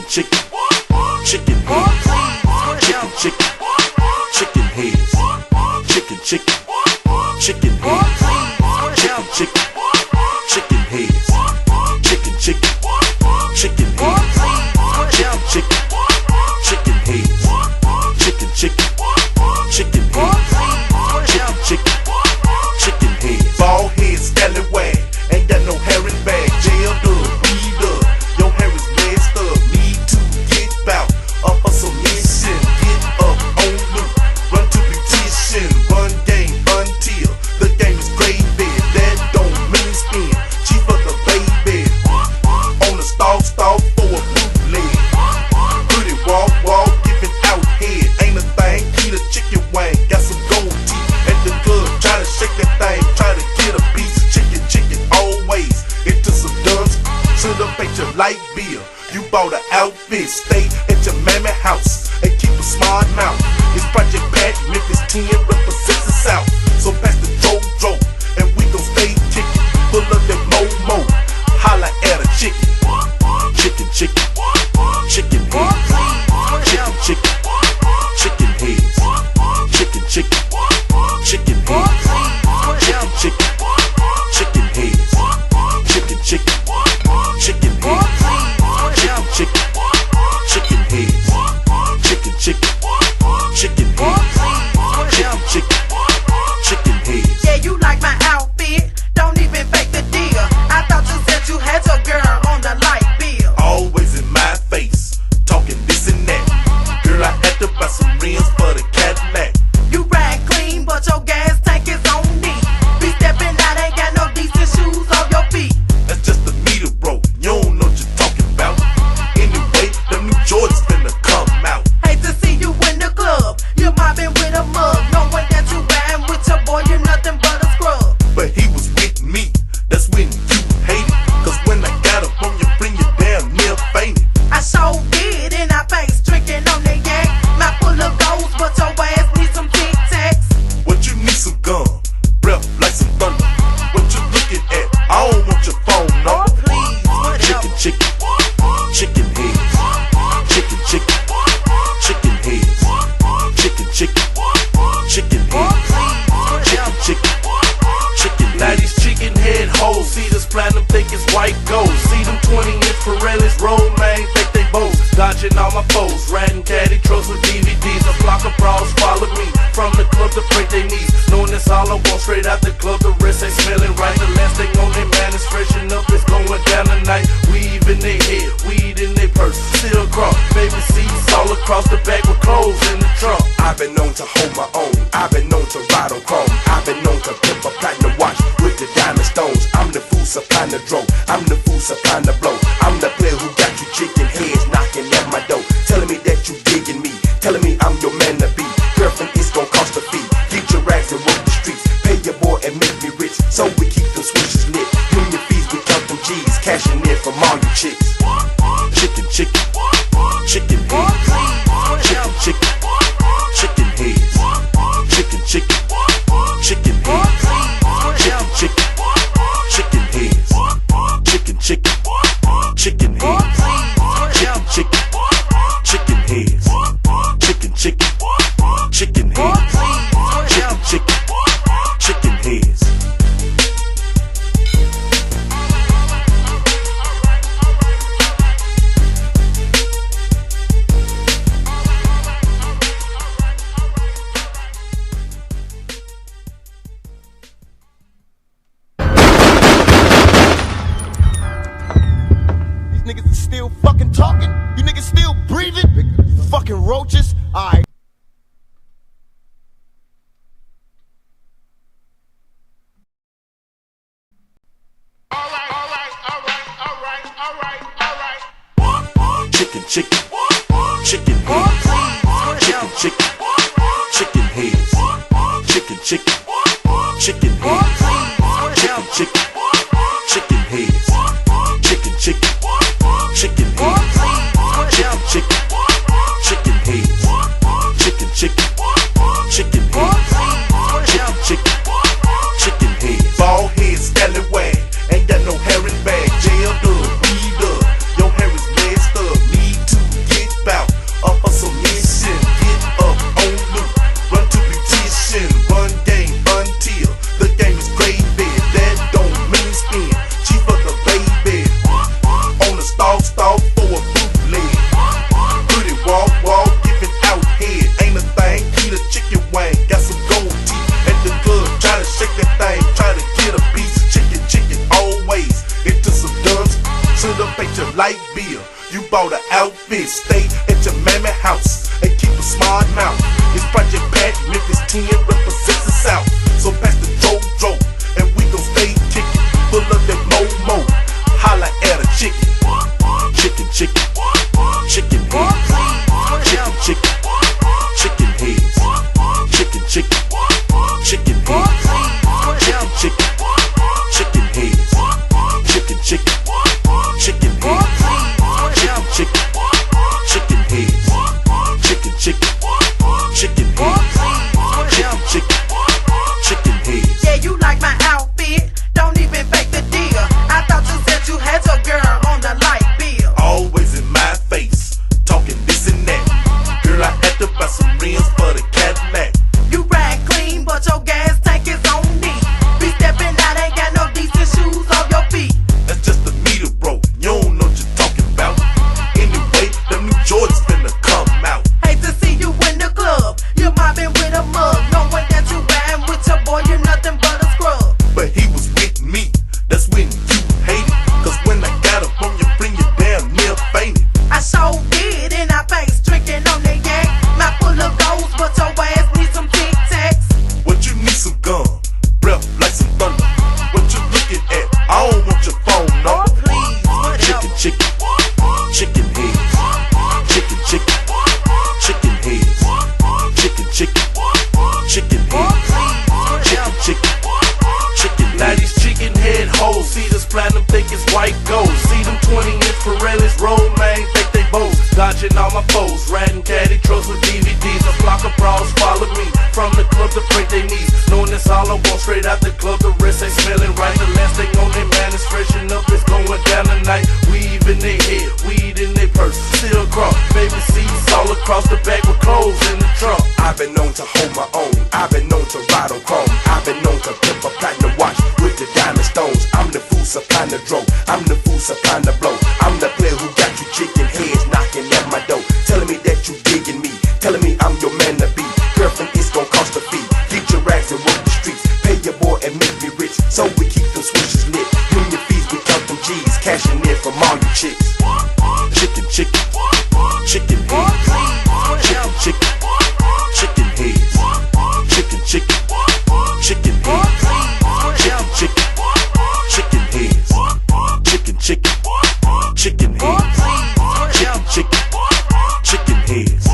chicken, chicken heads, chicken, chicken, chicken heads, chicken, chicken, chicken heads, chicken, chicken, chicken heads, chicken, chicken, chicken heads, chicken, chicken, chicken heads, chicken, chicken, chicken heads, chicken, chicken, chicken heads. Bald head, scallywag, ain't got no hair in bag. Jailed up, weed up, your hair is messed up. Need to get bout up for some mission. Get up on loop, run to beautician. Run game until the game is gravy. That don't mean spin, chief of the baby. On the stalk for a bootleg. Pretty walk, giving out head. Ain't a thing, eat a chicken wing. Got some gold teeth at the club, try to shake that thing, try to get a piece of chicken always. Into some duns, should've paid your light bill. You bought an outfit, stay at your mammy house and keep a smart mouth. It's Project Pat, Memphis 10 represents the South. So pass the Joe, and we gon' stay kickin'. Pull up that mo, holla at a chicken. Chicken, chicken, chicken heads, chicken, chicken, chicken heads, chicken, chicken, chicken heads, chicken, chicken, chicken heads, chicken, chicken, chicken heads, chicken, chicken, chicken heads, chicken, chicken, chicken heads, chicken, chicken, chicken heads. Yeah, you like my outfit, don't even fake the deal. I thought you said you had your girl on the light bill. Always in my face, talking this and that. Girl, I had to buy some rims for the Cadillac. You ride clean, but your gas tank is on D. Be stepping out, ain't got no decent shoes on your feet. That's just the meter, bro. You don't know what you're talking about. Anyway, them new Jordans finna come out. Hate to see you in the club, you mobbing with a mug, knowing that you riding with your boy, you're nothing but a scrub. But he was with me, that's when you hated. Cause when I got up on you, bring you damn near fainted. I sure did in our face, drinking on the yak. Mouth full of goals, but your ass needs some Tic Tacs. What you need some gum, breath like some thunder. What you looking at? I don't want your phone Oh, number. please, whatever. Chicken, chicken, chicken heads, chicken, chicken, chicken heads, chicken, chicken, chicken heads, chicken, chicken, chicken Now heads. these chicken head hoes, see this platinum think it's white gold. See them 20-inch Pirellis roll, man, think they bows. Dodging all my foes, riding caddy trucks with DVDs. A block of bras follow me from the club to break their knees. Knowing that's all I want, straight out the club, the rest ain't smelling right. The last thing on their man is freshen up, it's going down tonight. Weave in their head, weed in their purse, still cross. Baby seats all across the back with clothes in the trunk. I've been known to hold my own, I've been known to ride on chrome. I've been known to pimp a platinum watch with the diamond stones. I'm the fool supplying the dough, I'm the fool supplying the blow. I'm the player who got you chicken heads knocking at my door. Telling me that you digging me, telling me I'm your man to be. Girlfriend, it's gon' cost a fee. Get your rags and work the streets, pay your boy and make me rich. So we keep the switches lit, union fees, we count them G's, cashing in from all you chicks. Chicken, chicken, chicken heads, chicken, chicken, chicken heads, chicken, chicken, chicken heads, chicken, chicken, chicken heads, chicken, chicken, chicken heads, chicken, chicken, chicken heads, chicken, chicken, chicken heads, chicken, chicken, chicken heads. Niggas is still fucking talking? You niggas still breathing? You fucking roaches? Alright. Chicken, chicken, chicken heads, chicken, chicken, chicken heads, chicken, chicken, chicken heads, chicken, chicken, chicken heads, chicken, chicken, chicken heads, chicken, chicken, chicken heads, chicken, chicken, chicken heads, chicken, chicken, chicken heads. Bald head, scallywag, ain't got no hair in bag. Jailed up, weed up, your hair is messed up. Need to bought an outfit, stay at your mammy house and keep a smart mouth. It's Project Pat, Memphis 10 represents the South. So pass the Dro, and we gon' stay kickin', full of that mo-mo. Holla at a chicken. Chicken, chicken, chicken heads. Chicken, chicken, chicken heads. Chicken, chicken, chicken heads. Chicken, chicken, chicken heads. Chicken, chicken, chicken heads. Chicken, chicken, chicken heads. Chicken, chicken, chicken heads. Chicken, chicken, chicken heads. Yeah, you like my outfit? Don't even fake the deal. I thought you said you had your girl on the light bill. Always in my face, talking this and that. Girl, I had to buy some rims for the Cadillac. You ride clean, but your gas tank is on D. Be stepping out, ain't got no decent shoes on your feet. That's just the meter, bro. You don't know what you're talking about. Anyway, them new Jordans finna come out. Hate to see you in the club. You're mobbing with a mug, knowing that you riding with your boy. You're nothing but a scrub. But he was with me, that's when you hated. Cause when I got up on your friend, you damn near fainted. I sure did in our face, drinking on the yak. Mouth full of goals, but your ass needs some Tic Tacs. What you need some gum, breath like some thunder. What you looking at? I don't want your phone Oh, number. please, whatever. Chicken, chicken, chicken heads. Chicken, chicken, chicken heads. Chicken, chicken, chicken heads. Chicken, chicken, chicken Now heads. these chicken head hoes see this platinum, think it's white gold. See them 20-inch Pirellis roll, man, think they bows. Dodging all my foes, riding caddy trucks with DVDs. A block of bras follow me from the club to break their knees. Knowing that's all I want, straight out the club, the rest ain't smelling right. The last thing on their man is freshen up, it's going down tonight. Weave in their head, weed in their purse, still cross. Baby seats all across the back with clothes in the trunk. I've been known to hold my own, I've been known to ride on chrome. I've been known to pimp a platinum watch with the diamond stones. I'm the fool supplying the dough, I'm the fool supplying the blow. I'm the player who got you chicken heads knocking at my door, telling me that you digging me, telling me I'm your man to be. Girlfriend, it's gon' cost a fee. Get your rags and work the streets, pay your boy and make me rich, so we keep them switches lit. You and your fees, we count them G's, cashing in from all you chicks. Chicken, chicken, chicken heads. Chicken, chicken, chicken heads. Chicken, chicken, chicken heads. Chicken, chicken, chicken heads. Chicken, chicken, chicken heads. Chicken, chicken, chicken heads.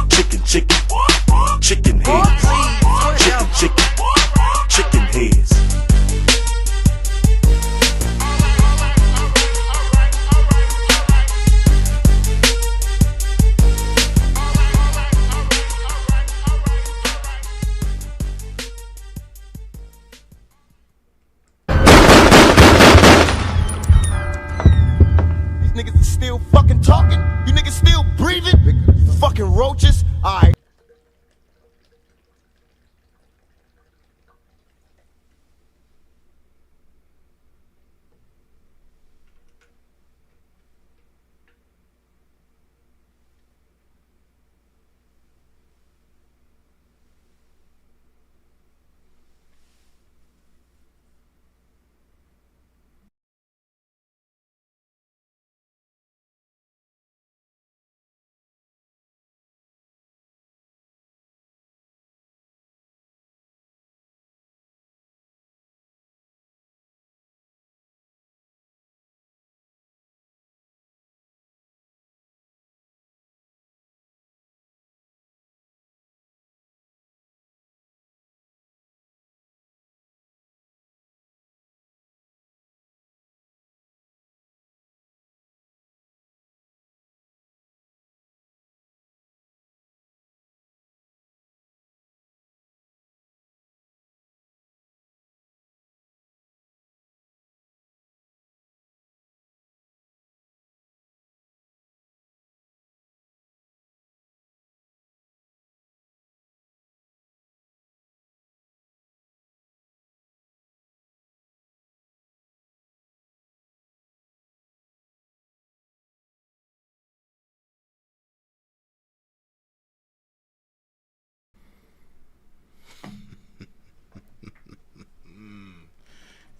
Chicken, chicken, chicken heads. Chicken, chicken, chicken heads. These niggas is still fucking talking. You niggas still breathing. You fucking roaches. Alright.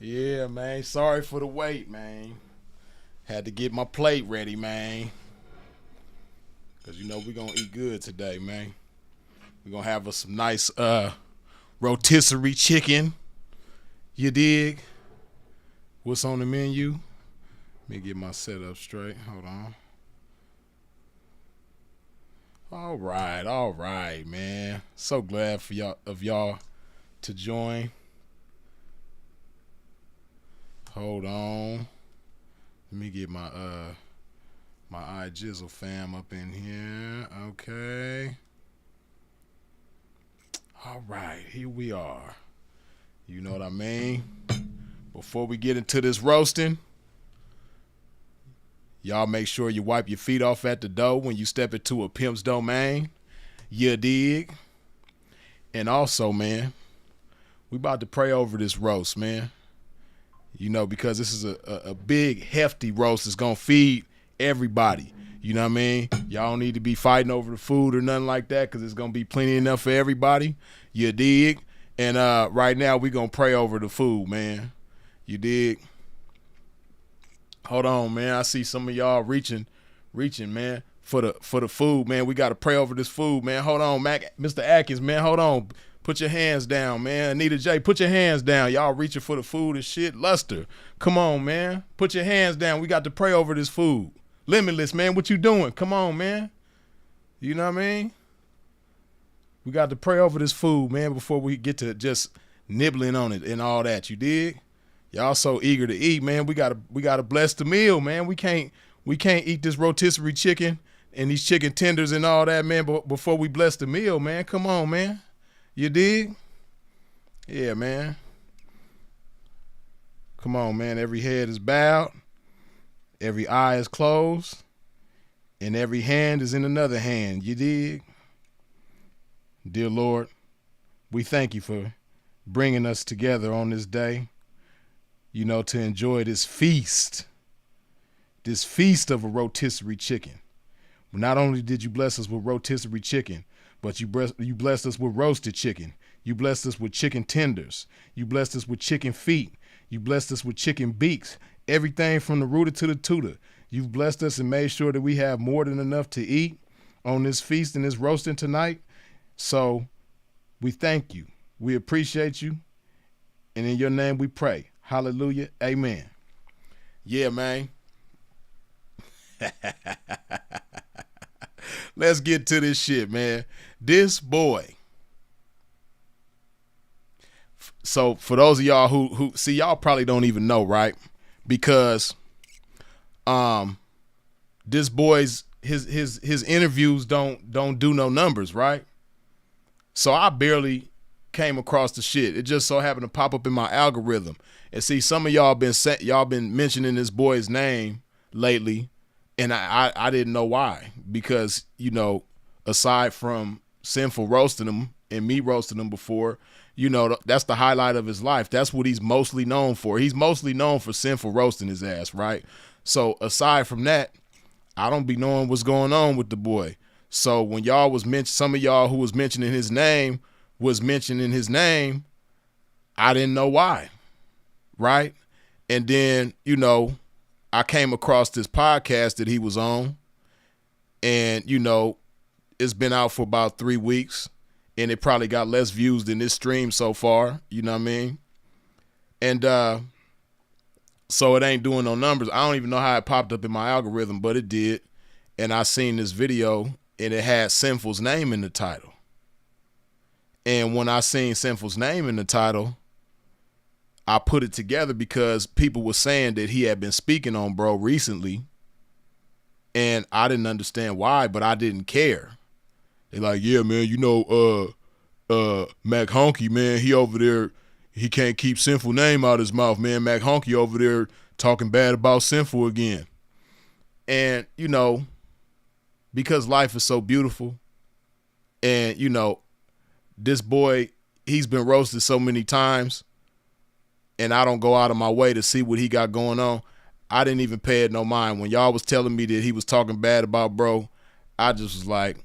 Yeah, man. Sorry for the wait, man. Had to get my plate ready, man. Cause you know we're gonna eat good today, man. We're gonna have us some nice rotisserie chicken. You dig? What's on the menu? Let me get my setup straight. Hold on. All right, man. So glad for y'all to join. Hold on. Let me get my my iJizzle fam up in here. Okay. All right, here we are. You know what I mean? Before we get into this roasting, y'all make sure you wipe your feet off at the door when you step into a pimp's domain. You dig? And also, man, we about to pray over this roast, man. You know, because this is a big, hefty roast that's going to feed everybody. You know what I mean? Y'all don't need to be fighting over the food or nothing like that because it's going to be plenty enough for everybody. You dig? And right now we're going to pray over the food, man. You dig? Hold on, man. I see some of y'all reaching, man, for the food, man. We got to pray over this food, man. Hold on, Mr. Atkins, man. Hold on. Put your hands down, man. Anita J, put your hands down. Y'all reaching for the food and shit. Luster, come on, man. Put your hands down. We got to pray over this food. Limitless, man. What you doing? Come on, man. You know what I mean? We got to pray over this food, man, before we get to just nibbling on it and all that. You dig? Y'all so eager to eat, man. We gotta bless the meal, man. We can't eat this rotisserie chicken and these chicken tenders and all that, man, before we bless the meal, man. Come on, man. You dig? Yeah, man. Come on, man. Every head is bowed, every eye is closed, and every hand is in another hand. You dig? Dear Lord, we thank you for bringing us together on this day, you know, to enjoy this feast of a rotisserie chicken. Not only did you bless us with rotisserie chicken, but you blessed us with roasted chicken. You blessed us with chicken tenders. You blessed us with chicken feet. You blessed us with chicken beaks. Everything from the rooter to the tutor. You've blessed us and made sure that we have more than enough to eat on this feast and this roasting tonight. So we thank you. We appreciate you. And in your name we pray. Hallelujah. Amen. Yeah, man. Let's get to this shit, man. This boy. So for those of y'all who see, y'all probably don't even know, right? Because this boy's his interviews don't do no numbers, right? So I barely came across the shit. It just so happened to pop up in my algorithm. And see, some of y'all been mentioning this boy's name lately, and I didn't know why. Because, you know, aside from Sinful roasting him and me roasting him before, you know, that's the highlight of his life. That's what he's mostly known for. He's mostly known for Sinful roasting his ass, right? So aside from that, I don't be knowing what's going on with the boy. So when y'all was some of y'all who was mentioning his name, I didn't know why, right? And then, you know, I came across this podcast that he was on, and, you know, it's been out for about 3 weeks, and it probably got less views than this stream so far, you know what I mean? And so it ain't doing no numbers. I don't even know how it popped up in my algorithm, but it did. And I seen this video, and it had Sinful's name in the title. And when I seen Sinful's name in the title, I put it together because people were saying that he had been speaking on bro recently, and I didn't understand why, but I didn't care. They like, yeah, man, you know, Mac Honky, man, he over there, he can't keep Sinful name out of his mouth, man. Mac Honky over there talking bad about Sinful again. And, you know, because life is so beautiful, and, you know, this boy, he's been roasted so many times, and I don't go out of my way to see what he got going on. I didn't even pay it no mind. When y'all was telling me that he was talking bad about bro, I just was like,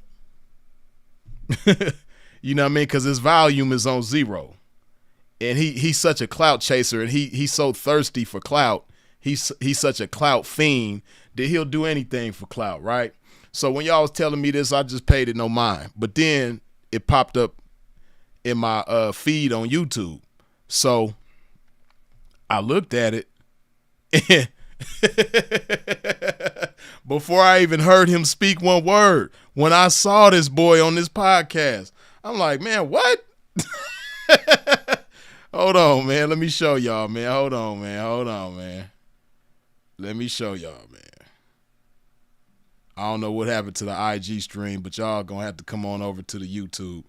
you know what I mean? Because his volume is on 0. And he's such a clout chaser, and he's so thirsty for clout. He's such a clout fiend that he'll do anything for clout, right? So when y'all was telling me this, I just paid it no mind. But then it popped up in my feed on YouTube. So I looked at it, and before I even heard him speak one word, when I saw this boy on this podcast, I'm like, man, what? Hold on, man. Let me show y'all, man. Hold on, man. Let me show y'all, man. I don't know what happened to the IG stream, but y'all gonna have to come on over to the YouTube.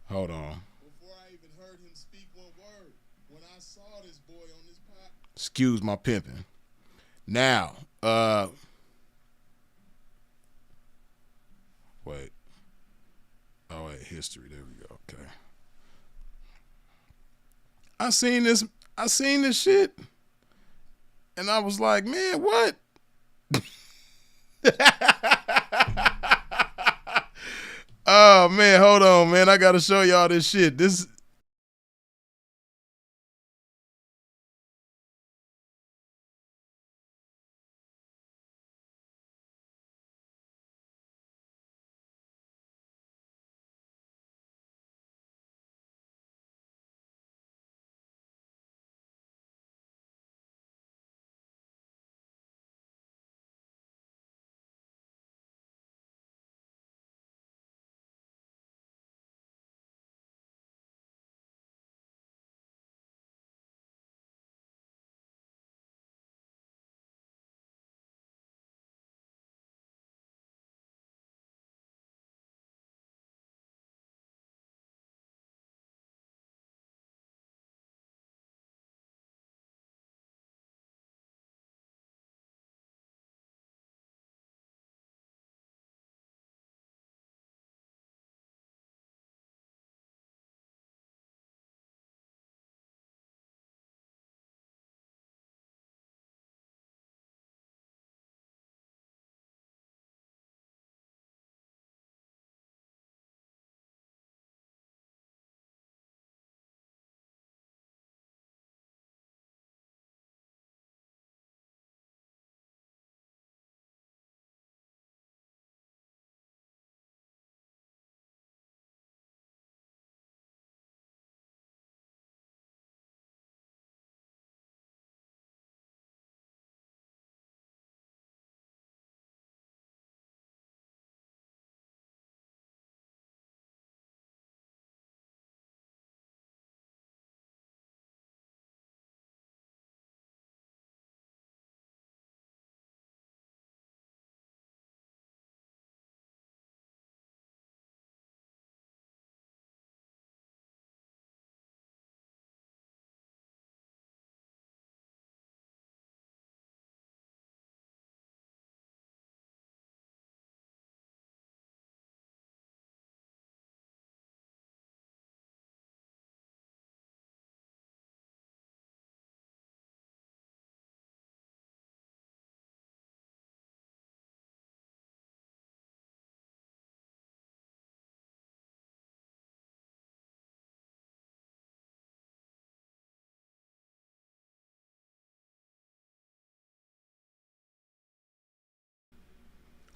Hold on. Before I even heard him speak one word, when I saw this boy on this podcast. Excuse my pimping. Now, wait. Oh, wait, history. There we go. Okay. I seen this shit, and I was like, man, what? Oh man, hold on, man. I gotta show y'all this shit.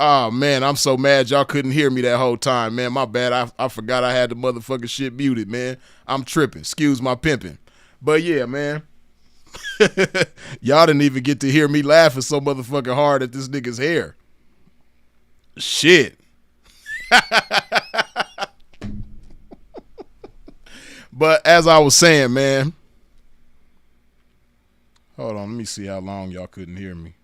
Oh man, I'm so mad y'all couldn't hear me that whole time, man. My bad. I forgot I had the motherfucking shit muted, man. I'm tripping. Excuse my pimping. But yeah, man. Y'all didn't even get to hear me laughing so motherfucking hard at this nigga's hair. Shit. But as I was saying, man. Hold on, let me see how long y'all couldn't hear me.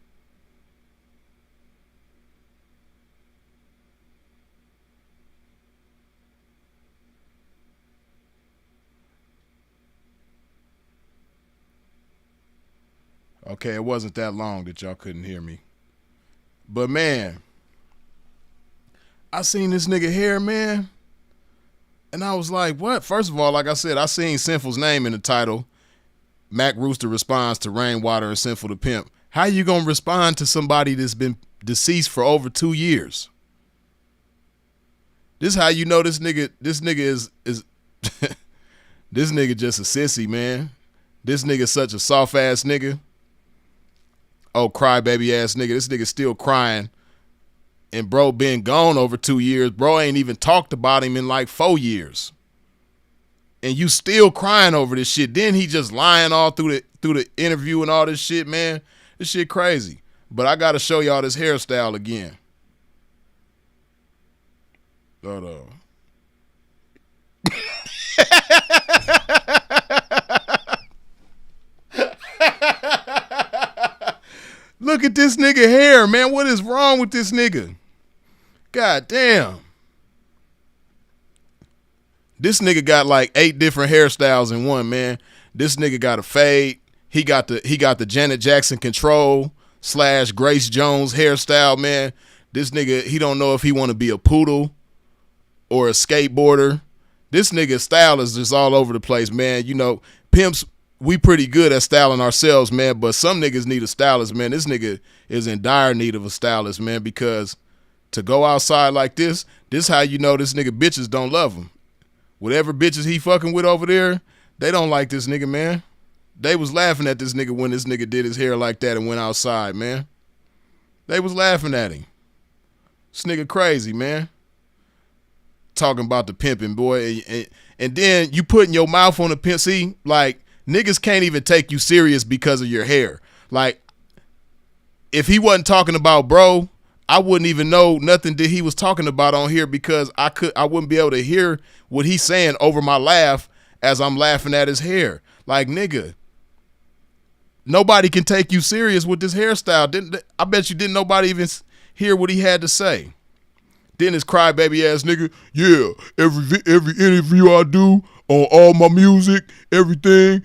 Okay, it wasn't that long that y'all couldn't hear me. But man, I seen this nigga hair, man. And I was like, what? First of all, like I said, I seen Sinful's name in the title. Mac Rooster responds to Rainwater and Sinful the Pimp. How you gonna respond to somebody that's been deceased for over 2 years? This how you know this nigga is this nigga just a sissy, man. This nigga such a soft ass nigga. Oh, crybaby ass nigga. This nigga still crying And bro been gone over 2 years. Bro ain't even talked about him in like 4 years. And you still crying over this shit. Then he just lying all through the interview and all this shit, man. This shit crazy. But I gotta show y'all this hairstyle again. Hold on. Look at this nigga hair, man. What is wrong with this nigga? God damn. This nigga got like 8 different hairstyles in one, man. This nigga got a fade. He got the Janet Jackson control / Grace Jones hairstyle, man. This nigga, he don't know if he want to be a poodle or a skateboarder. This nigga style is just all over the place, man. You know, pimps, we pretty good at styling ourselves, man, but some niggas need a stylist, man. This nigga is in dire need of a stylist, man, because to go outside like this how you know this nigga bitches don't love him. Whatever bitches he fucking with over there, they don't like this nigga, man. They was laughing at this nigga when this nigga did his hair like that and went outside, man. They was laughing at him. This nigga crazy, man. Talking about the pimping, boy. And then you putting your mouth on the pimp. See, like, niggas can't even take you serious because of your hair. Like, if he wasn't talking about bro, I wouldn't even know nothing that he was talking about on here because I wouldn't be able to hear what he's saying over my laugh as I'm laughing at his hair. Like, nigga, nobody can take you serious with this hairstyle. I bet you didn't nobody even hear what he had to say. Then this crybaby ass nigga, yeah, every interview I do on all my music, everything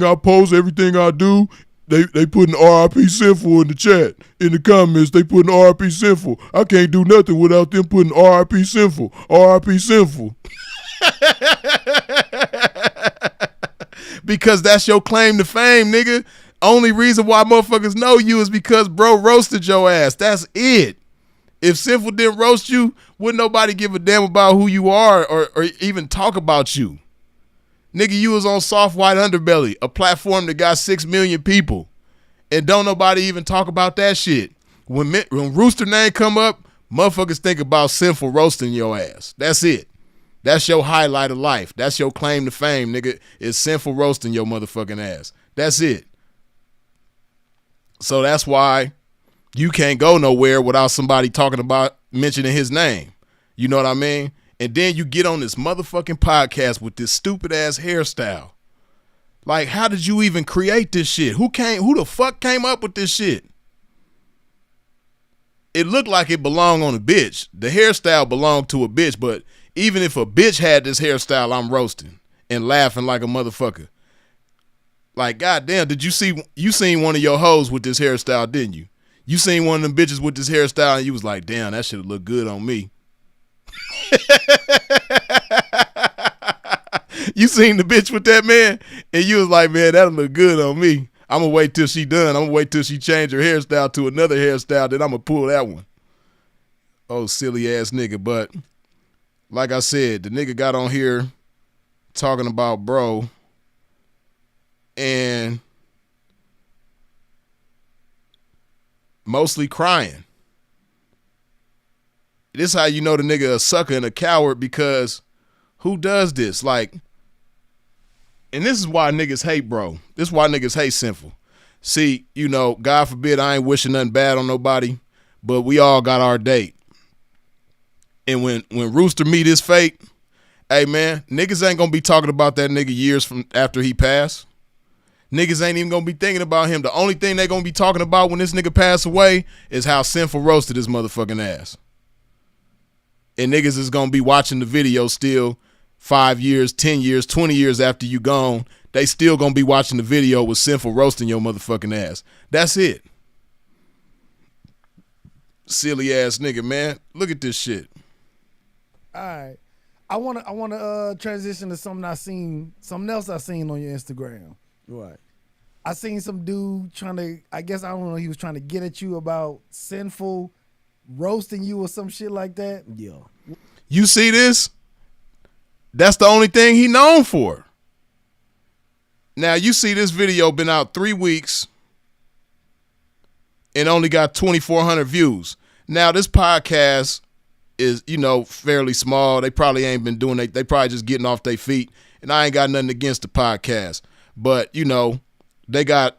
I post, everything I do, they putting RIP Sinful in the chat. In the comments, they putting RIP Sinful. I can't do nothing without them putting RIP Sinful. RIP Sinful. Because that's your claim to fame, nigga. Only reason why motherfuckers know you is because bro roasted your ass. That's it. If Sinful didn't roast you, wouldn't nobody give a damn about who you are or even talk about you. Nigga, you was on Soft White Underbelly, a platform that got 6 million people. And don't nobody even talk about that shit. When Rooster name come up, motherfuckers think about Sinful roasting your ass. That's it. That's your highlight of life. That's your claim to fame, nigga, is Sinful roasting your motherfucking ass. That's it. So that's why you can't go nowhere without somebody talking about mentioning his name. You know what I mean? And then you get on this motherfucking podcast with this stupid ass hairstyle. Like, how did you even create this shit? Who the fuck came up with this shit? It looked like it belonged on a bitch. The hairstyle belonged to a bitch, but even if a bitch had this hairstyle, I'm roasting and laughing like a motherfucker. Like, goddamn, you seen one of your hoes with this hairstyle, didn't you? You seen one of them bitches with this hairstyle and you was like, damn, that should look good on me. You seen the bitch with that, man, and you was like, man, that'll look good on me. I'm going to wait till she done. I'm going to wait till she change her hairstyle to another hairstyle, then I'm going to pull that one. Oh, silly ass nigga. But like I said, the nigga got on here talking about bro and mostly crying. This is how you know the nigga a sucker and a coward, because who does this? Like, and this is why niggas hate bro. This is why niggas hate Sinful. See, you know, God forbid I ain't wishing nothing bad on nobody, but we all got our date. And when Rooster meet his fate, hey man, niggas ain't gonna be talking about that nigga years from after he passed. Niggas ain't even gonna be thinking about him. The only thing they gonna be talking about when this nigga pass away is how Sinful roasted his motherfucking ass. And niggas is gonna be watching the video still 5 years, 10 years, 20 years after you gone. They still gonna be watching the video with Sinful roasting your motherfucking ass. That's it. Silly ass nigga, man. Look at this shit. All right. I wanna transition to something else I seen on your Instagram. Right. I seen some dude trying to, I guess, I don't know, he was trying to get at you about Sinful roasting you or some shit like that. Yeah. You see this? That's the only thing he known for. Now you see this video been out 3 weeks and only got 2,400 views. Now this podcast is, fairly small. They probably ain't been doing they probably just getting off their feet. And I ain't got nothing against the podcast. But, they got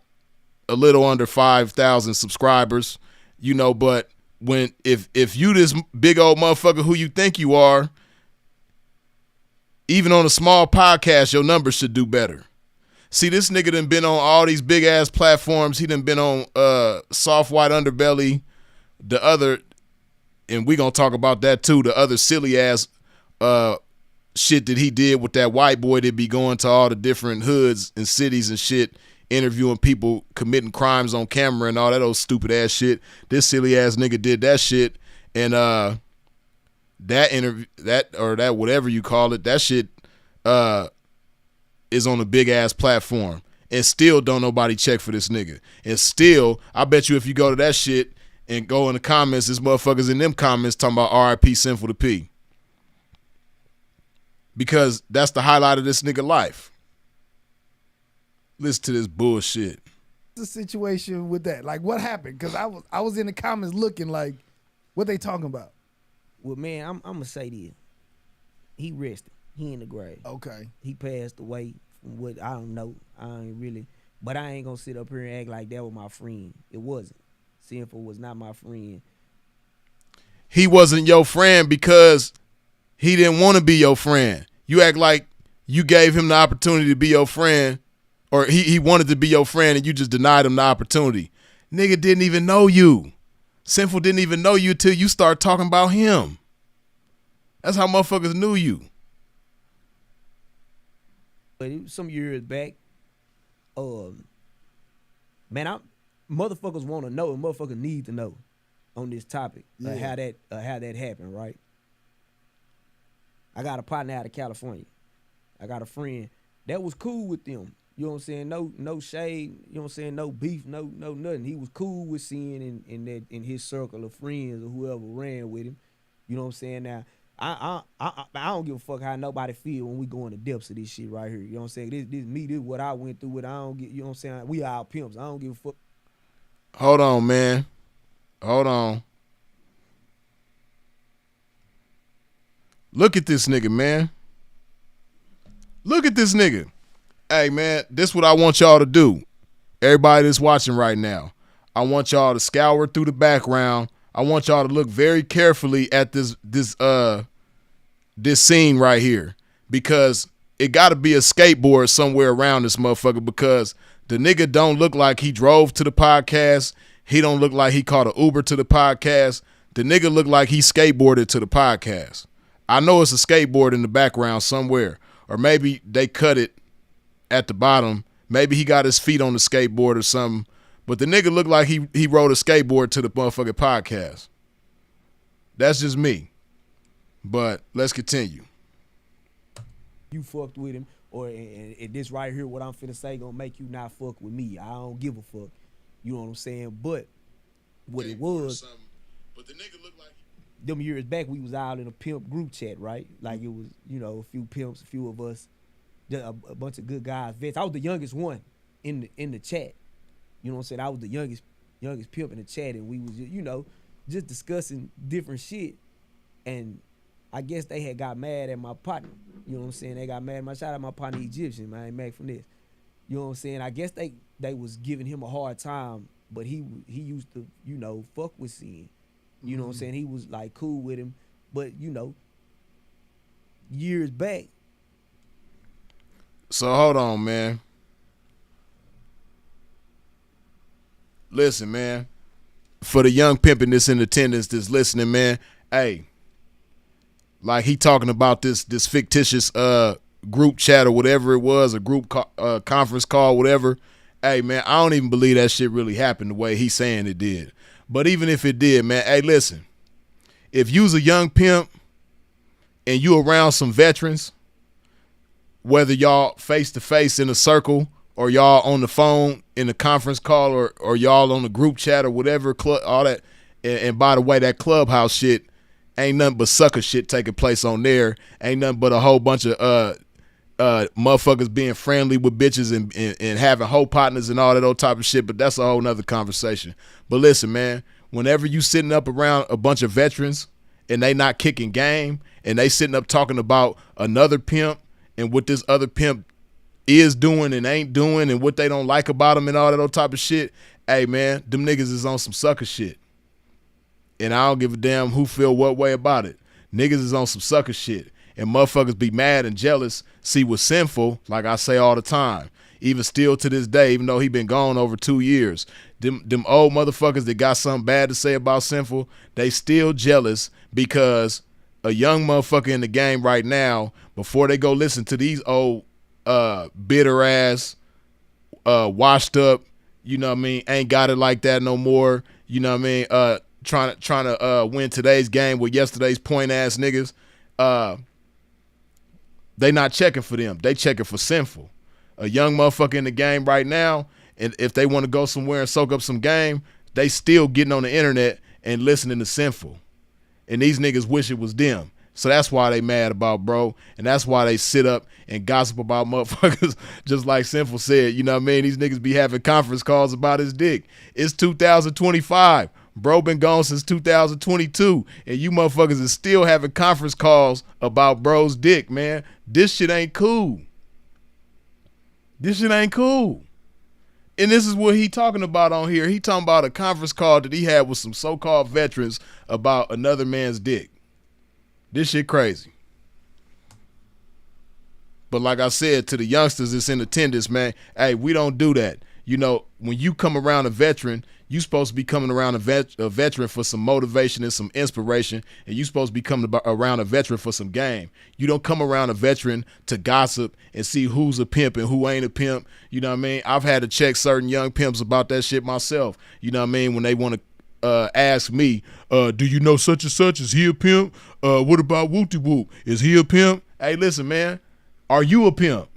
a little under 5,000 subscribers, but if you this big old motherfucker who you think you are, even on a small podcast, your numbers should do better. See, this nigga done been on all these big ass platforms. He done been on Soft White Underbelly, the other, and we gonna talk about that too, the other silly ass shit that he did with that white boy that be going to all the different hoods and cities and shit, interviewing people committing crimes on camera and all that old stupid ass shit. This silly ass nigga did that shit, and that interview, that whatever you call it, that shit is on a big ass platform, and still don't nobody check for this nigga. And still, I bet you if you go to that shit and go in the comments, this motherfuckers in them comments talking about R.I.P. Sinful to P. Because that's the highlight of this nigga life. Listen to this bullshit. The situation with that, like what happened? Because I was in the comments looking like, what they talking about? Well, man, I'm gonna say this. He rested. He in the grave. Okay. He passed away from what I don't know. I ain't really, but I ain't gonna sit up here and act like that was my friend. It wasn't. Sinful was not my friend. He wasn't your friend because he didn't want to be your friend. You act like you gave him the opportunity to be your friend, or he wanted to be your friend and you just denied him the opportunity. Nigga didn't even know you. Sinful didn't even know you till you start talking about him. That's how motherfuckers knew you. But it was some years back, man, motherfuckers want to know and motherfuckers need to know on this topic of how that happened, right? I got a partner out of California. I got a friend that was cool with them. You know what I'm saying? No shade. You know what I'm saying? No beef. No nothing. He was cool with seeing in his circle of friends or whoever ran with him. You know what I'm saying? Now, I don't give a fuck how nobody feel when we go in the depths of this shit right here. You know what I'm saying? This me. This is what I went through. What I don't get. You know what I'm saying? We all pimps. I don't give a fuck. Hold on, man. Hold on. Look at this nigga, man. Look at this nigga. Hey, man, this what I want y'all to do. Everybody that's watching right now, I want y'all to scour through the background. I want y'all to look very carefully at this scene right here, because it got to be a skateboard somewhere around this motherfucker, because the nigga don't look like he drove to the podcast. He don't look like he caught an Uber to the podcast. The nigga look like he skateboarded to the podcast. I know it's a skateboard in the background somewhere, or maybe they cut it at the bottom. Maybe he got his feet on the skateboard or something. But the nigga looked like he rode a skateboard to the motherfucking podcast. That's just me. But let's continue. You fucked with him, or and this right here, what I'm finna say, gonna make you not fuck with me. I don't give a fuck. You know what I'm saying? But what it was, but the nigga looked like them years back, we was out in a pimp group chat, right? Like it was, a few pimps, a few of us, a bunch of good guys, vets. I was the youngest one in the chat. You know what I'm saying? I was the youngest pimp in the chat, and we was, just discussing different shit. And I guess they had got mad at my partner. You know what I'm saying? They got mad at my shout out my partner Egyptian, man. I ain't mad from this. You know what I'm saying? I guess they was giving him a hard time, but he used to, fuck with Sin. You know what I'm saying? He was like cool with him, but years back. So hold on, man. Listen, man. For the young pimpin' that's in attendance that's listening, man. Hey, like he talking about this fictitious group chat or whatever it was, a group conference call, whatever. Hey, man, I don't even believe that shit really happened the way he's saying it did. But even if it did, man, hey, listen. If you's a young pimp and you around some veterans, whether y'all face-to-face in a circle or y'all on the phone in a conference call or y'all on the group chat or whatever, all that, and by the way, that Clubhouse shit ain't nothing but sucker shit taking place on there. Ain't nothing but a whole bunch of motherfuckers being friendly with bitches and having hoe partners and all that old type of shit, but that's a whole nother conversation. But listen, man, whenever you sitting up around a bunch of veterans and they not kicking game and they sitting up talking about another pimp and what this other pimp is doing and ain't doing and what they don't like about him and all that old type of shit, hey, man, them niggas is on some sucker shit. And I don't give a damn who feel what way about it. Niggas is on some sucker shit. And motherfuckers be mad and jealous, see what's sinful, like I say all the time. Even still to this day, even though he been gone over 2 years, them old motherfuckers that got something bad to say about sinful, they still jealous because a young motherfucker in the game right now, before they go listen to these old bitter ass, washed up, you know what I mean, ain't got it like that no more, you know what I mean, trying to win today's game with yesterday's point ass niggas, they not checking for them. They checking for sinful. A young motherfucker in the game right now, and if they want to go somewhere and soak up some game, they still getting on the internet and listening to sinful. And these niggas wish it was them. So that's why they mad about bro. And that's why they sit up and gossip about motherfuckers just like Sinful said. You know what I mean? These niggas be having conference calls about his dick. It's 2025. Bro been gone since 2022. And you motherfuckers is still having conference calls about bro's dick, man. This shit ain't cool. This shit ain't cool. And this is what he talking about on here. He talking about a conference call that he had with some so-called veterans about another man's dick. This shit crazy. But like I said, to the youngsters that's in attendance, man, hey, we don't do that. You know, when you come around a veteran, you supposed to be coming around a veteran for some motivation and some inspiration, and you supposed to be coming around a veteran for some game. You don't come around a veteran to gossip and see who's a pimp and who ain't a pimp. You know what I mean? I've had to check certain young pimps about that shit myself. You know what I mean? When they want to ask me, do you know such and such? Is he a pimp? What about Wooty Whoop? Is he a pimp? Hey, listen, man, are you a pimp?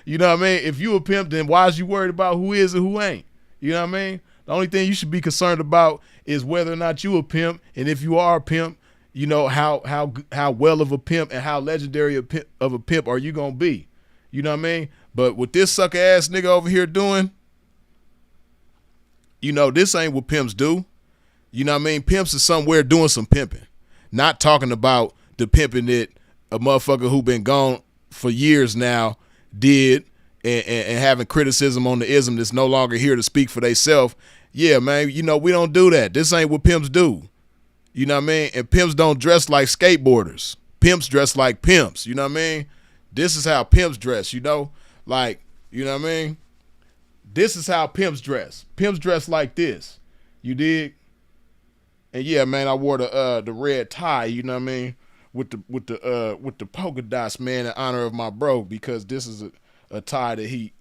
You know what I mean? If you a pimp, then why is you worried about who is and who ain't? You know what I mean? The only thing you should be concerned about is whether or not you a pimp, and if you are a pimp, you know how well of a pimp and how legendary of a pimp are you gonna be? You know what I mean? But what this sucker ass nigga over here doing, you know, this ain't what pimps do. You know what I mean? Pimps is somewhere doing some pimping, not talking about the pimping that a motherfucker who been gone for years now did. And having criticism on the ism that's no longer here to speak for theyself. Yeah, man, you know, we don't do that. This ain't what pimps do. You know what I mean? And pimps don't dress like skateboarders. Pimps dress like pimps. You know what I mean? This is how pimps dress, you know? Like, you know what I mean? This is how pimps dress. Pimps dress like this. You dig? And yeah, man, I wore the red tie, you know what I mean? With the polka dots, man, in honor of my bro, because this is a tie that he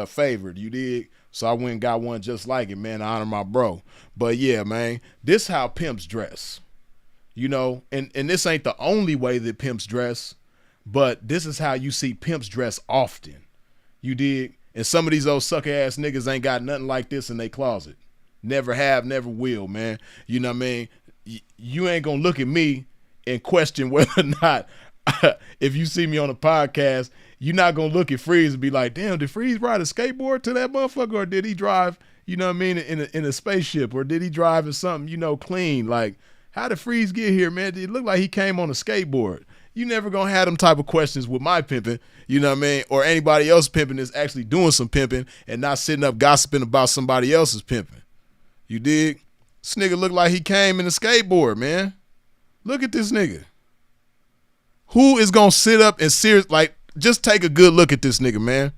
favored, you dig? So I went and got one just like it, man, to honor my bro. But yeah, man, this how pimps dress, you know? And this ain't the only way that pimps dress, but this is how you see pimps dress often, you dig? And some of these old sucker ass niggas ain't got nothing like this in their closet. Never have, never will, man. You know what I mean? You ain't gonna look at me and question whether or not if you see me on a podcast, you're not going to look at Freeze and be like, damn, did Freeze ride a skateboard to that motherfucker, or did he drive, you know what I mean, in a spaceship, or did he drive in something, you know, clean? Like, how did Freeze get here, man? Did it look like he came on a skateboard? You never going to have them type of questions with my pimping, you know what I mean, or anybody else pimping that's actually doing some pimping and not sitting up gossiping about somebody else's pimping. You dig? This nigga look like he came in a skateboard, man. Look at this nigga. Who is going to sit up and just take a good look at this nigga, man.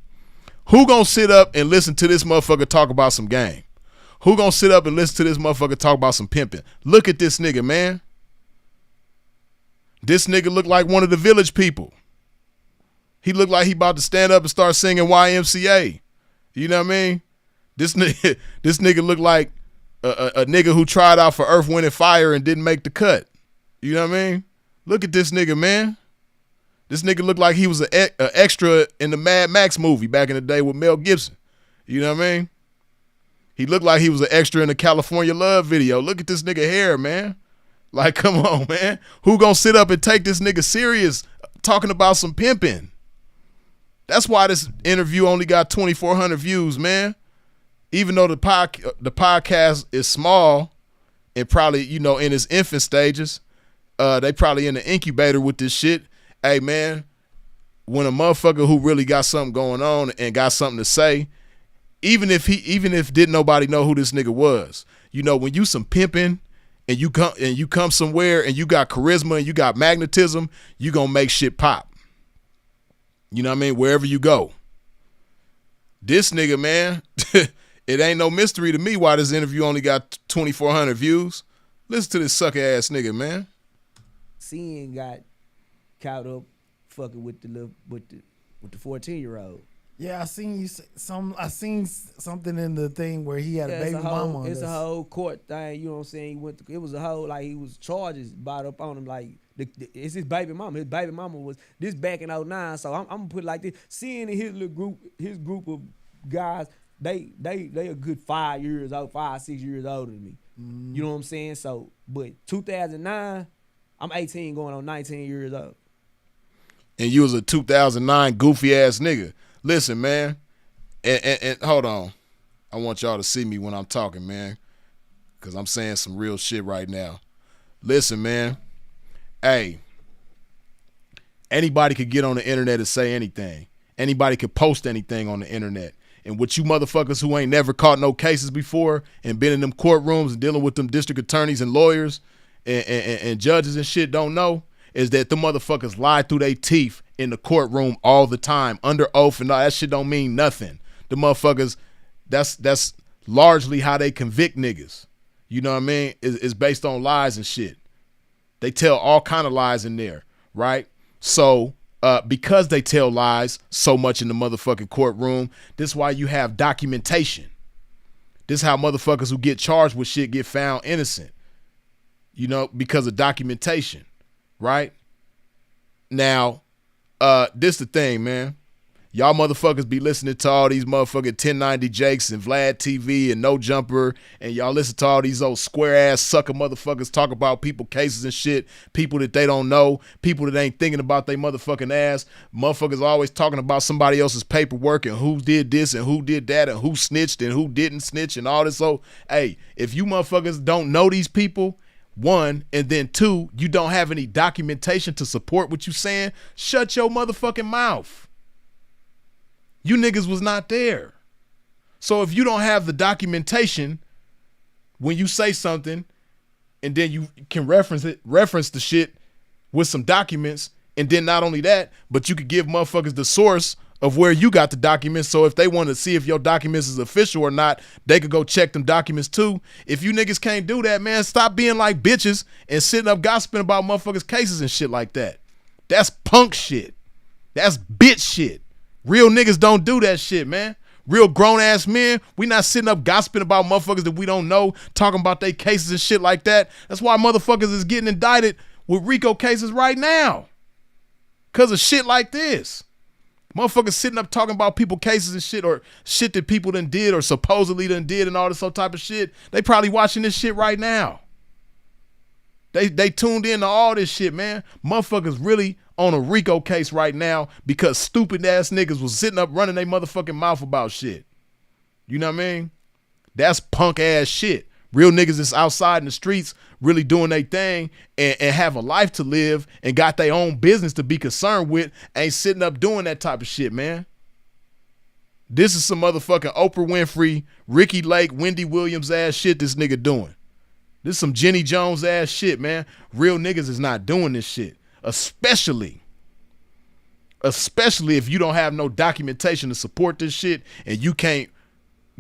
Who gonna sit up and listen to this motherfucker talk about some game? Who gonna sit up and listen to this motherfucker talk about some pimping? Look at this nigga, man. This nigga look like one of the Village People. He look like he about to stand up and start singing YMCA. You know what I mean? This nigga look like a nigga who tried out for Earth, Wind, and Fire and didn't make the cut. You know what I mean? Look at this nigga, man. This nigga looked like he was an extra in the Mad Max movie back in the day with Mel Gibson. You know what I mean? He looked like he was an extra in the California Love video. Look at this nigga hair, man. Like, come on, man. Who gonna sit up and take this nigga serious talking about some pimping? That's why this interview only got 2,400 views, man. even though the podcast is small and probably, you know, in its infant stages, they probably in the incubator with this shit. Hey, man, when a motherfucker who really got something going on and got something to say, even if didn't nobody know who this nigga was, you know, when you some pimping and you come somewhere and you got charisma and you got magnetism, you gonna make shit pop. You know what I mean? Wherever you go. This nigga, man, it ain't no mystery to me why this interview only got 2,400 views. Listen to this sucker ass nigga, man. Seeing got caught up fucking with the 14-year-old. Yeah, I seen something in the thing where he had a baby mama. It's a whole court thing. You know what I'm saying? It was a whole, like, he was charges brought up on him. Like, it's his baby mama. His baby mama was this back in 2009. So I'm gonna put it like this: seeing his little group, his group of guys, they a good 5 years old, 5, 6 years older than me. You know what I'm saying? So, but 2009, I'm 18 going on 19 years old. And you was a 2009 goofy ass nigga. Listen, man, and hold on. I want y'all to see me when I'm talking, man, because I'm saying some real shit right now. Listen, man. Hey, anybody could get on the internet and say anything. Anybody could post anything on the internet. And what you motherfuckers who ain't never caught no cases before and been in them courtrooms and dealing with them district attorneys and lawyers and judges and shit don't know is that the motherfuckers lie through their teeth in the courtroom all the time, under oath, and all that shit don't mean nothing. The motherfuckers, that's largely how they convict niggas. You know what I mean? It's based on lies and shit. They tell all kind of lies in there, right? So because they tell lies so much in the motherfucking courtroom, this is why you have documentation. This is how motherfuckers who get charged with shit get found innocent, you know, because of documentation, right? Now, this the thing, man. Y'all motherfuckers be listening to all these motherfucking 1090 Jakes and Vlad TV and No Jumper, and y'all listen to all these old square-ass sucker motherfuckers talk about people cases and shit, people that they don't know, people that ain't thinking about they motherfucking ass. Motherfuckers always talking about somebody else's paperwork and who did this and who did that and who snitched and who didn't snitch and all this. So, hey, if you motherfuckers don't know these people, one, and then two, you don't have any documentation to support what you saying, shut your motherfucking mouth. You niggas was not there. So if you don't have the documentation when you say something and then you can reference the shit with some documents, and then not only that, but you could give motherfuckers the source of where you got the documents, so if they want to see if your documents is official or not, they could go check them documents too. If you niggas can't do that, man, stop being like bitches and sitting up gossiping about motherfuckers' cases and shit like that. That's punk shit. That's bitch shit. Real niggas don't do that shit, man. Real grown-ass men, we not sitting up gossiping about motherfuckers that we don't know, talking about their cases and shit like that. That's why motherfuckers is getting indicted with RICO cases right now. Because of shit like this. Motherfuckers sitting up talking about people cases and shit, or shit that people done did or supposedly done did and all this other type of shit. They probably watching this shit right now. They tuned in to all this shit, man. Motherfuckers really on a RICO case right now because stupid ass niggas was sitting up running their motherfucking mouth about shit. You know what I mean? That's punk ass shit. Real niggas that's outside in the streets really doing their thing and have a life to live and got their own business to be concerned with, ain't sitting up doing that type of shit, man. This is some motherfucking Oprah Winfrey, Ricky Lake, Wendy Williams ass shit this nigga doing. This is some Jenny Jones ass shit, man. Real niggas is not doing this shit. Especially if you don't have no documentation to support this shit and you can't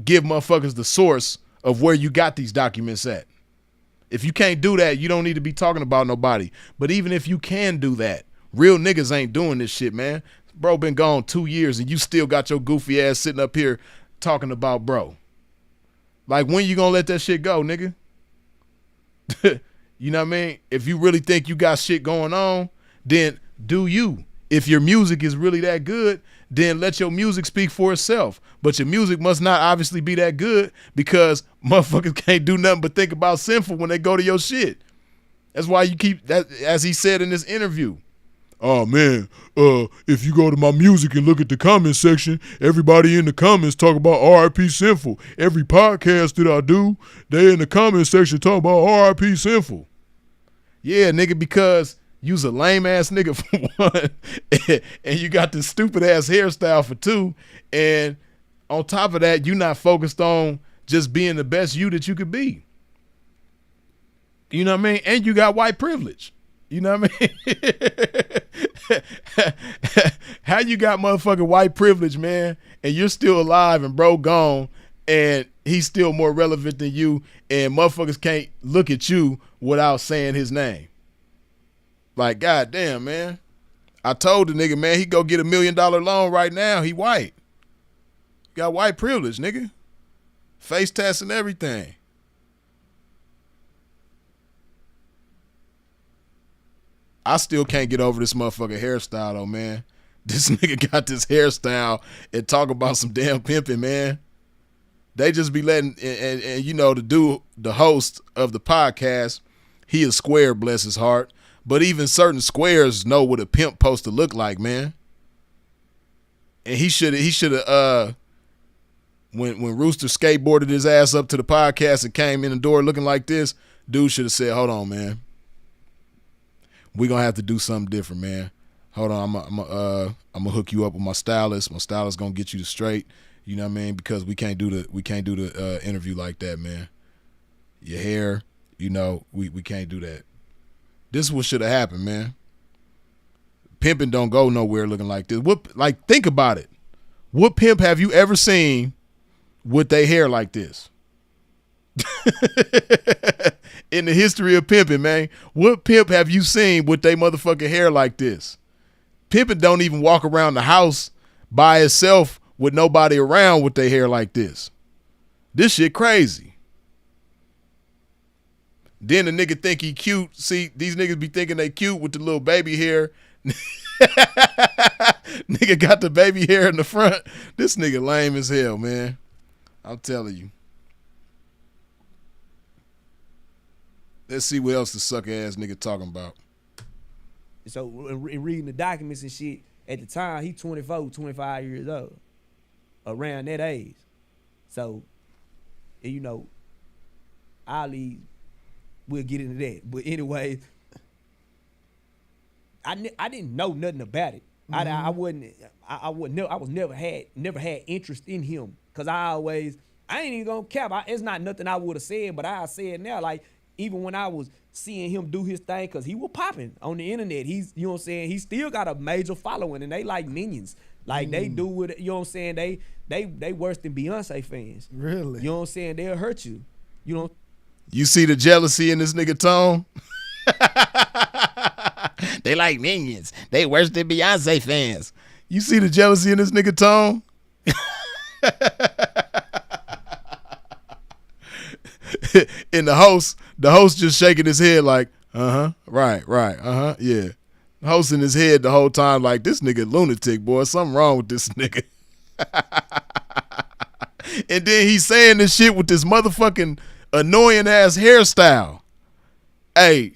give motherfuckers the source of where you got these documents at. If you can't do that, you don't need to be talking about nobody. But even if you can do that, real niggas ain't doing this shit, man. Bro been gone 2 years and you still got your goofy ass sitting up here talking about bro. Like, when you gonna let that shit go, nigga? You know what I mean? If you really think you got shit going on, then do you. If your music is really that good, then let your music speak for itself. But your music must not obviously be that good because motherfuckers can't do nothing but think about sinful when they go to your shit. That's why you keep that, as he said in this interview. oh man, if you go to my music and look at the comment section, everybody in the comments talk about R.I.P. Sinful. Every podcast that I do, they in the comment section talk about R.I.P. Sinful. Yeah, nigga, because you's a lame ass nigga for one, and you got this stupid ass hairstyle for two, and on top of that, you not focused on just being the best you that you could be. You know what I mean? And you got white privilege. You know what I mean? How you got motherfucking white privilege, man, and you're still alive and bro gone, and he's still more relevant than you, and motherfuckers can't look at you without saying his name. Like, goddamn, man. I told the nigga, man, he go get $1 million loan right now. He white. Got white privilege, nigga. Face tats and everything. I still can't get over this motherfucking hairstyle, though, man. This nigga got this hairstyle and talk about some damn pimping, man. They just be letting, and you know, the host of the podcast, he is square, bless his heart. But even certain squares know what a pimp supposed to look like, man. And he should have, when Rooster skateboarded his ass up to the podcast and came in the door looking like this, dude should have said, hold on, man. We're going to have to do something different, man. Hold on, I'm going to hook you up with my stylist. My stylist going to get you to straight, you know what I mean? Because we can't do the interview like that, man. Your hair, you know, we can't do that. This is what should have happened, man. Pimping don't go nowhere looking like this. Like, think about it. What pimp have you ever seen with their hair like this? In the history of pimping, man, what pimp have you seen with their motherfucking hair like this? Pimping don't even walk around the house by itself with nobody around with their hair like this. This shit crazy. Then the nigga think he cute. See, these niggas be thinking they cute with the little baby hair. Nigga got the baby hair in the front. This nigga lame as hell, man. I'm telling you. Let's see what else the sucker ass nigga talking about. So in reading the documents and shit, at the time he 24, 25 years old, around that age. So, you know, we'll get into that. But anyway, I didn't know nothing about it. Mm-hmm. I was never had interest in him, cause I ain't even gonna cap. It's not nothing I would have said, but I say it now. Like, even when I was seeing him do his thing, cause he was popping on the internet. He's, you know what I'm saying, he still got a major following, and they like minions. Like, they do what, you know what I'm saying, they worse than Beyonce fans. Really? You know what I'm saying? They'll hurt you. You know. You see the jealousy in this nigga tone? They like minions. They worse than Beyonce fans. You see the jealousy in this nigga tone? And the host just shaking his head like, right, yeah. The host in his head the whole time like, this nigga lunatic, boy. Something wrong with this nigga. And then he's saying this shit with this motherfucking annoying ass hairstyle. Hey,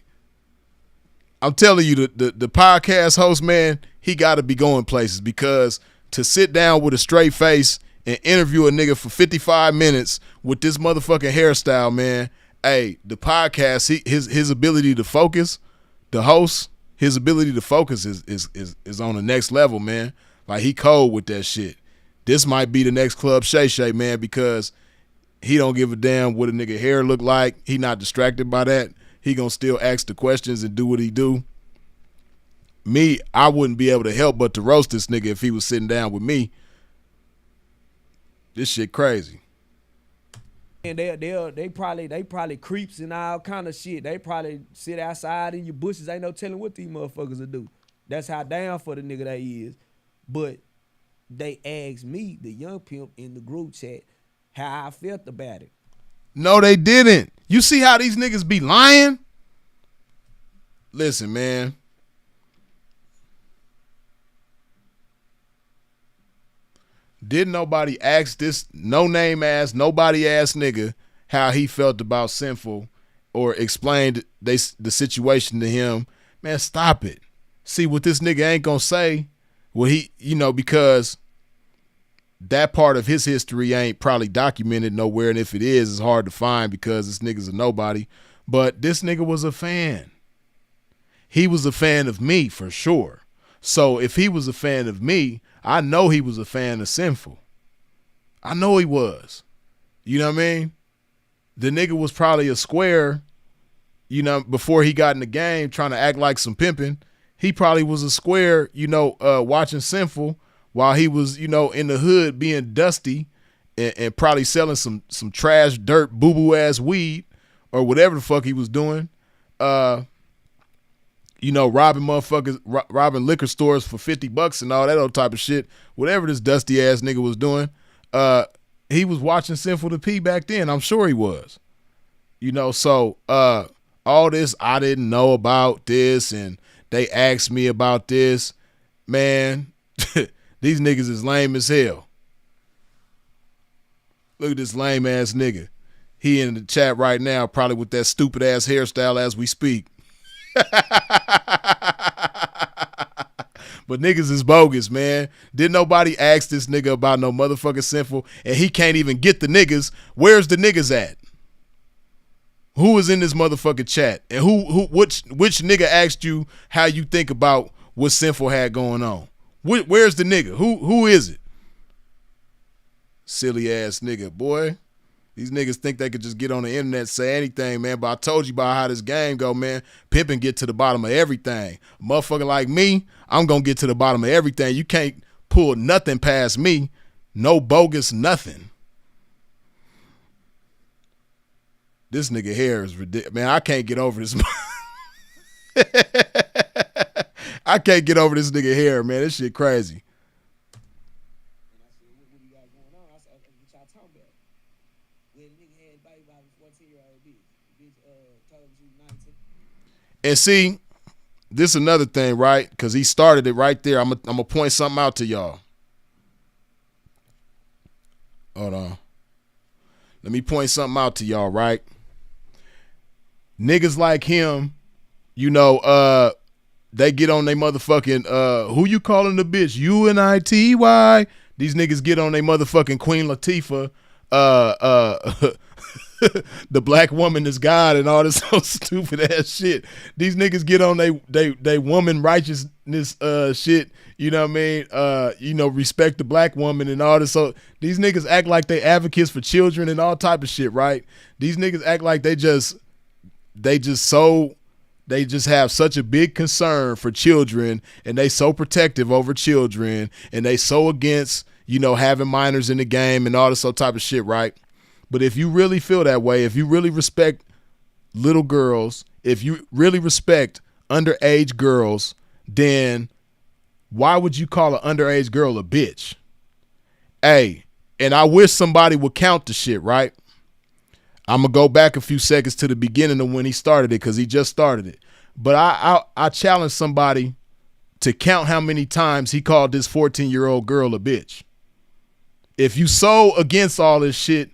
I'm telling you, the podcast host, man, he got to be going places, because to sit down with a straight face and interview a nigga for 55 minutes with this motherfucking hairstyle, man. Hey, the podcast, his ability to focus, the host, his ability to focus is on the next level, man. Like, he cold with that shit. This might be the next Club Shay Shay, man, because he don't give a damn what a nigga hair look like. He not distracted by that. He gonna still ask the questions and do what he do. Me, I wouldn't be able to help but to roast this nigga if he was sitting down with me. This shit crazy. And they probably creeps and all kind of shit. They probably sit outside in your bushes. Ain't no telling what these motherfuckers will do. That's how down for the nigga they is. But they asked me, the young pimp, in the group chat, how I felt about it. No, they didn't. You see how these niggas be lying? Listen, man. Didn't nobody ask this no-name ass, nobody ass nigga how he felt about Sinful or explained the situation to him? Man, stop it. See, what this nigga ain't gonna say, well, he, because that part of his history ain't probably documented nowhere, and if it is, it's hard to find because this nigga's a nobody. But this nigga was a fan. He was a fan of me for sure. So if he was a fan of me, I know he was a fan of Sinful. I know he was. You know what I mean? The nigga was probably a square, before he got in the game trying to act like some pimping. He probably was a square, watching Sinful while he was, in the hood being dusty and probably selling some trash, dirt, boo-boo ass weed or whatever the fuck he was doing. Robbing motherfuckers, robbing liquor stores for $50 and all that old type of shit. Whatever this dusty ass nigga was doing, he was watching Sinful to P back then. I'm sure he was. So all this, I didn't know about this, and they asked me about this. Man, these niggas is lame as hell. Look at this lame ass nigga. He in the chat right now, probably with that stupid ass hairstyle as we speak. But niggas is bogus, man. Didn't nobody ask this nigga about no motherfucking Sinful, and he can't even get the niggas. Where's the niggas at? Who is in this motherfucking chat? And which nigga asked you how you think about what Sinful had going on? Where's the nigga? Who is it? Silly ass nigga, boy. These niggas think they could just get on the internet and say anything, man. But I told you about how this game go, man. Pimping get to the bottom of everything. A motherfucker like me, I'm going to get to the bottom of everything. You can't pull nothing past me. No bogus nothing. This nigga hair is ridiculous. Man, I can't get over this. I can't get over this nigga hair, man. This shit crazy. And see, this is another thing, right? Because he started it right there. I'm going to point something out to y'all. Hold on. Let me point something out to y'all, right? Niggas like him, they get on they motherfucking, who you calling the bitch? UNITY? These niggas get on they motherfucking Queen Latifah, the black woman is God and all this so stupid ass shit. These niggas get on they woman righteousness shit, you know what I mean? Respect the black woman and all this. So these niggas act like they advocates for children and all type of shit, right? These niggas act like they just have such a big concern for children, and they so protective over children, and they so against, having minors in the game and all this other type of shit, right? But if you really feel that way, if you really respect little girls, if you really respect underage girls, then why would you call an underage girl a bitch? Hey, and I wish somebody would count the shit, right? I'm going to go back a few seconds to the beginning of when he started it, because he just started it. But I challenge somebody to count how many times he called this 14-year-old girl a bitch. If you so against all this shit,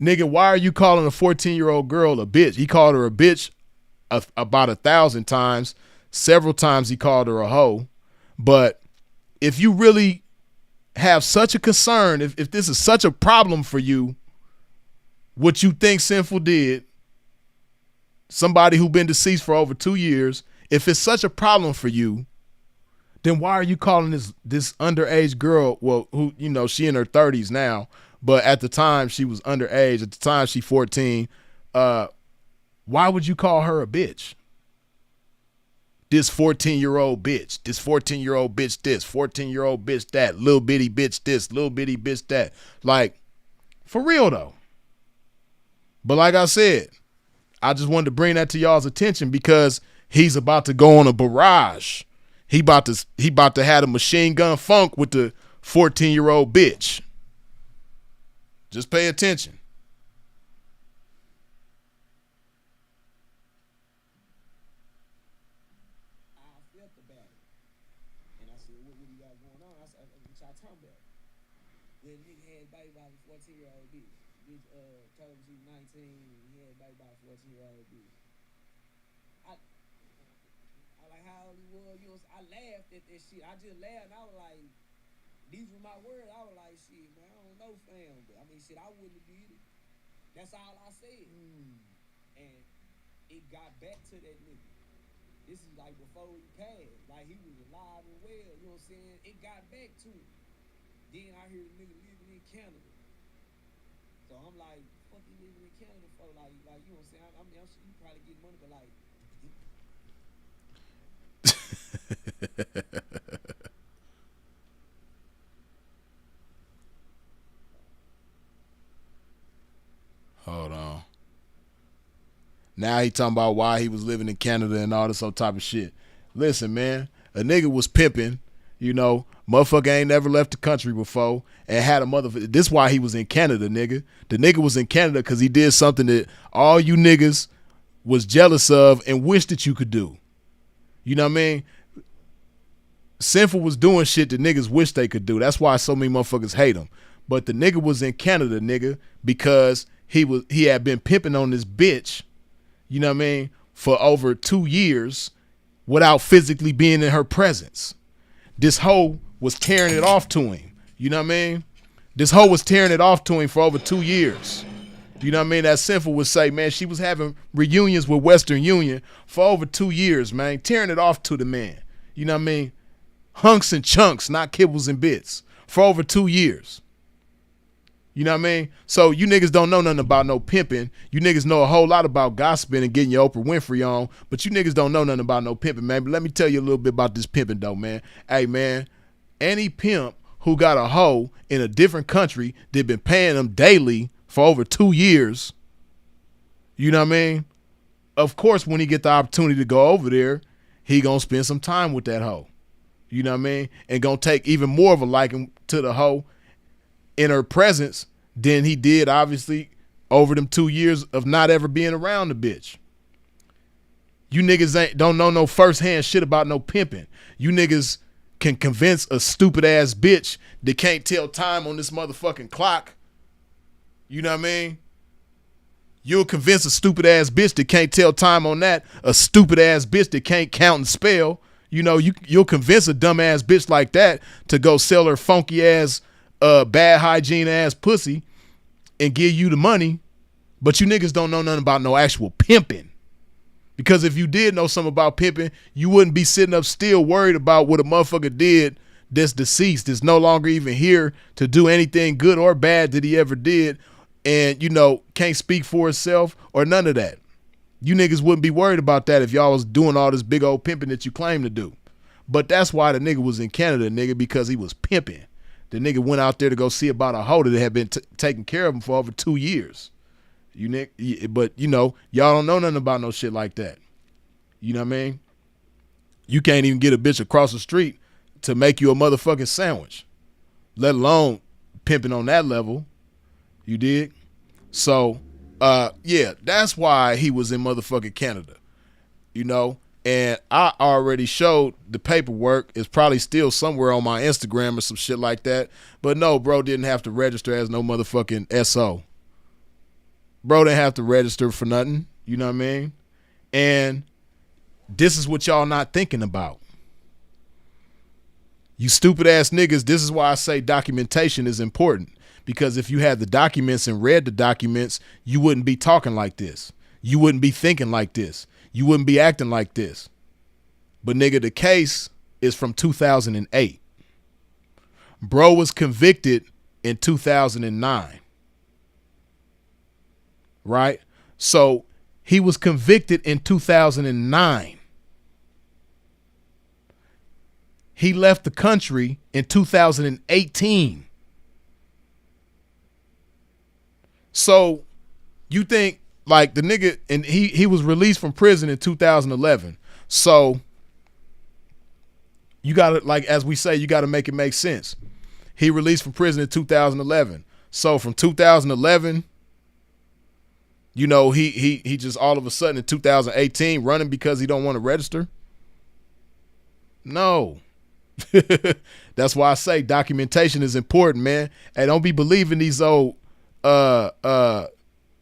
nigga, why are you calling a 14-year-old girl a bitch? He called her a bitch about 1,000 times. Several times he called her a hoe. But if you really have such a concern, if this is such a problem for you, what you think Sinful did, somebody who been deceased for over 2 years, if it's such a problem for you, then why are you calling this underage girl, well, who, she in her 30s now, but at the time she was underage, at the time she 14, why would you call her a bitch? This 14-year-old bitch, this 14-year-old bitch this, 14-year-old bitch that, little bitty bitch this, little bitty bitch that. Like, for real though. But like I said, I just wanted to bring that to y'all's attention because he's about to go on a barrage. He about to have a machine gun funk with the 14-year-old bitch. Just pay attention. like how old he was. You know, I laughed at that shit. I just laughed. And I was like, these were my words. I was like, shit, man, I don't know, fam. But I mean, shit, I wouldn't have did it. That's all I said. And it got back to that nigga. This is like before he passed. Like he was alive and well. You know what I'm saying? It got back to him. Then I hear the nigga living in Canada. So I'm like, fuck you living in Canada for? Like you know what I'm saying? I mean, I'm sure you probably get money, but like. Hold on. Now he talking about why he was living in Canada and all this other type of shit. Listen, man, a nigga was pimping, you know, motherfucker ain't never left the country before and had a motherfucker. This why he was in Canada, nigga. The nigga was in Canada because he did something that all you niggas was jealous of and wished that you could do. You know what I mean? Sinful was doing shit that niggas wish they could do. That's why so many motherfuckers hate him. But the nigga was in Canada, nigga, because he had been pimping on this bitch, you know what I mean, for over 2 years without physically being in her presence. This hoe was tearing it off to him. You know what I mean? This hoe was tearing it off to him for over 2 years. You know what I mean? That Sinful would say, man, she was having reunions with Western Union for over 2 years, man, tearing it off to the man. You know what I mean? Hunks and chunks, not kibbles and bits, for over 2 years. You know what I mean? So you niggas don't know nothing about no pimping. You niggas know a whole lot about gossiping and getting your Oprah Winfrey on, but you niggas don't know nothing about no pimping, man. But let me tell you a little bit about this pimping, though, man. Hey, man, any pimp who got a hoe in a different country that been paying them daily for over 2 years, you know what I mean? Of course, when he get the opportunity to go over there, he gonna spend some time with that hoe. You know what I mean? And gonna take even more of a liking to the hoe in her presence than he did, obviously, over them 2 years of not ever being around the bitch. You niggas don't know no firsthand shit about no pimping. You niggas can convince a stupid ass bitch that can't tell time on this motherfucking clock. You know what I mean? You'll convince a stupid ass bitch that can't tell time on that, a stupid ass bitch that can't count and spell. You know, you'll convince a dumb ass bitch like that to go sell her funky ass bad hygiene ass pussy and give you the money, but you niggas don't know nothing about no actual pimping. Because if you did know something about pimping, you wouldn't be sitting up still worried about what a motherfucker did that's deceased, that's no longer even here to do anything good or bad that he ever did, and, you know, can't speak for himself or none of that. You niggas wouldn't be worried about that if y'all was doing all this big old pimping that you claim to do. But that's why the nigga was in Canada, nigga, because he was pimping. The nigga went out there to go see about a hoe that had been taking care of him for over 2 years. But, you know, y'all don't know nothing about no shit like that. You know what I mean? You can't even get a bitch across the street to make you a motherfucking sandwich, let alone pimping on that level. You dig? So, yeah, that's why he was in motherfucking Canada, you know? And I already showed the paperwork. It's probably still somewhere on my Instagram or some shit like that. But no, bro didn't have to register as no motherfucking SO. Bro didn't have to register for nothing. You know what I mean? And this is what y'all not thinking about. You stupid ass niggas, this is why I say documentation is important. Because if you had the documents and read the documents, you wouldn't be talking like this. You wouldn't be thinking like this. You wouldn't be acting like this. But nigga, the case is from 2008. Bro was convicted in 2009. Right? So he was convicted in 2009. He left the country in 2018. So you think, like, the nigga, and he was released from prison in 2011. So you got to, like, as we say, you got to make it make sense. He released from prison in 2011. So from 2011, you know, he just all of a sudden in 2018 running because he don't want to register? No. That's why I say documentation is important, man. Hey, don't be believing these old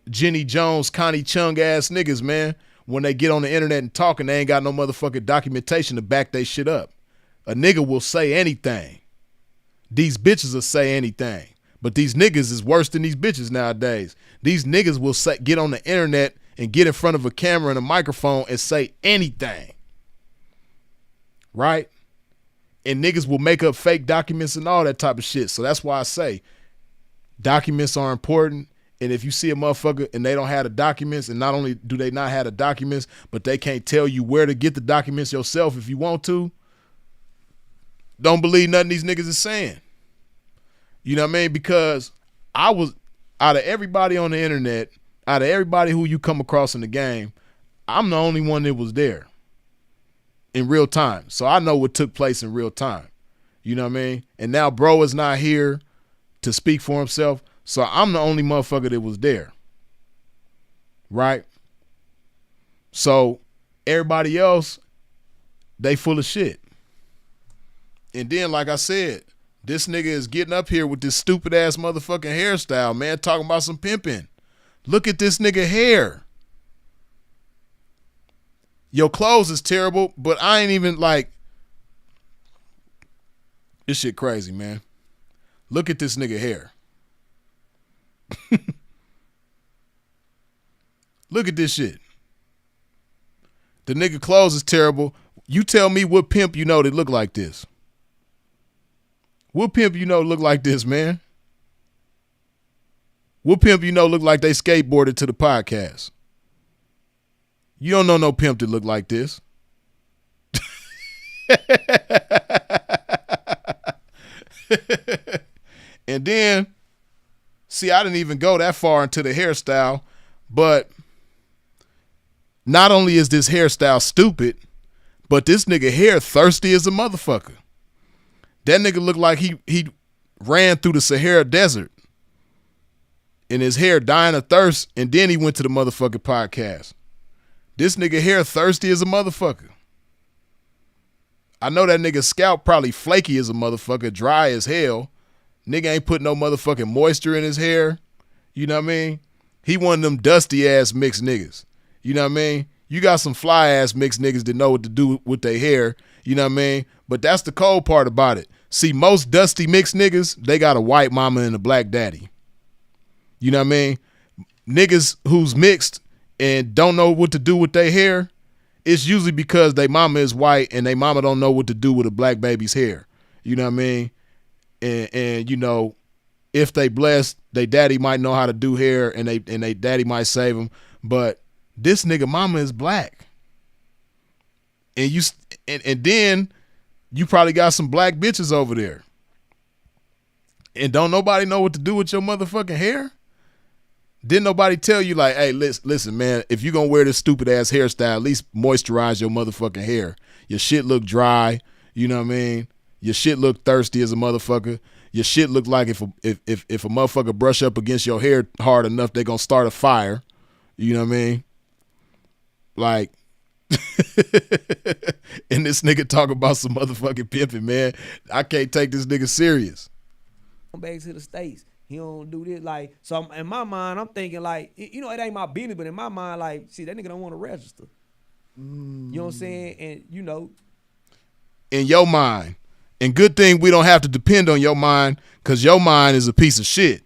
Jenny Jones, Connie Chung ass niggas, man. when they get on the internet and talk and they ain't got no motherfucking documentation to back they shit up. A nigga will say anything. These bitches will say anything. But these niggas is worse than these bitches nowadays. These niggas will get on the internet and get in front of a camera and a microphone and say anything. Right? And niggas will make up fake documents and all that type of shit. So that's why I say documents are important. And if you see a motherfucker and they don't have the documents, and not only do they not have the documents, but they can't tell you where to get the documents yourself if you want to, don't believe nothing these niggas is saying. You know what I mean? Because I was, out of everybody on the internet, out of everybody who you come across in the game, I'm the only one that was there in real time. So I know what took place in real time. You know what I mean? And now bro is not here to speak for himself. So I'm the only motherfucker that was there. Right? So everybody else, they full of shit. And then, like I said, this nigga is getting up here with this stupid ass motherfucking hairstyle, man, talking about some pimping. Look at this nigga hair. Your clothes is terrible, but I ain't even like, this shit crazy, man. Look at this nigga hair. Look at this shit. The nigga clothes is terrible. You tell me what pimp you know that look like this. What pimp you know look like this, man? What pimp you know look like they skateboarded to the podcast? You don't know no pimp that look like this. And then, see, I didn't even go that far into the hairstyle, but not only is this hairstyle stupid, but this nigga hair thirsty as a motherfucker. That nigga looked like he ran through the Sahara Desert and his hair dying of thirst, and then he went to the motherfucking podcast. This nigga hair thirsty as a motherfucker. I know that nigga's scalp probably flaky as a motherfucker, dry as hell. Nigga ain't put no motherfucking moisture in his hair. You know what I mean? He one of them dusty ass mixed niggas. You know what I mean? You got some fly ass mixed niggas that know what to do with their hair. You know what I mean? But that's the cold part about it. See, most dusty mixed niggas, they got a white mama and a black daddy. You know what I mean? Niggas who's mixed and don't know what to do with their hair, it's usually because they mama is white and they mama don't know what to do with a black baby's hair. You know what I mean? And you know, if they blessed, they daddy might know how to do hair and they daddy might save them. But this nigga mama is black. And then you probably got some black bitches over there. And don't nobody know what to do with your motherfucking hair? Didn't nobody tell you like, hey, listen, man, if you gonna wear this stupid ass hairstyle, at least moisturize your motherfucking hair. Your shit look dry, you know what I mean? Your shit look thirsty as a motherfucker. Your shit look like if a motherfucker brush up against your hair hard enough, they gonna start a fire. You know what I mean? Like, and this nigga talk about some motherfucking pimping, man. I can't take this nigga serious. Back to the States. He don't do this. Like, so in my mind, I'm thinking like, you know, it ain't my business, but in my mind, like, see, that nigga don't want to register. You know what I'm saying? And, you know. In your mind. And good thing we don't have to depend on your mind, because your mind is a piece of shit.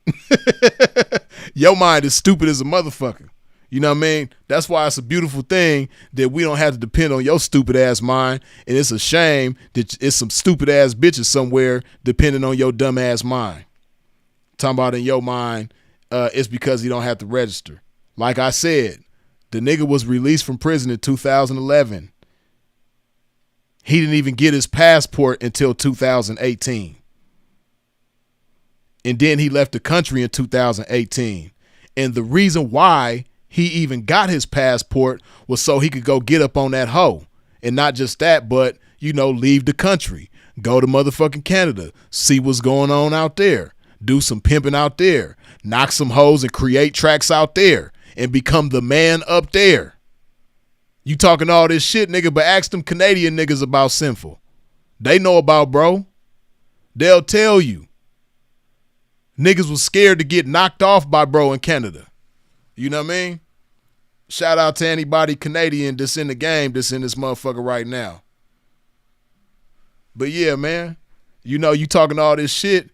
Your mind is stupid as a motherfucker. You know what I mean? That's why it's a beautiful thing that we don't have to depend on your stupid ass mind. And it's a shame that it's some stupid ass bitches somewhere depending on your dumb ass mind. Talking about in your mind, it's because he don't have to register. Like I said, the nigga was released from prison in 2011. He didn't even get his passport until 2018. And then he left the country in 2018. And the reason why he even got his passport was so he could go get up on that hoe. And not just that, but, you know, leave the country. Go to motherfucking Canada. See what's going on out there. Do some pimping out there. Knock some hoes and create tracks out there. And become the man up there. You talking all this shit, nigga, but ask them Canadian niggas about Sinful. They know about bro. They'll tell you. Niggas was scared to get knocked off by bro in Canada. You know what I mean? Shout out to anybody Canadian that's in the game that's in this motherfucker right now. But yeah, man, you know, you talking all this shit,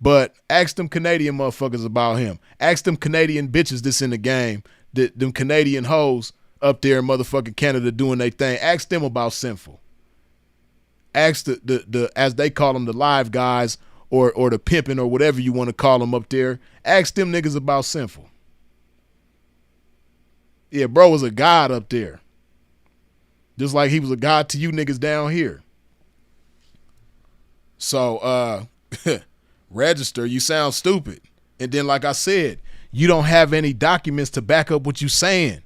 but ask them Canadian motherfuckers about him. Ask them Canadian bitches that's in the game, them Canadian hoes up there in motherfucking Canada doing their thing. Ask them about Sinful. Ask the as they call them, the live guys or the pimping or whatever you want to call them up there. Ask them niggas about Sinful. Yeah, bro was a god up there. Just like he was a god to you niggas down here. So, register, you sound stupid. And then, like I said, you don't have any documents to back up what you saying.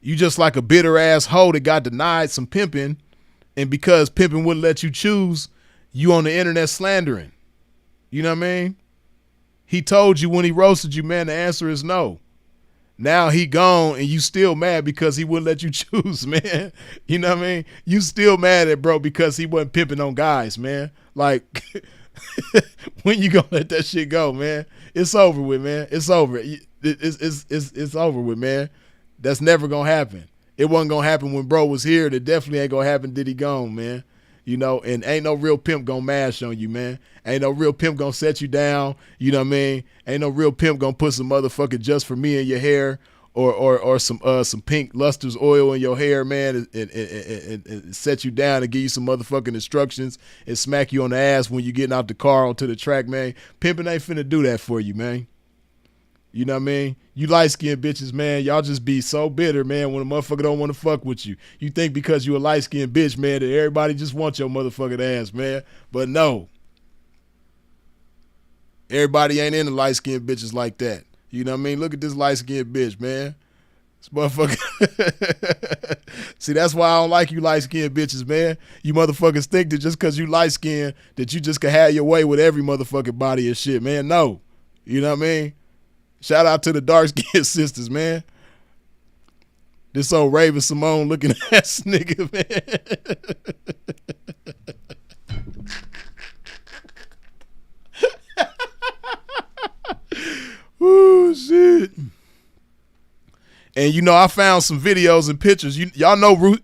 You just like a bitter ass hoe that got denied some pimping, and because pimping wouldn't let you choose, you on the internet slandering. You know what I mean? He told you when he roasted you, man, the answer is no. Now he gone and you still mad because he wouldn't let you choose, man. You know what I mean? You still mad at bro because he wasn't pimping on guys, man. Like, when you gonna let that shit go, man? It's over with, man. It's over. It's over with, man. That's never gonna happen. It wasn't gonna happen when bro was here. That definitely ain't gonna happen. Did he gone, man? You know, and ain't no real pimp gonna mash on you, man. Ain't no real pimp gonna set you down. You know what I mean? Ain't no real pimp gonna put some motherfucking just for me in your hair or some pink lustrous oil in your hair, man, and set you down and give you some motherfucking instructions and smack you on the ass when you getting out the car onto the track, man. Pimping ain't finna do that for you, man. You know what I mean? You light-skinned bitches, man, y'all just be so bitter, man, when a motherfucker don't want to fuck with you. You think because you a light-skinned bitch, man, that everybody just wants your motherfucking ass, man. But no. Everybody ain't into light-skinned bitches like that. You know what I mean? Look at this light-skinned bitch, man. This motherfucker. See, that's why I don't like you light-skinned bitches, man. You motherfuckers think that just because you light-skinned that you just can have your way with every motherfucking body and shit, man. No. You know what I mean? Shout out to the dark-skinned sisters, man. This old Raven Simone looking ass nigga, man. Ooh, shit. And you know, I found some videos and pictures. Y'all know,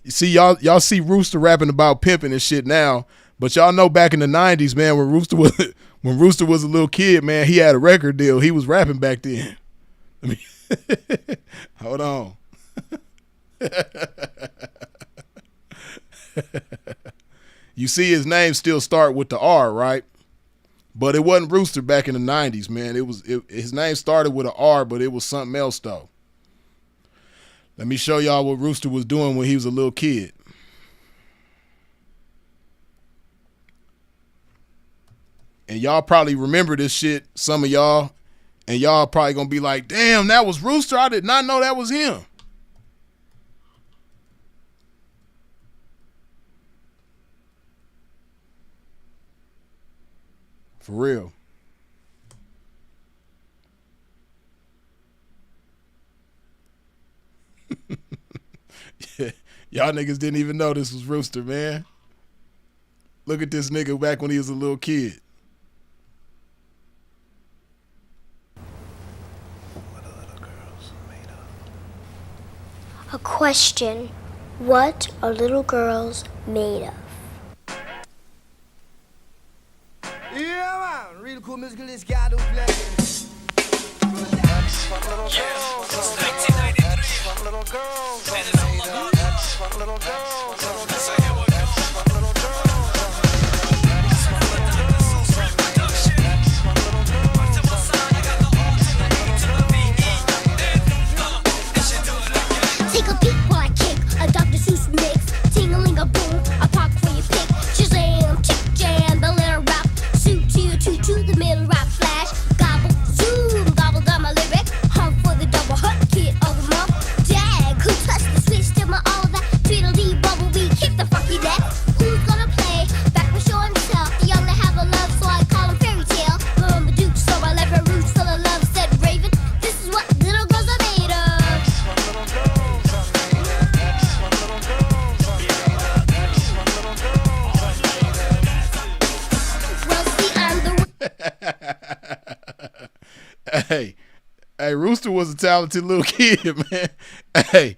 y'all see Rooster rapping about pimping and shit now, but y'all know back in the 90s, man, when Rooster was a little kid, man, he had a record deal. He was rapping back then. I mean, hold on. You see his name still start with the R, right? But it wasn't Rooster back in the 90s, man. His name started with an R, but it was something else, though. Let me show y'all what Rooster was doing when he was a little kid. And y'all probably remember this shit, some of y'all, and y'all probably gonna be like, damn, that was Rooster? I did not know that was him. For real. Yeah, y'all niggas didn't even know this was Rooster, man. Look at this nigga back when he was a little kid. What are little girls made of? A question. What are little girls made of? Yeah, man. Real cool musical is God who plays. That's what little girls are made of. That's what little girls are made of. That's what little girls are made of. That's what little girls are made of. That's what little girls are made of. Take a peek while I kick a Dr. Seuss mix. Ting-a-ling-a-boom, a pop where you pick. Shazam, chick jam, the little rap. Suit to your to the middle rap flash. Gobble, zoom, gobble down my lyric. Hump for the double hut, kid of the month. Dag, who touched the switch to my all that? Tweedledee, bubble bee, kick the fucky dag. Hey, Rooster was a talented little kid, man. Hey.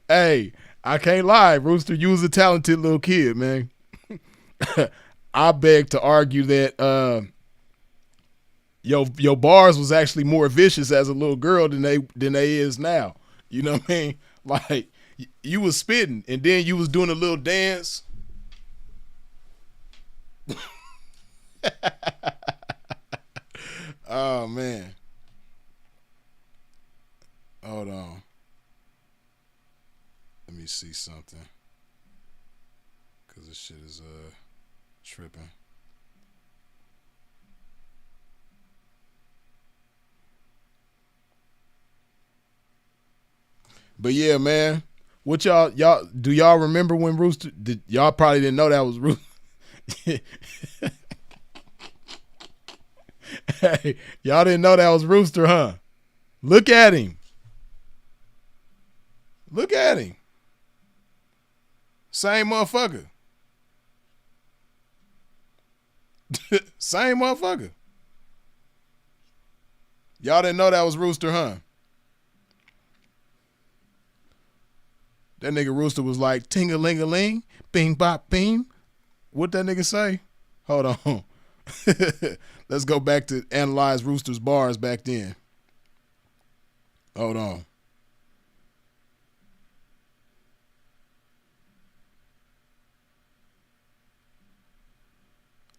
Hey, I can't lie. Rooster, you was a talented little kid, man. I beg to argue that your bars was actually more vicious as a little girl than they is now. You know what I mean? Like you was spitting and then you was doing a little dance. Oh man. Hold on. Let me see something. Cause this shit is tripping. But yeah, man. What y'all do y'all remember when Rooster did y'all probably didn't know that was Rooster? Hey, y'all didn't know that was Rooster, huh? Look at him. Look at him. Same motherfucker. Same motherfucker. Y'all didn't know that was Rooster, huh? That nigga Rooster was like, ting-a-ling-a-ling, bing bop bing. What that nigga say? Hold on. Let's go back to analyze Rooster's bars back then. Hold on.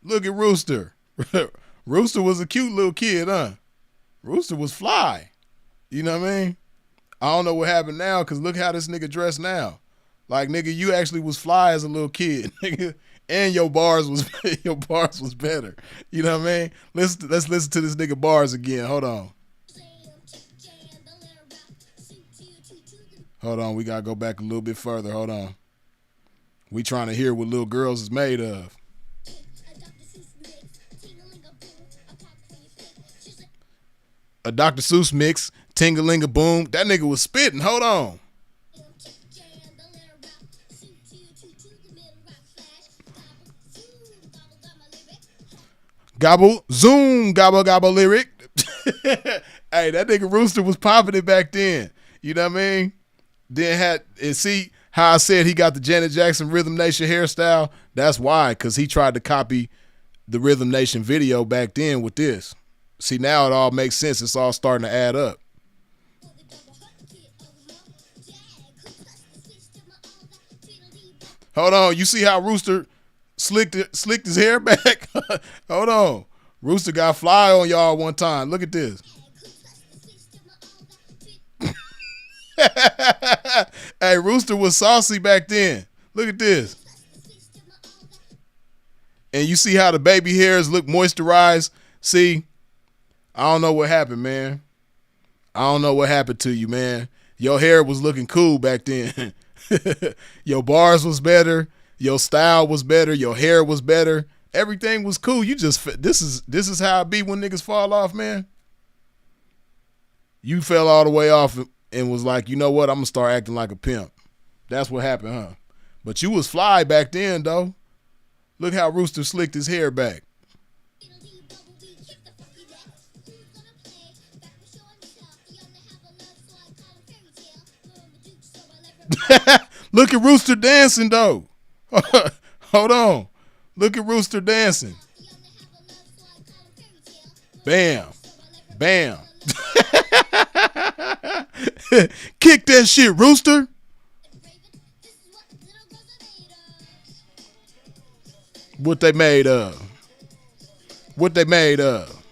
Look at Rooster. Rooster was a cute little kid, huh? Rooster was fly. You know what I mean? I don't know what happened now because look how this nigga dressed now. Like, nigga, you actually was fly as a little kid, nigga. And your bars was better. You know what I mean? Let's listen to this nigga bars again. Hold on. Hold on. We got to go back a little bit further. Hold on. We trying to hear what little girls is made of. A Dr. Seuss mix, ting-a-ling-a-boom. That nigga was spitting. Hold on. Gobble, zoom, gobble, gobble lyric. Hey, that nigga Rooster was popping it back then. You know what I mean? And see how I said he got the Janet Jackson Rhythm Nation hairstyle? That's why, because he tried to copy the Rhythm Nation video back then with this. See, now it all makes sense. It's all starting to add up. Hold on. You see how Rooster slicked his hair back? Hold on. Rooster got fly on y'all one time. Look at this. Hey, Rooster was saucy back then. Look at this. And you see how the baby hairs look moisturized? See? I don't know what happened, man. I don't know what happened to you, man. Your hair was looking cool back then. Your bars was better. Your style was better. Your hair was better. Everything was cool. You just this is how it be when niggas fall off, man. You fell all the way off and was like, you know what? I'm gonna start acting like a pimp. That's what happened, huh? But you was fly back then, though. Look how Rooster slicked his hair back. Look at Rooster dancing, though. Hold on. Look at Rooster dancing. Bam. Bam. Kick that shit, Rooster. What they made of? What they made of?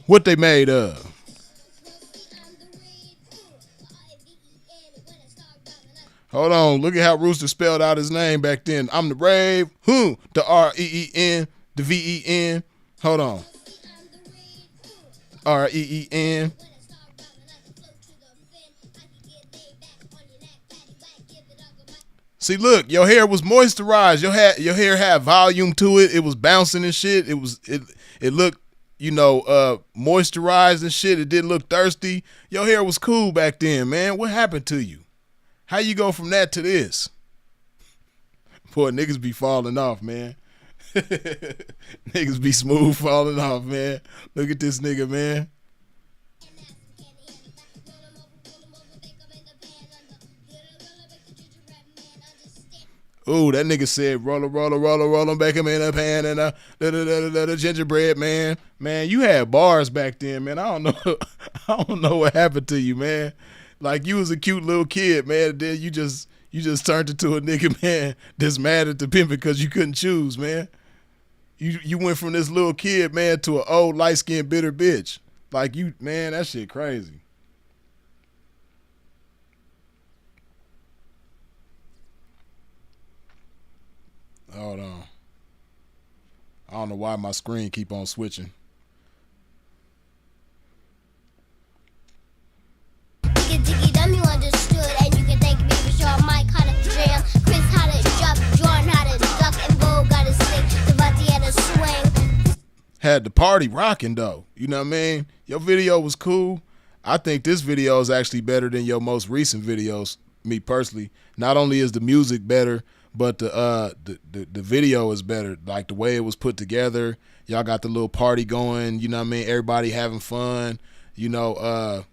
What they made of? Hold on. Look at how Rooster spelled out his name back then. I'm the rave. Who? The R-E-E-N. The V-E-N. Hold on. R-E-E-N. See, look, your hair was moisturized. Your hair had volume to it. It was bouncing and shit. It looked, moisturized and shit. It didn't look thirsty. Your hair was cool back then, man. What happened to you? How you go from that to this? Boy, niggas be falling off, man. Niggas be smooth falling off, man. Look at this nigga, man. Ooh, that nigga said, roll 'em, bake 'em in a pan, and the gingerbread man. Man, you had bars back then, man. I don't know, I don't know what happened to you, man. Like you was a cute little kid, man. Then you just turned into a nigga, man, that's mad at the pimp because you couldn't choose, man. You went from this little kid, man, to an old light skinned bitter bitch. Like you, man, that shit crazy. Hold on. I don't know why my screen keep on switching. Diggy dumb, you understood, and you can thank me for sure. Mike had a jam, Chris had a jump, Jordan had a duck, and Bo got a stick, Devontae had a swing. Had the party rocking though. You know what I mean? Your video was cool. I think this video is actually better than your most recent videos, me personally. Not only is the music better, but the video is better. Like the way it was put together. Y'all got the little party going, you know what I mean? Everybody having fun, you know,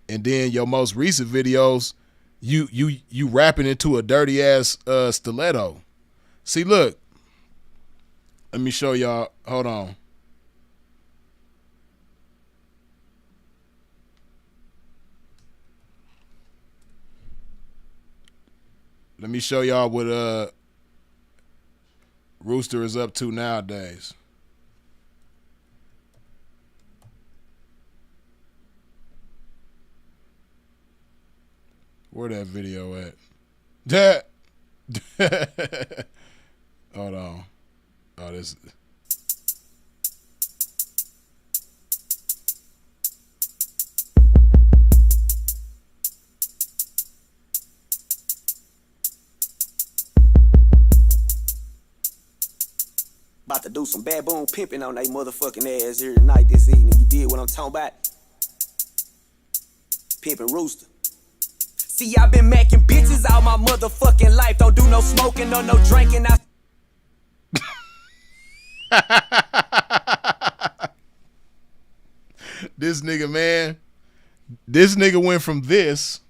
and then your most recent videos, you rapping into a dirty ass stiletto. See, look. Let me show y'all. Hold on. Let me show y'all what Rooster is up to nowadays. Where that video at? Hold on. Oh, this. About to do some bad boom pimping on they motherfucking ass here tonight this evening. You did what I'm talking about? Pimping Rooster. See, I've been macking bitches all my motherfucking life. Don't do no smoking or no drinking. This nigga, man. This nigga went from this.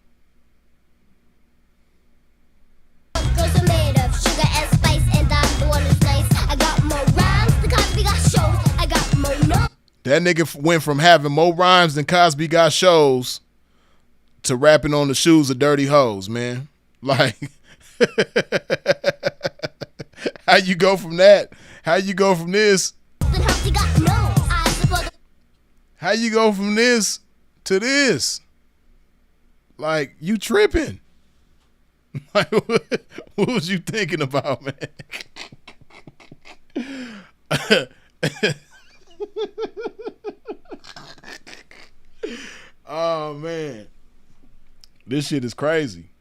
Girls are made of sugar and spice, and I'm the one who's nice. I got more rhymes than Cosby got shows. I got more no. That nigga went from having more rhymes than Cosby got shows to rapping on the shoes of dirty hoes, man. Like, how you go from that? How you go from this? How you go from this to this? Like, you tripping. Like, what was you thinking about, man? Oh, man. This shit is crazy.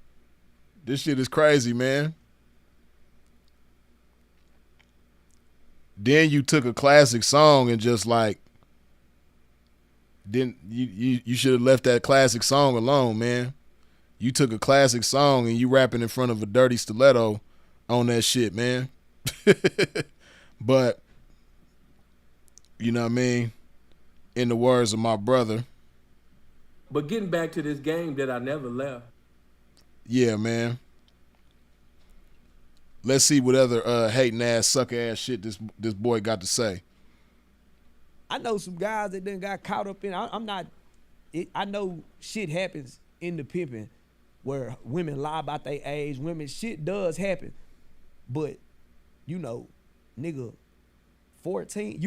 This shit is crazy, man. Then you took a classic song and just like, then you should have left that classic song alone, man. You took a classic song and you rapping in front of a dirty stiletto on that shit, man. But, you know what I mean? In the words of my brother. But getting back to this game that I never left. Yeah, man. Let's see what other hating ass, sucker ass shit this boy got to say. I know some guys that done got caught up in. I know shit happens in the pimping where women lie about their age. Shit does happen. But, you know, nigga, 14,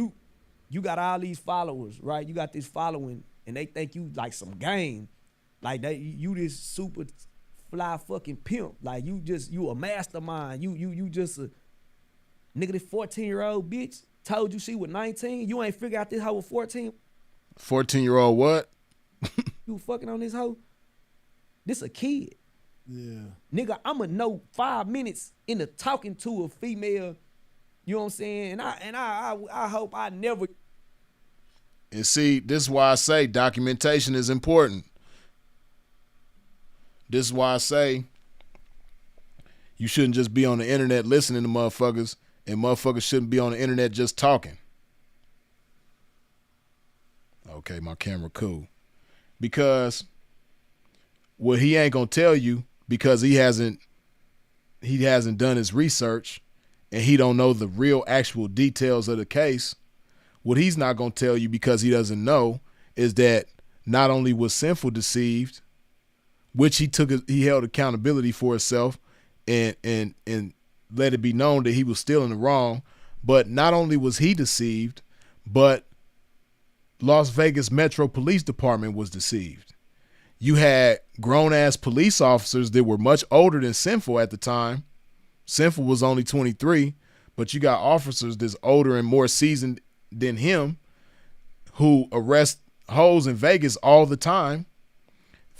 you got all these followers, right? You got this following, and they think you like some game. Like you this super fly fucking pimp. Like you a mastermind. You just a nigga. This 14-year-old bitch told you she was 19. You ain't figure out this hoe was 14. 14-year-old what? You fucking on this hoe? This a kid. Yeah. Nigga, I'ma know 5 minutes into talking to a female. You know what I'm saying? And I hope I never. And see, this is why I say documentation is important. This is why I say you shouldn't just be on the internet listening to motherfuckers And motherfuckers shouldn't be on the internet just talking. Okay, my camera cool. Because what he ain't gonna tell you, because he hasn't done his research and he don't know the real actual details of the case, what he's not gonna tell you because he doesn't know is that not only was Sinful deceived, which he held accountability for himself and let it be known that he was still in the wrong, but not only was he deceived, but Las Vegas Metro Police Department was deceived. You had grown-ass police officers that were much older than Sinful at the time. Sinful was only 23, but you got officers that's older and more seasoned than him who arrest hoes in Vegas all the time.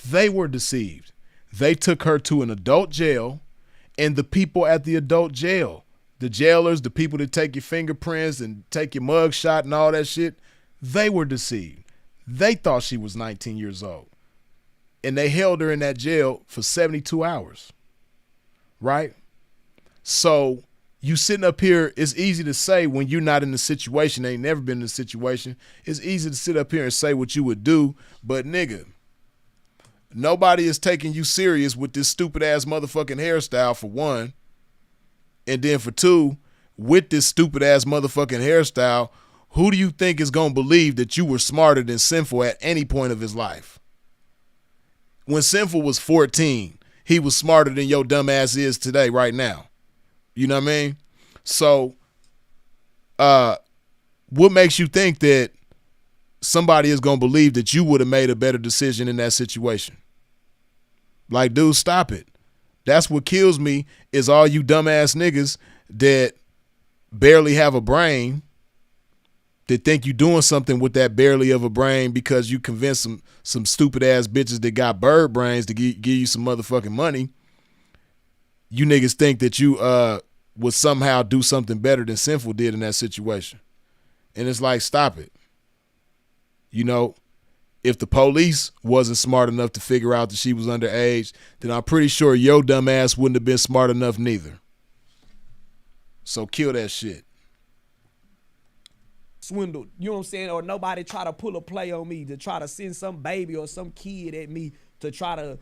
They were deceived. They took her to an adult jail, and the people at the adult jail, the jailers, the people that take your fingerprints and take your mug shot and all that shit, they were deceived. They thought she was 19 years old. And they held her in that jail for 72 hours. Right? So you sitting up here, it's easy to say when you're not in the situation, ain't never been in the situation, it's easy to sit up here and say what you would do, but nigga, nobody is taking you serious with this stupid ass motherfucking hairstyle, for one. And then for two, with this stupid ass motherfucking hairstyle, who do you think is going to believe that you were smarter than Sinful at any point of his life? When Sinful was 14, he was smarter than your dumb ass is today, right now. You know what I mean? So, what makes you think that somebody is going to believe that you would have made a better decision in that situation? Like, dude, stop it. That's what kills me, is all you dumbass niggas that barely have a brain, that think you doing something with that barely of a brain because you convinced some stupid ass bitches that got bird brains to give you some motherfucking money. You niggas think that you would somehow do something better than Sinful did in that situation. And it's like, stop it. You know, if the police wasn't smart enough to figure out that she was underage, then I'm pretty sure your dumb ass wouldn't have been smart enough neither. So kill that shit. Swindled, you know what I'm saying? Or nobody try to pull a play on me, to try to send some baby or some kid at me to try to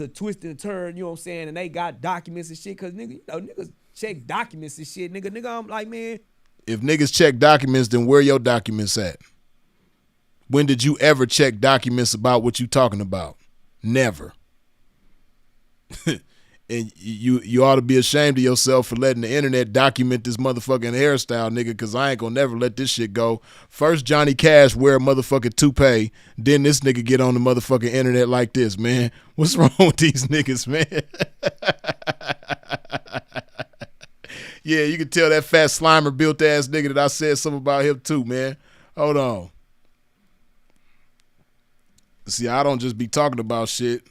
twist and turn, you know what I'm saying? And they got documents and shit, cause nigga, you know, niggas check documents and shit, nigga, I'm like, man. If niggas check documents, then where your documents at? When did you ever check documents about what you talking about? Never. And you ought to be ashamed of yourself for letting the internet document this motherfucking hairstyle, nigga, because I ain't gonna never let this shit go. First Johnny Cash wear a motherfucking toupee, then this nigga get on the motherfucking internet like this, man. What's wrong with these niggas, man? Yeah, you can tell that fat Slimer built ass nigga that I said something about him too, man. Hold on. See, I don't just be talking about shit.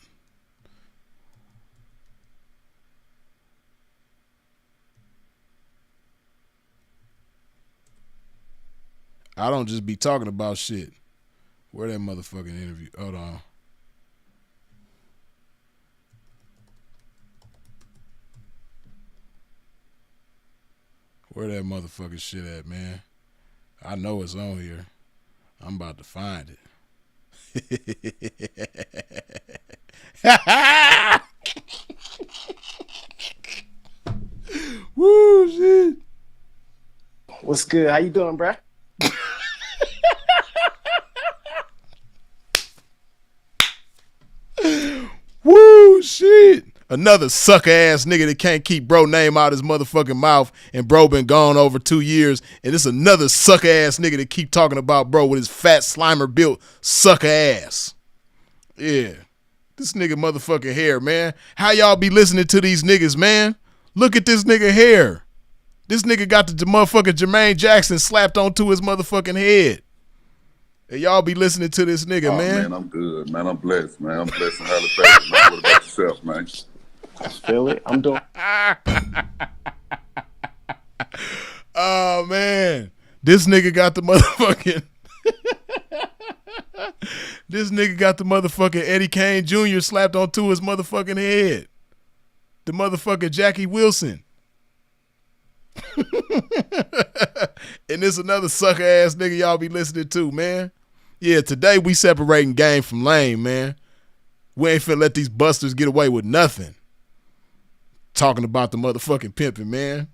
I don't just be talking about shit. Where that motherfucking interview? Hold on. Where that motherfucking shit at, man? I know it's on here. I'm about to find it. Woo, shit. What's good? How you doing, bruh? Woo, shit. Another sucker ass nigga that can't keep bro name out his motherfucking mouth, and bro been gone over 2 years, and it's another sucker ass nigga that keep talking about bro with his fat Slimer built sucker ass. Yeah. This nigga motherfucking hair, man. How y'all be listening to these niggas, man? Look at this nigga hair. This nigga got the motherfucking Jermaine Jackson slapped onto his motherfucking head. And y'all be listening to this nigga, man. Man, I'm good, man. I'm blessed, man. I'm blessed and highly favored, man. What about yourself, man? I feel it. I'm doing. Oh, man. This nigga got the motherfucking... This nigga got the motherfucking Eddie Kane Jr. slapped onto his motherfucking head. The motherfucking Jackie Wilson. And this another sucker ass nigga y'all be listening to, man. Yeah, today we separating game from lame, man. We ain't finna let these busters get away with nothing. Talking about the motherfucking pimping, man.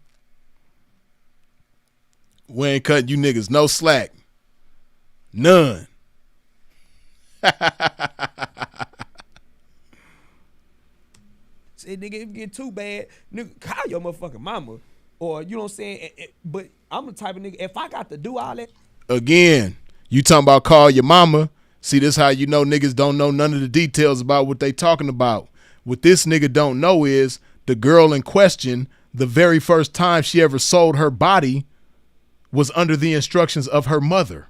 We ain't cutting you niggas no slack. None. Say, nigga, if it get too bad, nigga, call your motherfucking mama. Or, you know what I'm saying? But I'm the type of nigga, if I got to do all that. Again, you talking about call your mama. See, this how you know niggas don't know none of the details about what they talking about. What this nigga don't know is the girl in question, the very first time she ever sold her body was under the instructions of her mother,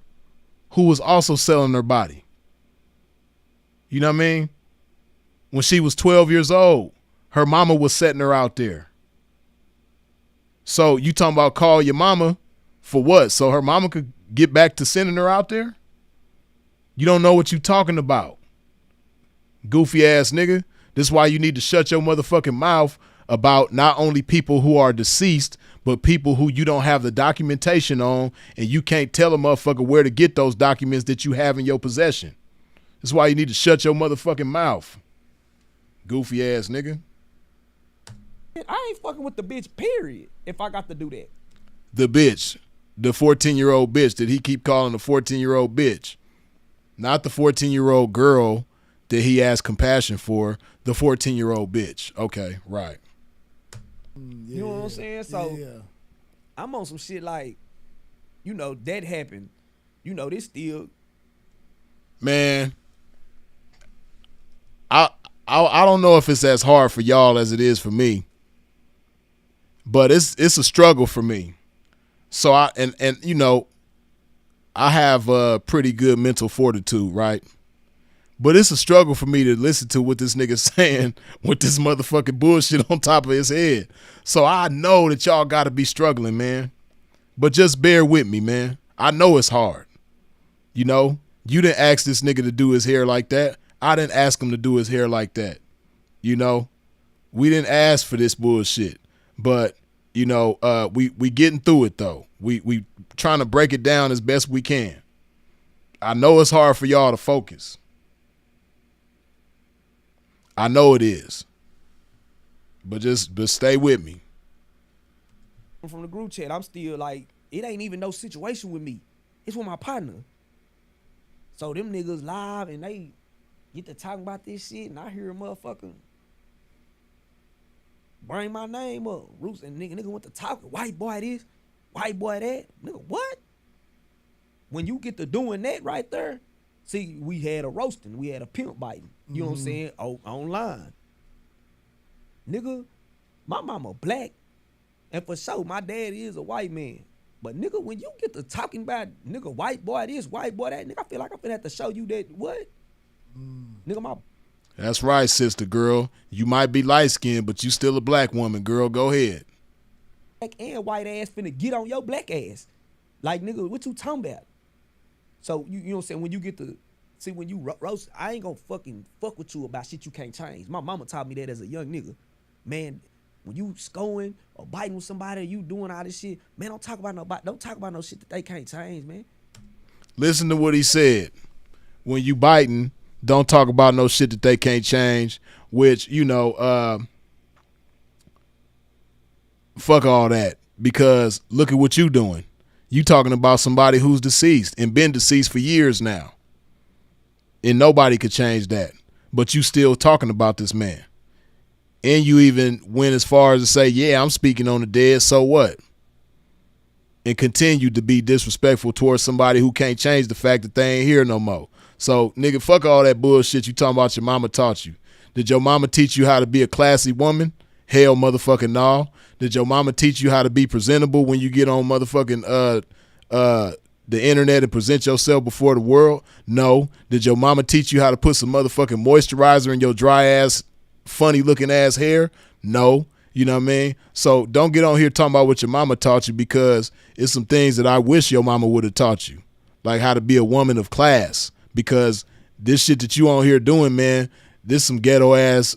who was also selling her body. You know what I mean? When she was 12 years old, her mama was setting her out there. So you talking about call your mama for what? So her mama could get back to sending her out there? You don't know what you talking about. Goofy ass nigga. This is why you need to shut your motherfucking mouth about not only people who are deceased, but people who you don't have the documentation on, and you can't tell a motherfucker where to get those documents that you have in your possession. That's why you need to shut your motherfucking mouth. Goofy ass nigga. I ain't fucking with the bitch, period, if I got to do that. The bitch. The 14-year-old bitch that he keep calling the 14-year-old bitch. Not the 14-year-old girl that he has compassion for. The 14-year-old bitch. Okay, right. You know what I'm saying? So I'm on some shit like, you know, that happened. You know, this still. Man, I don't know if it's as hard for y'all as it is for me, but it's a struggle for me. So and you know, I have a pretty good mental fortitude, right? But it's a struggle for me to listen to what this nigga's saying with this motherfucking bullshit on top of his head. So I know that y'all got to be struggling, man. But just bear with me, man. I know it's hard. You know, you didn't ask this nigga to do his hair like that. I didn't ask him to do his hair like that. You know, we didn't ask for this bullshit. But, you know, we getting through it, though. We trying to break it down as best we can. I know it's hard for y'all to focus. I know it is. But stay with me. From the group chat, I'm still like, it ain't even no situation with me. It's with my partner. So them niggas live and they get to talking about this shit, and I hear a motherfucker bring my name up. Rooster and nigga went to talking. White boy this, white boy that. Nigga, what? When you get to doing that right there, see, we had a roasting, we had a pimp biting. You know what I'm saying? Online. Nigga, my mama black. And for sure, my dad is a white man. But nigga, when you get to talking about nigga white boy this, white boy that, nigga, I feel like I'm finna have to show you that what? Nigga, my. That's right, sister girl. You might be light skinned, but you still a black woman, girl. Go ahead. Black and white ass finna get on your black ass. Like, nigga, what you talking about? So, you know what I'm saying? When you get to, see, when you roast, I ain't gonna fucking fuck with you about shit you can't change. My mama taught me that as a young nigga. Man, when you scoring or biting with somebody, you doing all this shit, man, don't talk about no shit that they can't change, man. Listen to what he said. When you biting, don't talk about no shit that they can't change, which, you know, fuck all that, because look at what you doing. You talking about somebody who's deceased and been deceased for years now. And nobody could change that. But you still talking about this man. And you even went as far as to say, yeah, I'm speaking on the dead, so what? And continue to be disrespectful towards somebody who can't change the fact that they ain't here no more. So, nigga, fuck all that bullshit you talking about your mama taught you. Did your mama teach you how to be a classy woman? Hell motherfucking no. Did your mama teach you how to be presentable when you get on motherfucking the internet and present yourself before the world? No. Did your mama teach you how to put some motherfucking moisturizer in your dry ass, funny looking ass hair? No. You know what I mean? So don't get on here talking about what your mama taught you, because it's some things that I wish your mama would have taught you. Like how to be a woman of class, because this shit that you on here doing, man, this some ghetto ass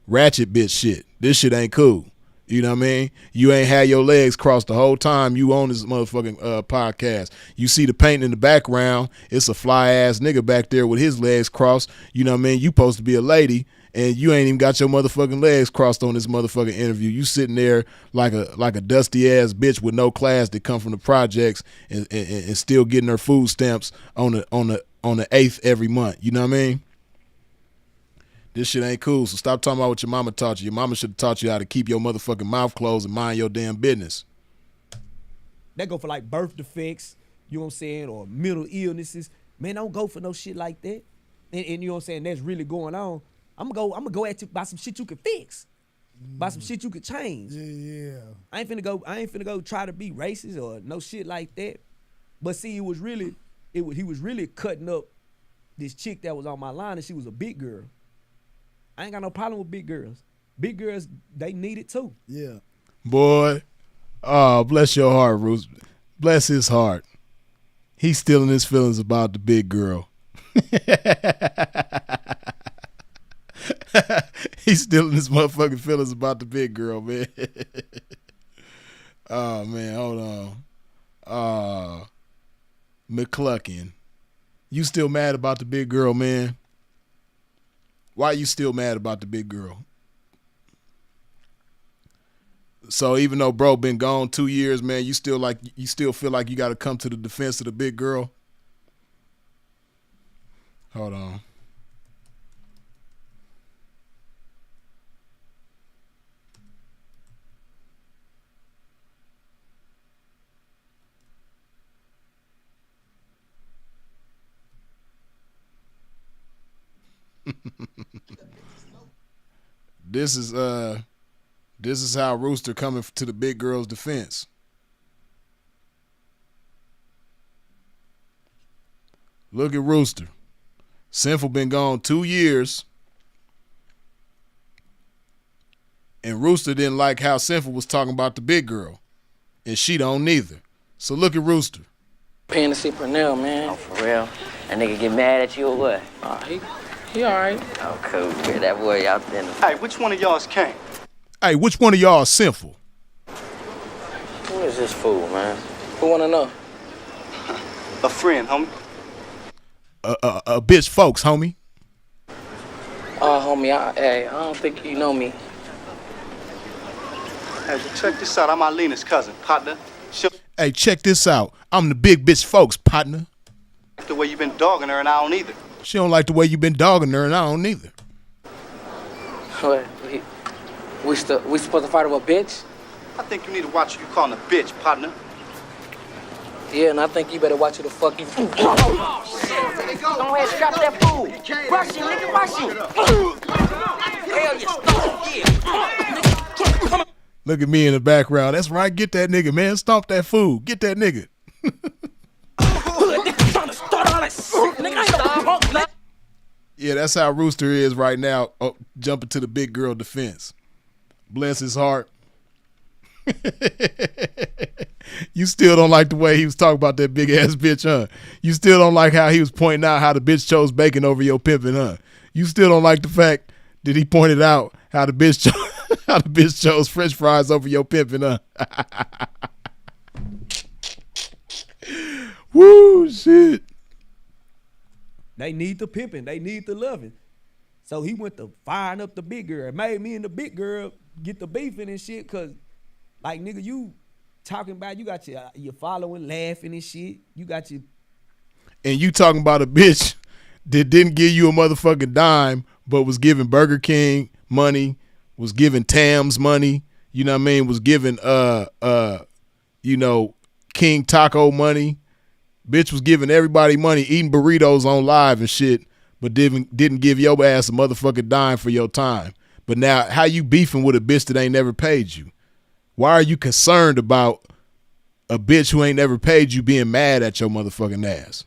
ratchet bitch shit. This shit ain't cool. You know what I mean? You ain't had your legs crossed the whole time you own this motherfucking podcast. You see the paint in the background. It's a fly ass nigga back there with his legs crossed. You know what I mean? You supposed to be a lady, and you ain't even got your motherfucking legs crossed on this motherfucking interview. You sitting there like a dusty ass bitch with no class that come from the projects and still getting her food stamps on the 8th every month. You know what I mean? This shit ain't cool, so stop talking about what your mama taught you. Your mama should have taught you how to keep your motherfucking mouth closed and mind your damn business. That go for like birth defects, you know what I'm saying, or mental illnesses. Man, don't go for no shit like that. And you know what I'm saying, that's really going on. I'm gonna go at you by some shit you can fix. By some shit you could change. Yeah. I ain't finna go try to be racist or no shit like that. But see, he was really cutting up this chick that was on my line, and she was a big girl. I ain't got no problem with big girls. Big girls, they need it too. Yeah. Boy, oh, bless your heart, Roos. Bless his heart. He's still in his feelings about the big girl. He's still in his motherfucking feelings about the big girl, man. Oh, man, hold on. McClucken. You still mad about the big girl, man? Why you still mad about the big girl? So even though bro been gone 2 years, man, you still feel like you got to come to the defense of the big girl? Hold on. This is how Rooster coming to the big girl's defense. Look at Rooster. Sinful been gone 2 years, and Rooster didn't like how Sinful was talking about the big girl, and she don't neither. So look at Rooster. Paying to see Pernell, man. Oh, for real? That nigga get mad at you or what? He all right. Oh, cool. Yeah, that boy out there. Hey, which one of y'all's came? Hey, which one of y'all is Sinful? Who is this fool, man? Who wanna know? A friend, homie. A bitch folks, homie. Homie, I don't think you know me. Hey, well, check this out. I'm Alina's cousin, partner. Hey, check this out. I'm the big bitch folks, partner. The way you been dogging her, and I don't either. She don't like the way you been dogging her, and I don't either. What? We supposed to fight over a bitch? I think you need to watch who you calling a bitch, partner. Yeah, and I think you better watch who the fuck you. Oh, shit. Go ahead, strap that fool. Rush him, nigga, rush him. Hell yeah. Look at me in the background. That's right. Get that nigga, man. Stomp that fool. Get that nigga. Yeah, that's how Rooster is right now, jumping to the big girl defense. Bless his heart. You still don't like the way he was talking about that big ass bitch, huh? You still don't like how he was pointing out how the bitch chose bacon over your pimping, huh? You still don't like the fact that he pointed out how the bitch chose French fries over your pimping, huh? Woo, shit. They need the pimping. They need the loving. So he went to firing up the big girl. It made me and the big girl get the beefing and shit, cause like nigga, you talking about, you got your following laughing and shit. You got your, and you talking about a bitch that didn't give you a motherfucking dime, but was giving Burger King money, was giving Tam's money, you know what I mean, was giving King Taco money. Bitch was giving everybody money, eating burritos on live and shit, but didn't give your ass a motherfucking dime for your time. But now, how you beefing with a bitch that ain't never paid you? Why are you concerned about a bitch who ain't never paid you being mad at your motherfucking ass?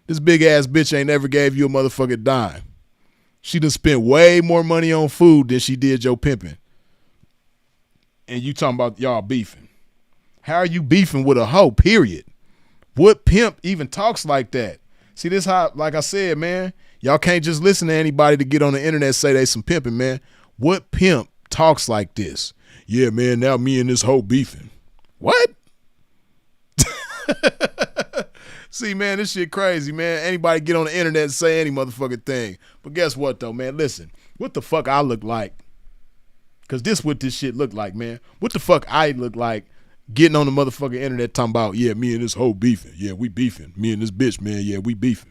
This big ass bitch ain't never gave you a motherfucking dime. She done spent way more money on food than she did your pimping. And you talking about y'all beefing. How are you beefing with a hoe, period? What pimp even talks like that? See, this how, like I said, man, y'all can't just listen to anybody to get on the internet and say they some pimping, man. What pimp talks like this? Yeah, man, now me and this hoe beefing. What? See, man, this shit crazy, man. Anybody get on the internet and say any motherfucking thing. But guess what, though, man? Listen, what the fuck I look like? Because this what this shit look like, man. What the fuck I look like getting on the motherfucking internet talking about, yeah, me and this hoe beefing. Yeah, we beefing. Me and this bitch, man, yeah, we beefing.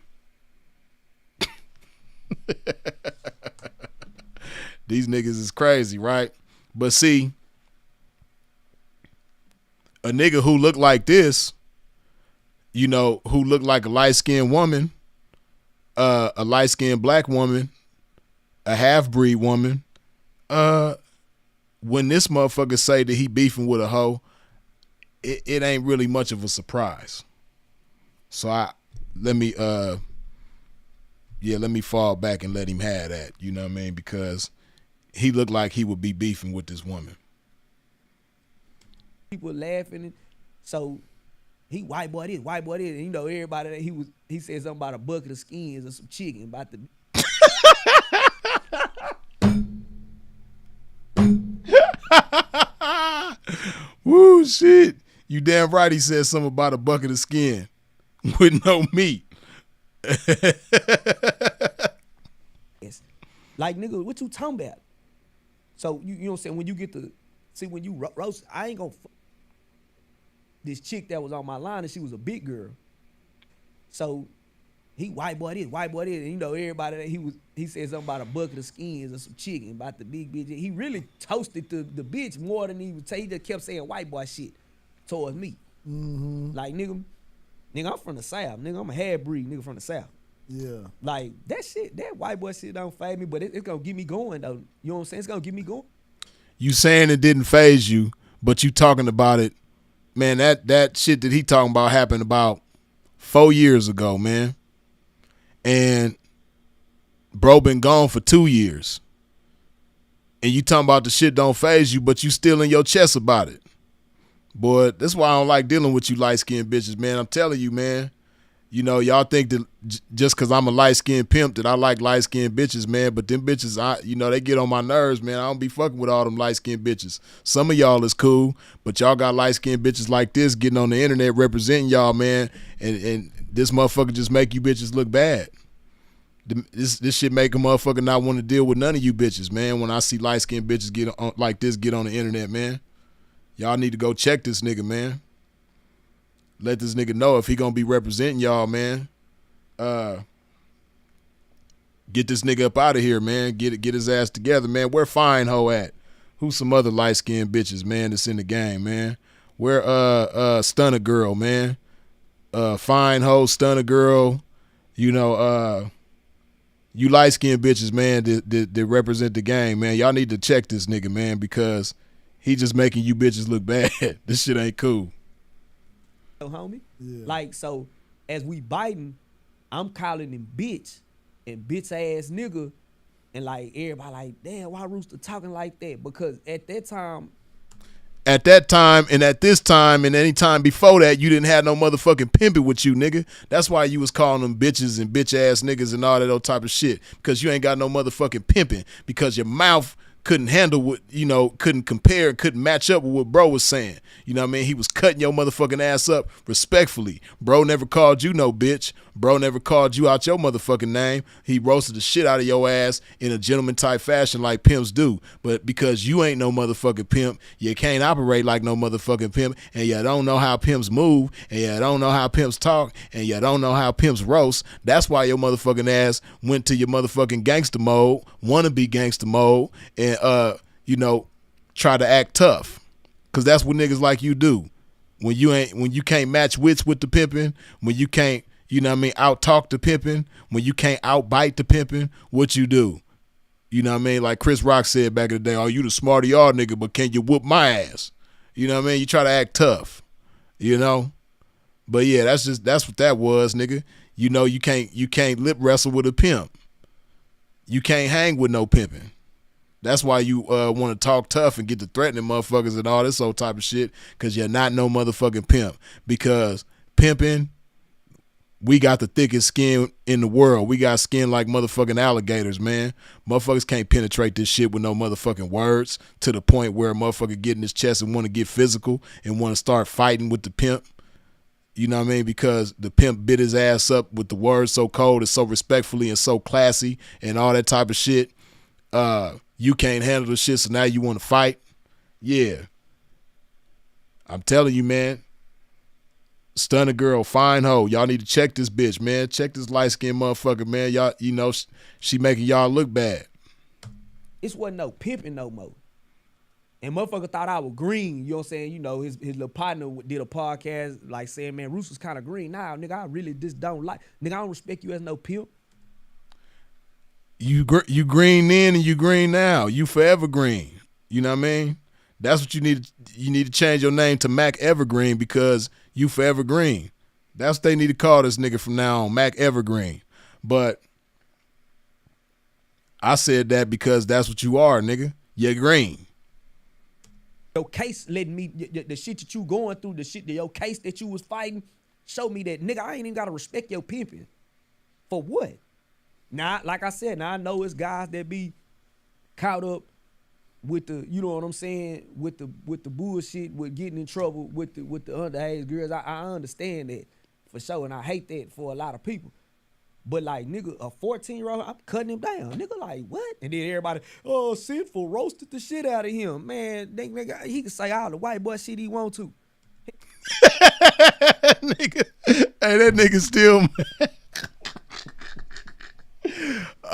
These niggas is crazy, right? But see, a nigga who look like this, you know, who look like a light-skinned woman, a light-skinned black woman, a half-breed woman, when this motherfucker say that he beefing with a hoe, it ain't really much of a surprise. So let me fall back and let him have that, you know what I mean? Because he looked like he would be beefing with this woman. People laughing, so he white boy this, and you know everybody that he said something about a bucket of skins or some chicken about the. Woo, shit. You damn right he said something about a bucket of skin with no meat. Like, nigga, what you talking about? So, you know what I'm saying? When you get to, see, when you roast, I ain't gonna, this chick that was on my line, and she was a big girl. So, he white boy this, and you know everybody that he said something about a bucket of skins or some chicken about the big bitch. He really toasted the bitch more than he just kept saying white boy shit towards me. Mm-hmm. Like, nigga, I'm from the South. Nigga, I'm a half-breed nigga from the South. Yeah. Like, that shit, that white boy shit don't fade me, but it's gonna get me going, though. You know what I'm saying? It's gonna get me going. You saying it didn't phase you, but you talking about it. Man, that shit that he talking about happened about 4 years ago, man. And bro been gone for 2 years. And you talking about the shit don't phase you, but you still in your chest about it. Boy, that's why I don't like dealing with you light-skinned bitches, man. I'm telling you, man. You know, y'all think that just because I'm a light-skinned pimp that I like light-skinned bitches, man. But them bitches, they get on my nerves, man. I don't be fucking with all them light-skinned bitches. Some of y'all is cool, but y'all got light-skinned bitches like this getting on the internet representing y'all, man. And this motherfucker just make you bitches look bad. This shit make a motherfucker not want to deal with none of you bitches, man. When I see light-skinned bitches get on, like this get on the internet, man. Y'all need to go check this nigga, man. Let this nigga know if he gonna be representing y'all, man. Get this nigga up out of here, man. Get his ass together, man. Where Fine Ho at? Who's some other light-skinned bitches, man, that's in the game, man? Where Stunner Girl, man? Fine Ho, Stunner Girl, you know, you light-skinned bitches, man, that represent the game, man. Y'all need to check this nigga, man, because he just making you bitches look bad. This shit ain't cool. Homie. Yeah. Like, so as we biting, I'm calling him bitch and bitch ass nigga, and like everybody like, damn, why Rooster talking like that? Because at that time and at this time and any time before that, you didn't have no motherfucking pimping with you, nigga. That's why you was calling them bitches and bitch ass niggas and all that old type of shit, because you ain't got no motherfucking pimping, because your mouth couldn't handle what, you know, couldn't compare, couldn't match up with what bro was saying. You know what I mean? He was cutting your motherfucking ass up respectfully. Bro never called you no bitch. Bro never called you out your motherfucking name. He roasted the shit out of your ass in a gentleman type fashion like pimps do. But because you ain't no motherfucking pimp, you can't operate like no motherfucking pimp, and you don't know how pimps move, and you don't know how pimps talk, and you don't know how pimps roast. That's why your motherfucking ass went to your motherfucking gangster mode, wannabe gangster mode, and you know, try to act tough. Cause that's what niggas like you do. When you can't match wits with the pimping, when you can't, you know what I mean, out talk the pimping, when you can't outbite the pimping, what you do? You know what I mean? Like Chris Rock said back in the day, oh, you the smarty yard nigga, but can you whoop my ass? You know what I mean? You try to act tough, you know? But yeah, that's what that was, nigga. You know, you can't lip wrestle with a pimp. You can't hang with no pimping. That's why you want to talk tough and get to threatening motherfuckers and all this old type of shit, because you're not no motherfucking pimp. Because pimping, we got the thickest skin in the world. We got skin like motherfucking alligators, man. Motherfuckers can't penetrate this shit with no motherfucking words to the point where a motherfucker get in his chest and want to get physical and want to start fighting with the pimp. You know what I mean? Because the pimp bit his ass up with the words so cold and so respectfully and so classy and all that type of shit. You can't handle the shit, so now you want to fight. Yeah. I'm telling you, man. Stunner girl, fine hoe. Y'all need to check this bitch, man. Check this light-skinned motherfucker, man. Y'all, you know, she making y'all look bad. It wasn't no pimping no more. And motherfucker thought I was green. You know what I'm saying? You know, his little partner did a podcast like saying, man, Rooster's kind of green. Nah, nigga, I really just don't like. Nigga, I don't respect you as no pimp. You green then and you green now. You forever green. You know what I mean? That's what you need. You need to change your name to Mac Evergreen because you forever green. That's what they need to call this nigga from now on, Mac Evergreen. But I said that because that's what you are, nigga. You're green. Your case letting me, the shit that you going through, your case that you was fighting, show me that, nigga, I ain't even got to respect your pimping. For what? Now, like I said, now I know it's guys that be caught up with the, you know what I'm saying, with the bullshit, with getting in trouble with the underage girls. I understand that for sure, and I hate that for a lot of people. But like, nigga, a 14-year-old, I'm cutting him down. Nigga, like, what? And then everybody, oh, Sinful roasted the shit out of him. Man, nigga, he can say all the white boy shit he want to. Nigga, hey, that nigga still mad.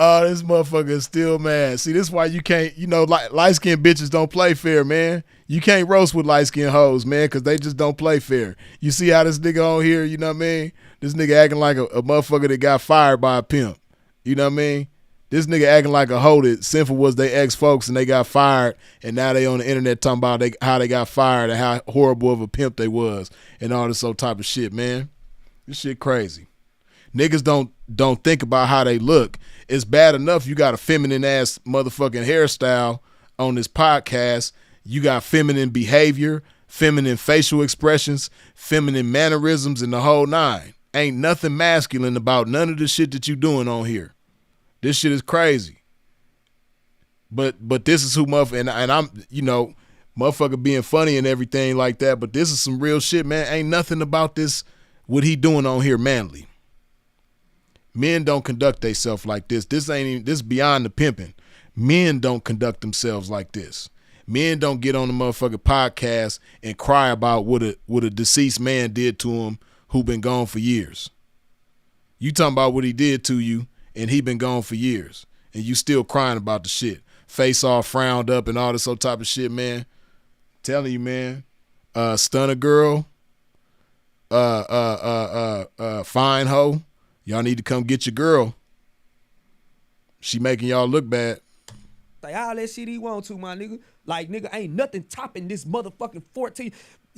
Oh, this motherfucker is still mad. See, this is why you can't, you know, light-skinned bitches don't play fair, man. You can't roast with light-skinned hoes, man, because they just don't play fair. You see how this nigga on here, you know what I mean? This nigga acting like a motherfucker that got fired by a pimp. You know what I mean? This nigga acting like a hoe that Sinful was their ex-folks and they got fired, and now they on the internet talking about how they got fired and how horrible of a pimp they was and all this old type of shit, man. This shit crazy. Niggas don't think about how they look. It's bad enough you got a feminine ass motherfucking hairstyle on this podcast. You got feminine behavior, feminine facial expressions, feminine mannerisms, and the whole nine. Ain't nothing masculine about none of the shit that you doing on here. This shit is crazy. But this is who and I'm, you know, motherfucker being funny and everything like that, but this is some real shit, man. Ain't nothing about this, what he doing on here manly. Men don't conduct themselves like this. This is beyond the pimping. Men don't conduct themselves like this. Men don't get on the motherfucking podcast and cry about what a deceased man did to him who been gone for years. You talking about what he did to you and he been gone for years and you still crying about the shit. Face all frowned up and all this old type of shit, man. Telling you, man. Stunner girl. Fine hoe. Y'all need to come get your girl. She making y'all look bad. Like all that shit he want to, my nigga. Like, nigga, ain't nothing topping this motherfucking 14.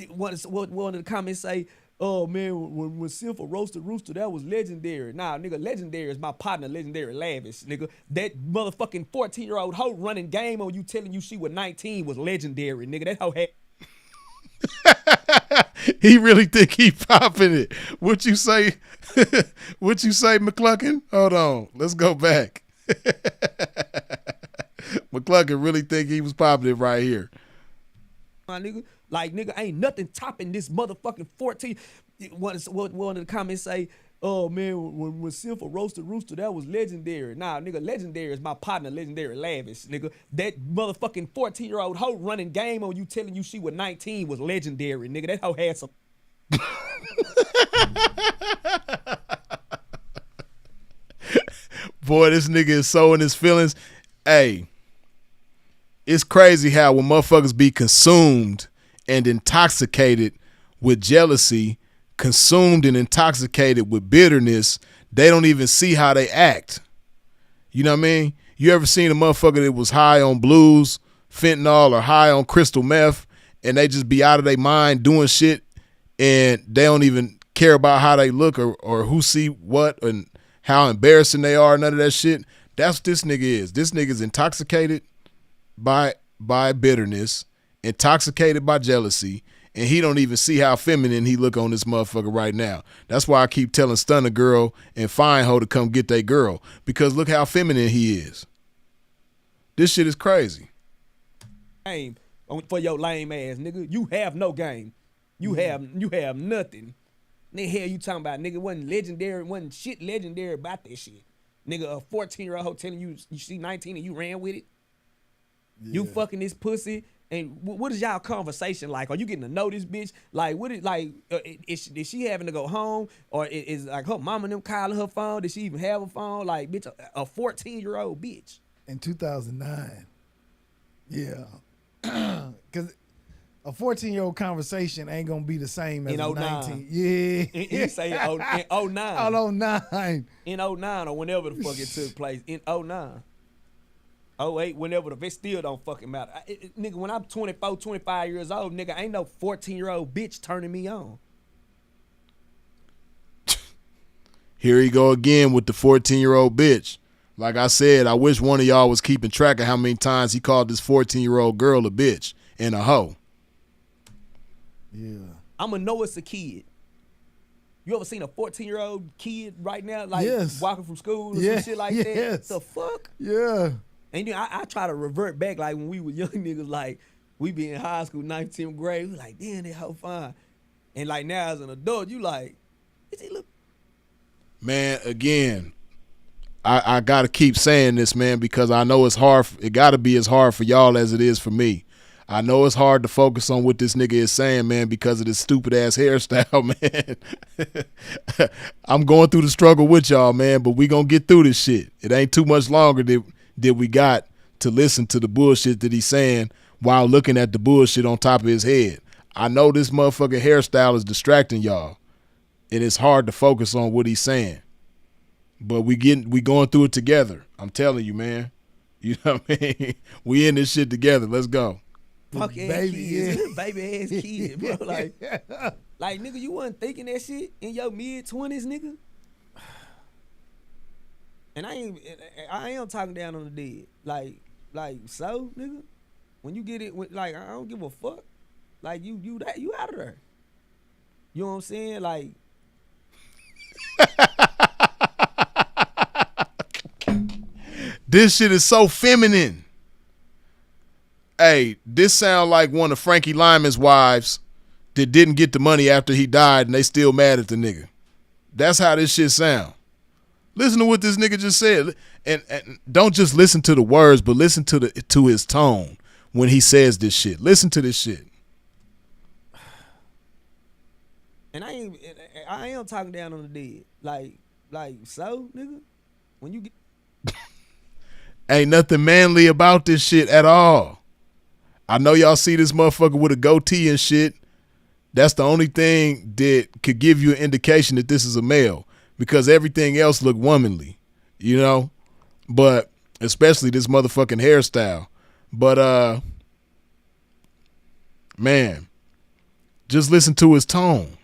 One of the comments say, oh man, when Sinful roasted Rooster, that was legendary. Nah, nigga, legendary is my partner, Legendary Lavish, nigga. That motherfucking 14-year-old hoe running game on you telling you she was 19 was legendary, nigga. That hoe had... He really think he popping it. What you say? What you say, McClucken? Hold on. Let's go back. McClucken really think he was popping it right here. My nigga, like, nigga, ain't nothing topping this motherfucking 14. One of the comments say, oh man, when Sinful roasted Rooster, that was legendary. Nah, nigga, legendary is my partner, Legendary Lavish, nigga. That motherfucking 14-year-old hoe running game on you telling you she was 19 was legendary, nigga. That hoe had some... Boy, this nigga is so in his feelings. Hey, it's crazy how when motherfuckers be consumed and intoxicated with jealousy, consumed and intoxicated with bitterness, they don't even see how they act. You know what I mean? You ever seen a motherfucker that was high on blues, fentanyl, or high on crystal meth, and they just be out of their mind doing shit, and they don't even care about how they look or who see what and how embarrassing they are, none of that shit. That's what this nigga is. This nigga's intoxicated by bitterness, intoxicated by jealousy, and he don't even see how feminine he look on this motherfucker right now. That's why I keep telling Stunner Girl and Fine Ho to come get that girl, because look how feminine he is. This shit is crazy. Game for your lame ass, nigga. You have no game. You have nothing. The hell you talking about, nigga? Wasn't shit legendary about that shit. Nigga, a 14-year-old telling you see 19 and you ran with it. Yeah. You fucking this pussy. And what is y'all conversation like? Are you getting to know this bitch? Like, is she having to go home? Or is like her mama and them calling her phone? Did she even have a phone? Like, bitch, a 14-year-old bitch. In 2009. Yeah. Because a 14-year-old conversation ain't going to be the same as a 19. Yeah. You say in 09. Oh, 09. In 09 or whenever the fuck it took place. In 09. 08, whenever it still don't fucking matter. Nigga, when I'm 24, 25 years old, nigga, ain't no 14-year-old bitch turning me on. Here he go again with the 14-year-old bitch. Like I said, I wish one of y'all was keeping track of how many times he called this 14-year-old girl a bitch and a hoe. Yeah. I'ma know it's a kid. You ever seen a 14-year-old kid right now, like walking from school or some shit like that? The fuck? Yeah. And then I try to revert back, like when we were young niggas, like we be in high school, 19th grade, we like, damn, that hoe fine. And like now as an adult, you like, is he look? Man, again, I gotta keep saying this, man, because I know it's hard. It gotta be as hard for y'all as it is for me. I know it's hard to focus on what this nigga is saying, man, because of this stupid ass hairstyle, man. I'm going through the struggle with y'all, man, but we gonna get through this shit. It ain't too much longer that we got to listen to the bullshit that he's saying while looking at the bullshit on top of his head. I know this motherfucking hairstyle is distracting y'all, and it's hard to focus on what he's saying. But we going through it together. I'm telling you, man. You know what I mean? We in this shit together. Let's go. Fuck ass kids, baby ass kid, bro. Like nigga, you wasn't thinking that shit in your mid-20s, nigga. And I am talking down on the dead. Like so, nigga. When you get it, like I don't give a fuck. Like you out of there. You know what I'm saying? Like. This shit is so feminine. Hey, this sound like one of Frankie Lyman's wives that didn't get the money after he died and they still mad at the nigga. That's how this shit sound. Listen to what this nigga just said. And don't just listen to the words, but listen to his tone when he says this shit. Listen to this shit. And I am talking down on the dead. Like so, nigga, when you get ain't nothing manly about this shit at all. I know y'all see this motherfucker with a goatee and shit. That's the only thing that could give you an indication that this is a male, because everything else look womanly, you know? But especially this motherfucking hairstyle. But man, just listen to his tone.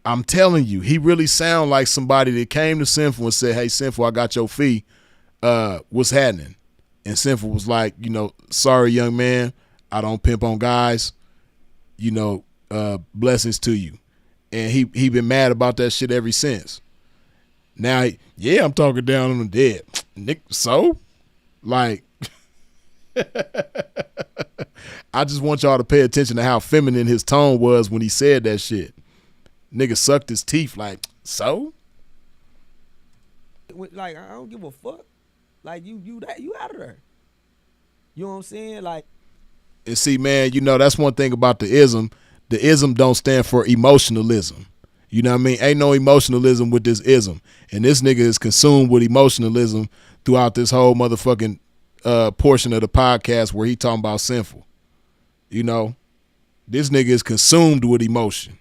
I'm telling you, he really sound like somebody that came to Sinful and said, hey, Sinful, I got your fee. What's happening? And Sinful was like, you know, sorry, young man, I don't pimp on guys. You know, blessings to you. And he been mad about that shit ever since. Now, yeah, I'm talking down on the dead. Nick, so? Like, I just want y'all to pay attention to how feminine his tone was when he said that shit. Nigga sucked his teeth like, so? Like, I don't give a fuck. Like, you out of there. You know what I'm saying? Like. And see, man, you know, that's one thing about the ism. The ism don't stand for emotionalism. You know what I mean? Ain't no emotionalism with this ism. And this nigga is consumed with emotionalism throughout this whole motherfucking portion of the podcast where he talking about Sinful. You know? This nigga is consumed with emotion.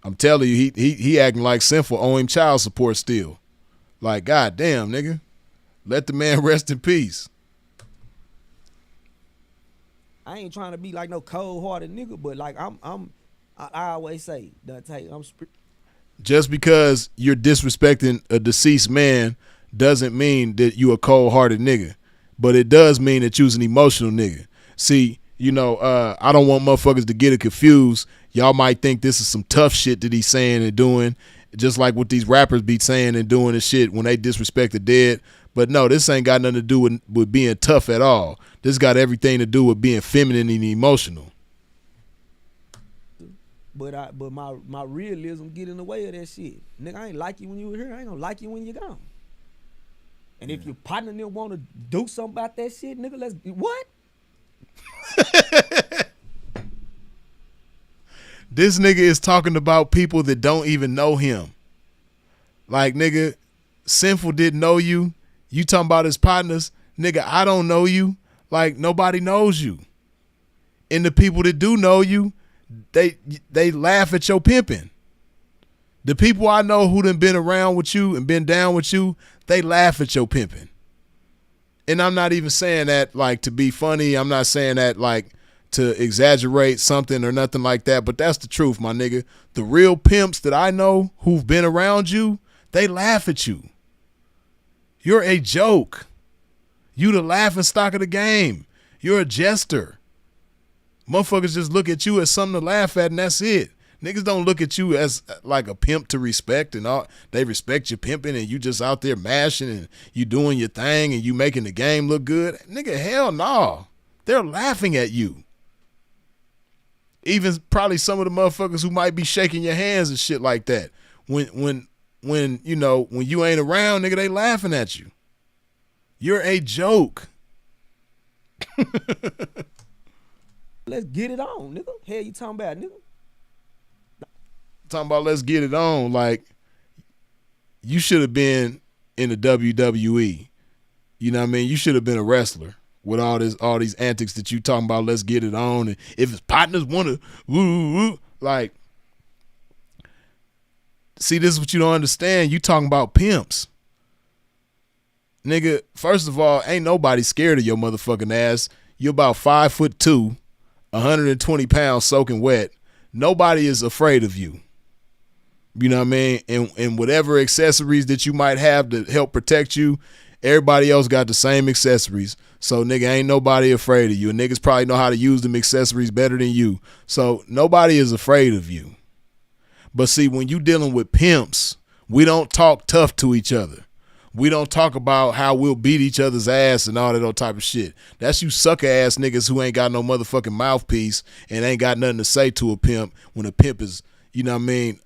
I'm telling you, he acting like Sinful owe him child support still. Like, goddamn, nigga. Let the man rest in peace. I ain't trying to be like no cold-hearted nigga, but like I always say, Dante, just because you're disrespecting a deceased man doesn't mean that you a cold-hearted nigga, but it does mean that you's an emotional nigga. See, You know, I don't want motherfuckers to get it confused. Y'all might think this is some tough shit that he's saying and doing, just like what these rappers be saying and doing and shit when they disrespect the dead. But no, this ain't got nothing to do with being tough at all. This got everything to do with being feminine and emotional. But my realism get in the way of that shit. Nigga, I ain't like you when you were here. I ain't gonna like you when you're gone. And if your partner didn't want to do something about that shit, nigga, let's what? This nigga is talking about people that don't even know him. Like, nigga, Sinful didn't know you. You talking about his partners. Nigga, I don't know you. Like, nobody knows you. And the people that do know you, they laugh at your pimping. The people I know who done been around with you and been down with you, they laugh at your pimping. And I'm not even saying that like to be funny. I'm not saying that like to exaggerate something or nothing like that, but that's the truth, my nigga. The real pimps that I know who've been around you, they laugh at you. You're a joke. You the laughing stock of the game. You're a jester. Motherfuckers just look at you as something to laugh at and that's it. Niggas don't look at you as like a pimp to respect and all. They respect you pimping and you just out there mashing and you doing your thing and you making the game look good. Nigga, hell no. They're laughing at you. Even probably some of the motherfuckers who might be shaking your hands and shit like that. When you know, when you ain't around, nigga, they laughing at you. You're a joke. Let's get it on, nigga. Hell you talking about, nigga? Talking about let's get it on. Like, you should have been in the WWE. You know what I mean? You should have been a wrestler with all these antics that you talking about. Let's get it on. And if his partners want to woo, like, see, this is what you don't understand. You talking about pimps. Nigga, first of all, ain't nobody scared of your motherfucking ass. You're about 5'2", 120 pounds soaking wet. Nobody is afraid of you. You know what I mean? And whatever accessories that you might have to help protect you, everybody else got the same accessories. So, nigga, ain't nobody afraid of you. And niggas probably know how to use them accessories better than you. So, nobody is afraid of you. But see, when you dealing with pimps, we don't talk tough to each other. We don't talk about how we'll beat each other's ass and all that old type of shit. That's you sucker ass niggas who ain't got no motherfucking mouthpiece and ain't got nothing to say to a pimp when a pimp is, you know what I mean,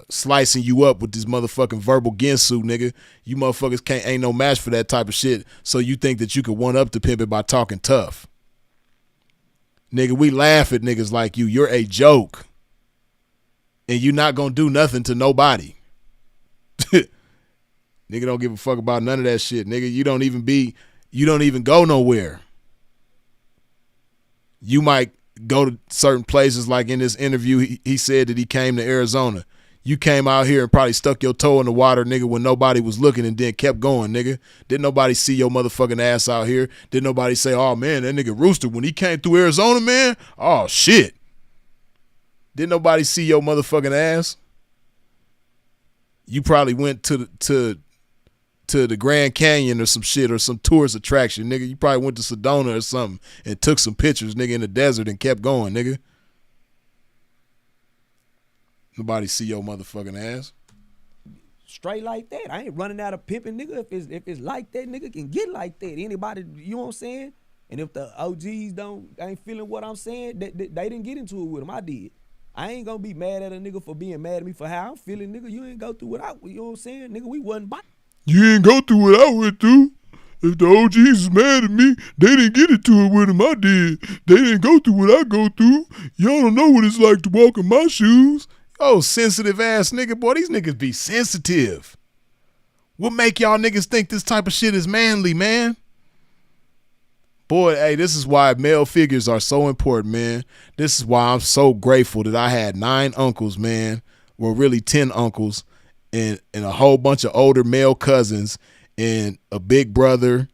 slicing you up with this motherfucking verbal ginsu, nigga. You motherfuckers ain't no match for that type of shit. So you think that you could one up the pimp by talking tough. Nigga, we laugh at niggas like you. You're a joke. And you're not gonna do nothing to nobody. Nigga don't give a fuck about none of that shit. Nigga, you don't even go nowhere. You might go to certain places, like in this interview, he said that he came to Arizona. You came out here and probably stuck your toe in the water, nigga, when nobody was looking and then kept going, nigga. Didn't nobody see your motherfucking ass out here? Didn't nobody say, oh, man, that nigga Rooster, when he came through Arizona, man, oh, shit. Didn't nobody see your motherfucking ass? You probably went to the Grand Canyon or some shit or some tourist attraction, nigga. You probably went to Sedona or something and took some pictures, nigga, in the desert and kept going, nigga. Nobody see your motherfucking ass. Straight like that. I ain't running out of pimping, nigga. If it's like that, nigga can get like that. Anybody, you know what I'm saying? And if the OGs ain't feeling what I'm saying, they didn't get into it with them. I did. I ain't gonna be mad at a nigga for being mad at me for how I'm feeling, nigga. You ain't go through what you know what I'm saying? Nigga, we wasn't by. You ain't go through what I went through. If the OGs is mad at me, they didn't get into it with him. I did. They didn't go through what I go through. Y'all don't know what it's like to walk in my shoes. Oh, sensitive ass nigga. Boy, these niggas be sensitive. What make y'all niggas think this type of shit is manly, man? Boy, hey, this is why male figures are so important, man. This is why I'm so grateful that I had 9 uncles, man. Well, really 10 uncles. And a whole bunch of older male cousins and a big brother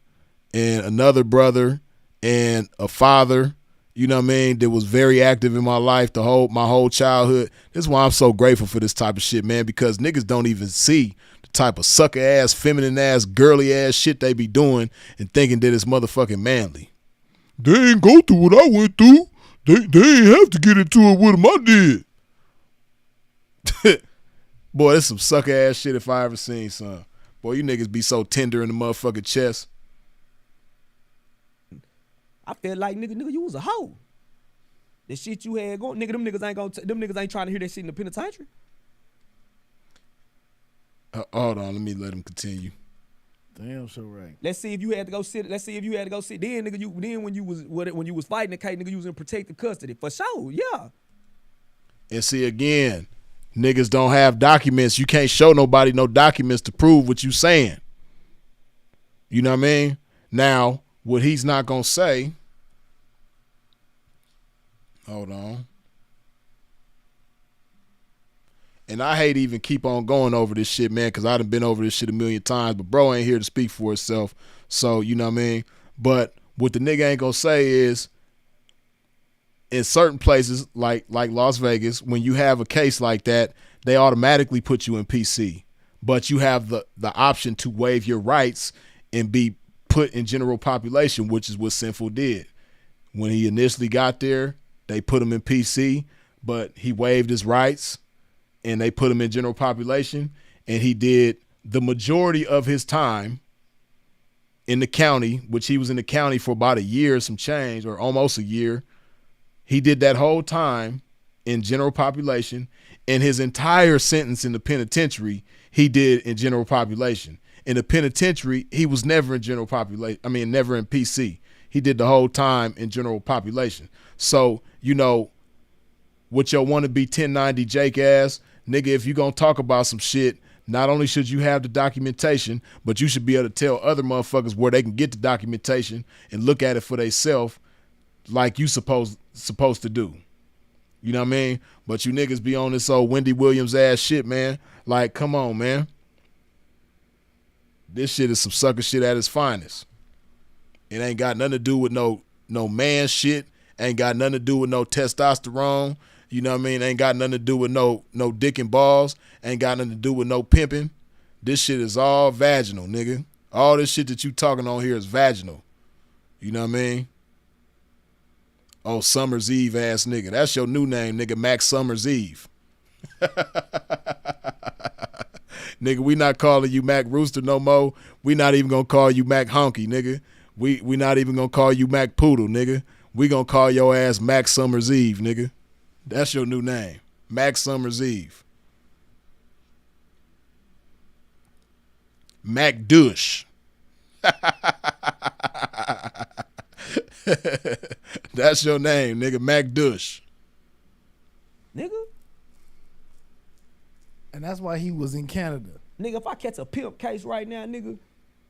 and another brother and a father, you know what I mean, that was very active in my life my whole childhood. This is why I'm so grateful for this type of shit, man, because niggas don't even see the type of sucker ass, feminine ass, girly ass shit they be doing and thinking that it's motherfucking manly. They ain't go through what I went through. They ain't have to get into it with them. I did. Boy, that's some sucker ass shit if I ever seen some. Boy, you niggas be so tender in the motherfucking chest. I feel like nigga, you was a hoe. The shit you had going, nigga, them niggas ain't trying to hear that shit in the penitentiary. Hold on, let me let him continue. Damn, so right. Let's see if you had to go sit. Then, nigga, when you was fighting the case, nigga, you was in protective custody for sure. Yeah. And see again, niggas don't have documents. You can't show nobody no documents to prove what you saying. You know what I mean? Now, what he's not gonna say. Hold on. And I hate to even keep on going over this shit, man, because I done been over this shit a million times, but bro ain't here to speak for himself. So, you know what I mean? But what the nigga ain't gonna say is, in certain places, like Las Vegas, when you have a case like that, they automatically put you in PC. But you have the option to waive your rights and be put in general population, which is what Sinful did. When he initially got there, they put him in PC, but he waived his rights and they put him in general population, and he did the majority of his time in the county, which he was in the county for about a year, some change, or almost a year. He did that whole time in general population, and his entire sentence in the penitentiary he did in general population. In the penitentiary, he was never in general population. I mean, never in PC. He did the whole time in general population. So, you know, with your wannabe 1090 Jake ass, nigga, if you gonna talk about some shit, not only should you have the documentation, but you should be able to tell other motherfuckers where they can get the documentation and look at it for themselves like you supposed to do. You know what I mean? But you niggas be on this old Wendy Williams ass shit, man. Like, come on, man. This shit is some sucker shit at its finest. It ain't got nothing to do with no man shit. Ain't got nothing to do with no testosterone. You know what I mean? Ain't got nothing to do with no dick and balls. Ain't got nothing to do with no pimping. This shit is all vaginal, nigga. All this shit that you talking on here is vaginal. You know what I mean? Oh, Summer's Eve ass nigga. That's your new name, nigga. Mac Summer's Eve. Nigga, we not calling you Mac Rooster no more. We not even gonna call you Mac Honky, nigga. We not even gonna call you Mac Poodle, nigga. We gonna call your ass Mac Summer's Eve, nigga. That's your new name. Mac Summer's Eve. Mac Dush. That's your name, nigga. Mac Dush. Nigga. And that's why he was in Canada. Nigga, if I catch a pimp case right now, nigga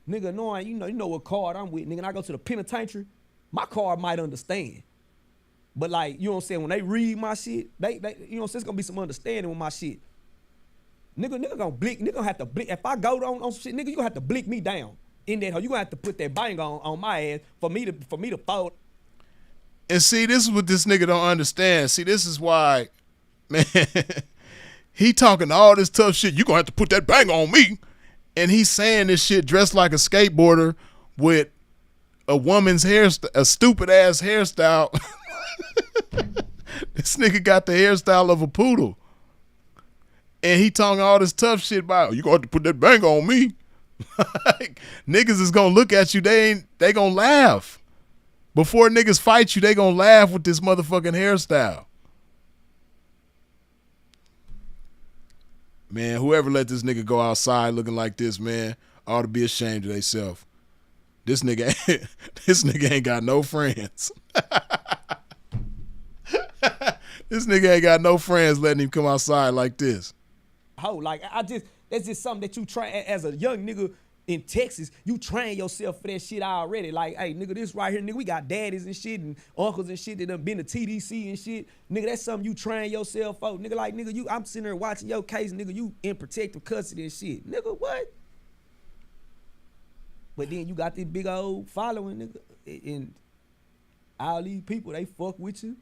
knowing, you know what card I'm with, nigga, and I go to the penitentiary, my card might understand. But like, you know what I'm saying, when they read my shit, they you know what I'm saying, it's gonna be some understanding with my shit. Nigga gonna blick, nigga gonna have to blick. If I go on some shit, nigga, you gonna have to blick me down in that hole. You gonna have to put that bang on my ass for me to fold. And see, this is what this nigga don't understand. See, this is why, man, he talking all this tough shit. You gonna have to put that bang on me. And he's saying this shit dressed like a skateboarder with a woman's hairstyle, a stupid ass hairstyle. This nigga got the hairstyle of a poodle. And he talking all this tough shit about, you gonna have to put that bang on me. Like, niggas is gonna look at you, they gonna laugh. Before niggas fight you, they gonna laugh with this motherfucking hairstyle. Man, whoever let this nigga go outside looking like this, man, ought to be ashamed of themselves. This nigga ain't got no friends. This nigga ain't got no friends letting him come outside like this. Like, that's just something that you try as a young nigga in Texas. You train yourself for that shit already. Like, hey, nigga, this right here, nigga, we got daddies and shit and uncles and shit that done been to TDC and shit. Nigga, that's something you train yourself for. Nigga, like, nigga, I'm sitting there watching your case, nigga, you in protective custody and shit. Nigga, what? But then you got this big old following, nigga, and all these people, they fuck with you.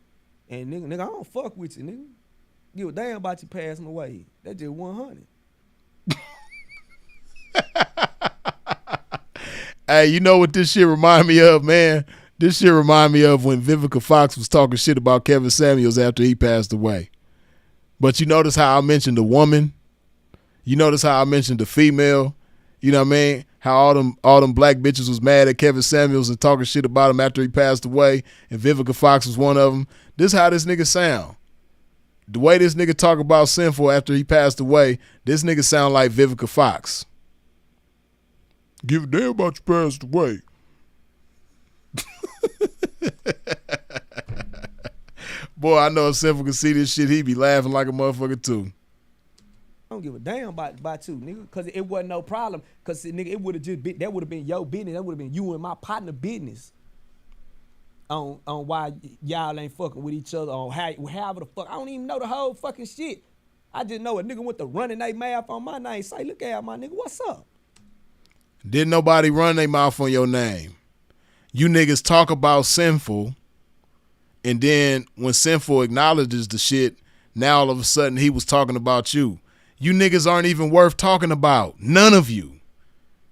And nigga, I don't fuck with you, nigga. Give a damn about you passing away. That's just 100. Hey, you know what this shit remind me of, man? This shit remind me of when Vivica Fox was talking shit about Kevin Samuels after he passed away. But you notice how I mentioned the woman? You notice how I mentioned the female? You know what I mean? How all them black bitches was mad at Kevin Samuels and talking shit about him after he passed away, and Vivica Fox was one of them. This how this nigga sound. The way this nigga talk about Sinful after he passed away, this nigga sound like Vivica Fox. Give a damn about you passed away. Boy, I know if Sinful could see this shit, he'd be laughing like a motherfucker too. I don't give a damn about you, nigga, because it wasn't no problem. Because, nigga, it would have just been, that would have been your business. That would have been you and my partner business on why y'all ain't fucking with each other, on however the fuck. I don't even know the whole fucking shit. I just know a nigga went to running their mouth on my name. Say, look at my nigga, what's up? Didn't nobody run their mouth on your name. You niggas talk about Sinful, and then when Sinful acknowledges the shit, now all of a sudden he was talking about you. You niggas aren't even worth talking about. None of you.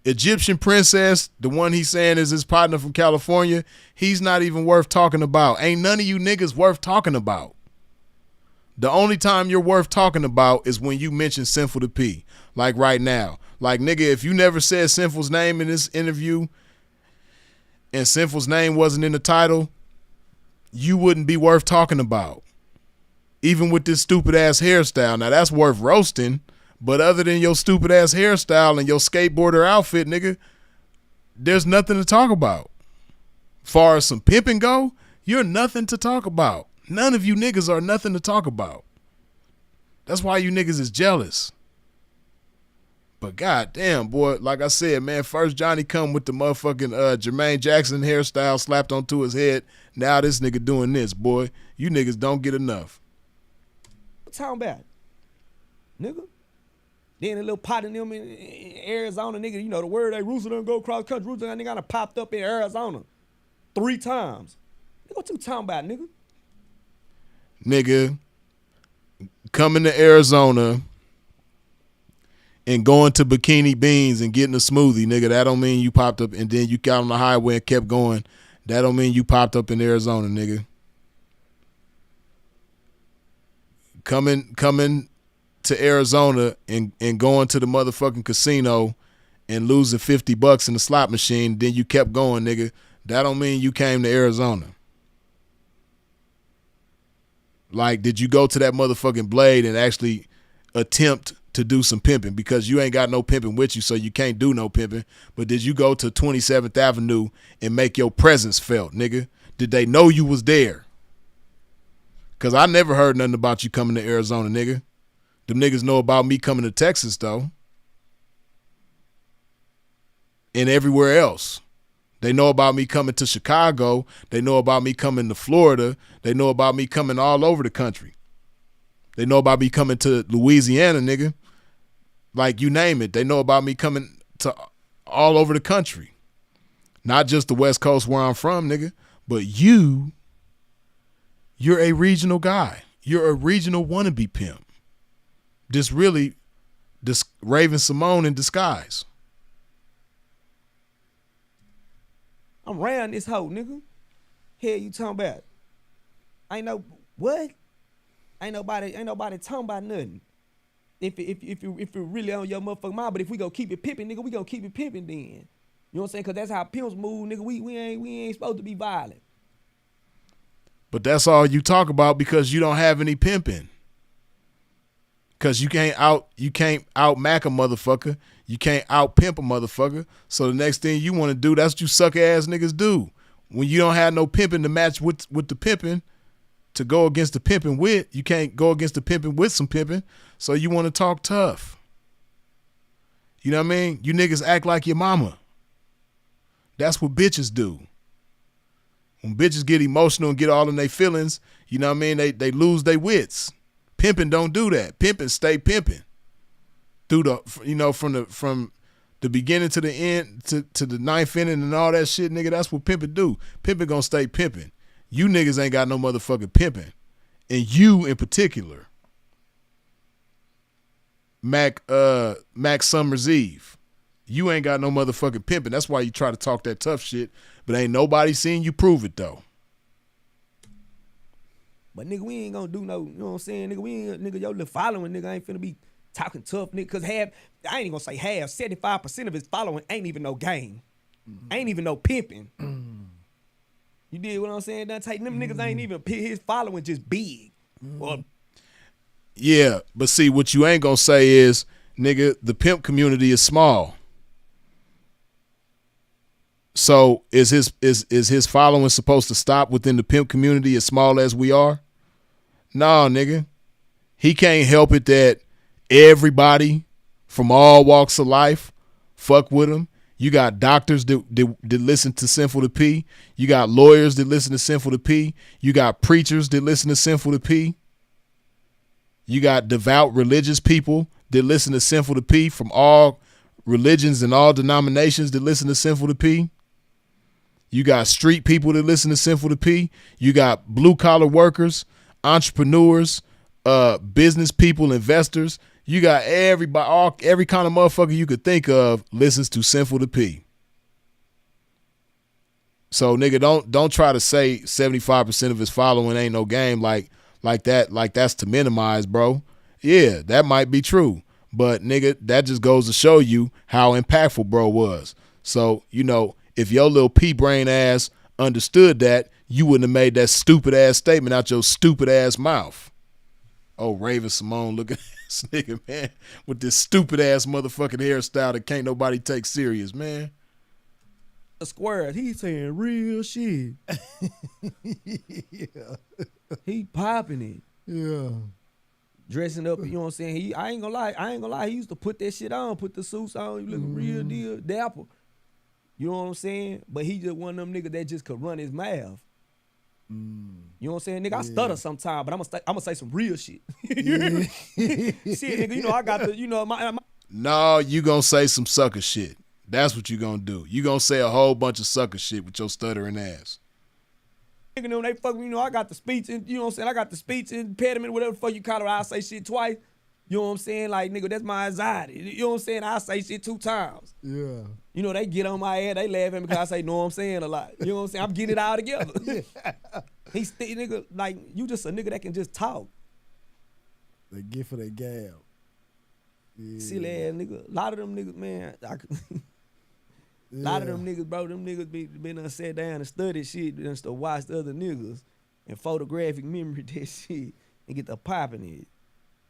Egyptian Princess, the one he's saying is his partner from California, he's not even worth talking about. Ain't none of you niggas worth talking about. The only time you're worth talking about is when you mention Sinful to P. Like right now. Like, nigga, if you never said Sinful's name in this interview and Sinful's name wasn't in the title, you wouldn't be worth talking about. Even with this stupid ass hairstyle. Now that's worth roasting, but other than your stupid ass hairstyle and your skateboarder outfit, nigga, there's nothing to talk about. Far as some pimping go, you're nothing to talk about. None of you niggas are nothing to talk about. That's why you niggas is jealous. But goddamn, boy, like I said, man, first Johnny come with the motherfucking Jermaine Jackson hairstyle slapped onto his head. Now this nigga doing this, boy. You niggas don't get enough. What talking about? Nigga? Then a little pot in them in Arizona, nigga, you know the word that Rooster done go across country. Rooster that nigga done popped up in Arizona 3 times. Nigga, what you talking about, nigga? Nigga, coming to Arizona and going to Bikini Beans and getting a smoothie, nigga, that don't mean you popped up and then you got on the highway and kept going. That don't mean you popped up in Arizona, nigga. Coming to Arizona and going to the motherfucking casino and losing $50 in the slot machine, then you kept going, nigga. That don't mean you came to Arizona. Like, did you go to that motherfucking Blade and actually attempt to do some pimping? Because you ain't got no pimping with you, so you can't do no pimping. But did you go to 27th Avenue and make your presence felt, nigga? Did they know you was there? Because I never heard nothing about you coming to Arizona, nigga. Them niggas know about me coming to Texas, though. And everywhere else. They know about me coming to Chicago. They know about me coming to Florida. They know about me coming all over the country. They know about me coming to Louisiana, nigga. Like, you name it. They know about me coming to all over the country. Not just the West Coast where I'm from, nigga. But you're a regional guy. You're a regional wannabe pimp. This Raven Simone in disguise. I'm around this hoe, nigga. Hell you talking about? Ain't nobody talking about nothing. If it really on your motherfucking mind, but if we go keep it pimping, nigga, we gonna keep it pimping then. You know what I'm saying? Cause that's how pimps move, nigga. We ain't supposed to be violent. But that's all you talk about because you don't have any pimping. Cause you can't out Mac a motherfucker. You can't out pimp a motherfucker. So the next thing you want to do, that's what you sucker ass niggas do. When you don't have no pimping to match with the pimping, to go against the pimping with, you can't go against the pimping with some pimping. So you want to talk tough. You know what I mean? You niggas act like your mama. That's what bitches do. When bitches get emotional and get all in their feelings, you know what I mean? They lose their wits. Pimping don't do that. Pimping stay pimping. Through the, from the beginning to the end, to the ninth inning and all that shit, nigga, that's what pimping do. Pimping gonna stay pimping. You niggas ain't got no motherfucking pimping. And you in particular, Mac Summer's Eve. You ain't got no motherfucking pimping. That's why you try to talk that tough shit, but ain't nobody seen you prove it though. But nigga, we ain't gonna do no, you know what I'm saying? Nigga, we ain't, nigga, your little following, nigga, ain't finna be talking tough, nigga, cause I ain't even gonna say half, 75% of his following ain't even no game. Ain't even no pimping. You did what I'm saying? Dante, them niggas ain't even, his following just big. Well, yeah, but see, what you ain't gonna say is, nigga, the pimp community is small. So is his following supposed to stop within the pimp community as small as we are? No, nigga. He can't help it that everybody from all walks of life fuck with him. You got doctors that listen to Sinful to P. You got lawyers that listen to Sinful to P. You got preachers that listen to Sinful to P. You got devout religious people that listen to Sinful to P from all religions and all denominations that listen to Sinful to P. You got street people that listen to Sinful to P. You got blue collar workers, entrepreneurs, business people, investors. You got everybody, every kind of motherfucker you could think of listens to Sinful to P. So nigga, don't try to say 75% of his following ain't no game like that's to minimize, bro. Yeah, that might be true. But nigga, that just goes to show you how impactful bro was. So, you know, if your little pea brain ass understood that, you wouldn't have made that stupid ass statement out your stupid ass mouth. Oh, Raven Simone, look at this nigga, man, with this stupid ass motherfucking hairstyle that can't nobody take serious, man. The square, he's saying real shit. Yeah. He popping it. Yeah. Dressing up, you know what I'm saying? I ain't gonna lie, he used to put that shit on, put the suits on, he looking real deal, dapper. You know what I'm saying? But he just one of them niggas that just could run his mouth. You know what I'm saying? Nigga, I stutter sometimes, but I'm gonna say some real shit. Shit, nigga, you know, I got the, you know, my No, you gonna say some sucker shit. That's what you gonna do. You gonna say a whole bunch of sucker shit with your stuttering ass. nigga, them, they fuck me, you know, I got the speech, and you know what I'm saying? I got the speech impediment, whatever the fuck you call it, I'll say shit twice. You know what I'm saying? Like, nigga, that's my anxiety. You know what I'm saying? I say shit 2 times. Yeah. You know, they get on my ass, they laugh at me because I say, know what I'm saying a lot. You know what I'm saying? I'm getting it all together. He's still, nigga, like, you just a nigga that can just talk. They get for their gab. Yeah. Silly ass nigga. A lot of them niggas, man, a lot of them niggas, bro, them niggas been done sat down and studied shit and to watch the other niggas and photographic memory that shit and get the popping it.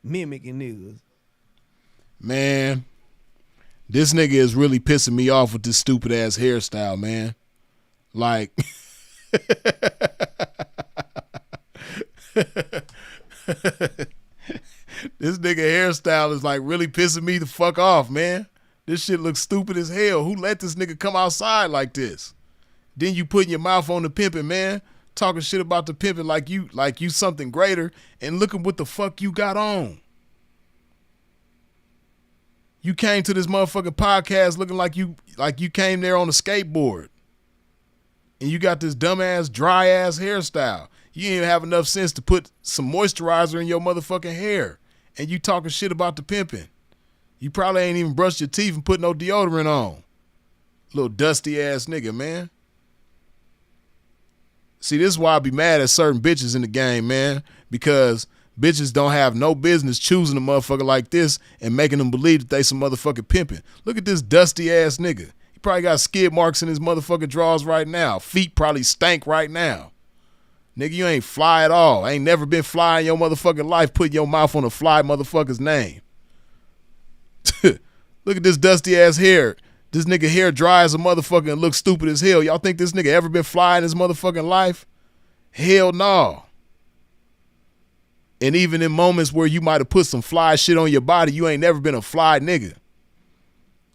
Mimicking niggas. Man, this nigga is really pissing me off with this stupid ass hairstyle, man. Like, this nigga hairstyle is like really pissing me the fuck off, man. This shit looks stupid as hell. Who let this nigga come outside like this? Then you putting your mouth on the pimping, man. Talking shit about the pimping like you something greater, and look at what the fuck you got on. You came to this motherfucking podcast looking like you came there on a skateboard. And you got this dumbass, dry ass hairstyle. You didn't even have enough sense to put some moisturizer in your motherfucking hair. And you talking shit about the pimping. You probably ain't even brushed your teeth and put no deodorant on. Little dusty ass nigga, man. See, this is why I be mad at certain bitches in the game, man. Because bitches don't have no business choosing a motherfucker like this and making them believe that they some motherfucking pimping. Look at this dusty ass nigga. He probably got skid marks in his motherfucking drawers right now. Feet probably stank right now. Nigga, you ain't fly at all. Ain't never been fly in your motherfucking life putting your mouth on a fly motherfucker's name. Look at this dusty ass hair. This nigga hair dry as a motherfucker and looks stupid as hell. Y'all think this nigga ever been fly in his motherfucking life? Hell no. And even in moments where you might have put some fly shit on your body, you ain't never been a fly nigga.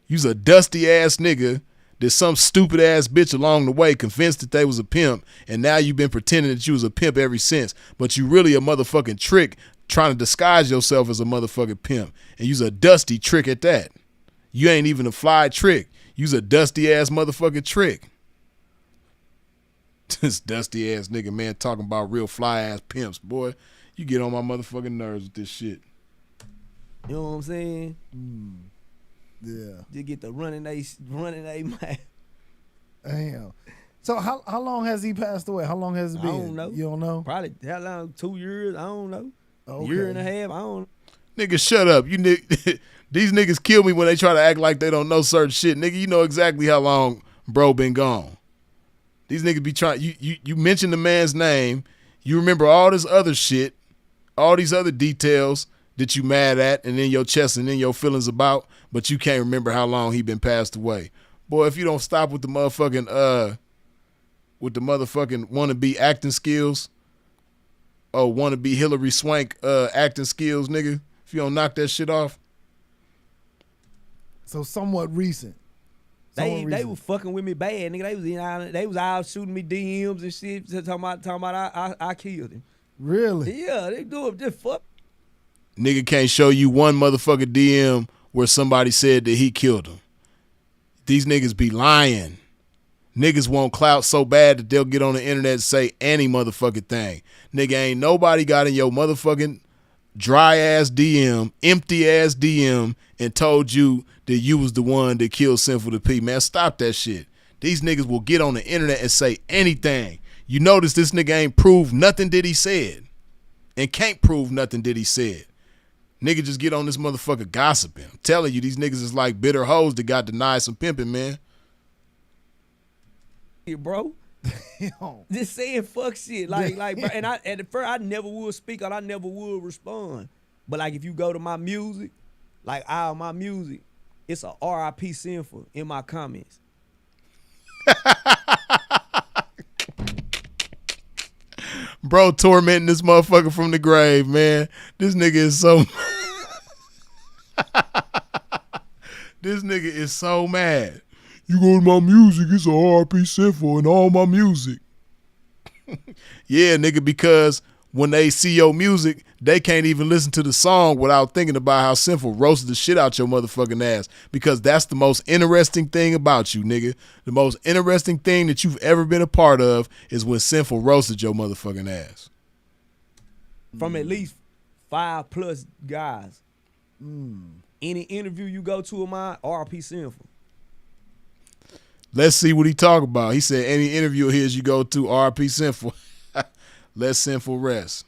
You's a dusty ass nigga that some stupid ass bitch along the way convinced that they was a pimp, and now you been pretending that you was a pimp ever since. But you really a motherfucking trick trying to disguise yourself as a motherfucking pimp. And you's a dusty trick at that. You ain't even a fly trick. You's a dusty ass motherfucking trick. This dusty ass nigga, man, talking about real fly ass pimps, boy. You get on my motherfucking nerves with this shit. You know what I'm saying? Yeah. Just get the running they mouth. Damn. So how long has he passed away? How long has it been? I don't know. You don't know? Probably how long? 2 years? I don't know. Okay. Year and a half? I don't. Nigga, shut up. These niggas kill me when they try to act like they don't know certain shit. Nigga, you know exactly how long bro been gone. These niggas be trying. You mention the man's name. You remember all this other shit, all these other details that you mad at and in your chest and in your feelings about, but you can't remember how long he been passed away. Boy, if you don't stop with the motherfucking wannabe acting skills, wannabe Hillary Swank acting skills, nigga. If you don't knock that shit off. So somewhat recent. They were fucking with me bad, nigga. They was out shooting me DMs and shit, talking about I killed him. Really? Yeah, they do it just fuck. Nigga can't show you one motherfucker DM where somebody said that he killed him. These niggas be lying. Niggas want clout so bad that they'll get on the internet and say any motherfucking thing. Nigga, ain't nobody got in your motherfucking dry ass DM, empty ass DM, and told you that you was the one that killed Sinful the P. Man, stop that shit. These niggas will get on the internet and say anything. You notice this nigga ain't proved nothing that he said. And can't prove nothing that he said. Nigga just get on this motherfucker gossiping. I'm telling you, these niggas is like bitter hoes that got denied some pimping, man. Bro. Just saying fuck shit. Like, bro, and at first I never would speak or I never would respond. But like if you go to my music, like all my music, it's a RIP Sinful in my comments. Bro tormenting this motherfucker from the grave, man. This nigga is so this nigga is so mad. You go to my music, it's a RP Sinful in all my music. Yeah, nigga, because when they see your music, they can't even listen to the song without thinking about how Sinful roasted the shit out your motherfucking ass. Because that's the most interesting thing about you, nigga. The most interesting thing that you've ever been a part of is when Sinful roasted your motherfucking ass. From at least 5+ guys. Any interview you go to of mine, RP Sinful. Let's see what he talk about. He said any interview of his you go to, RP Sinful. Let Sinful rest.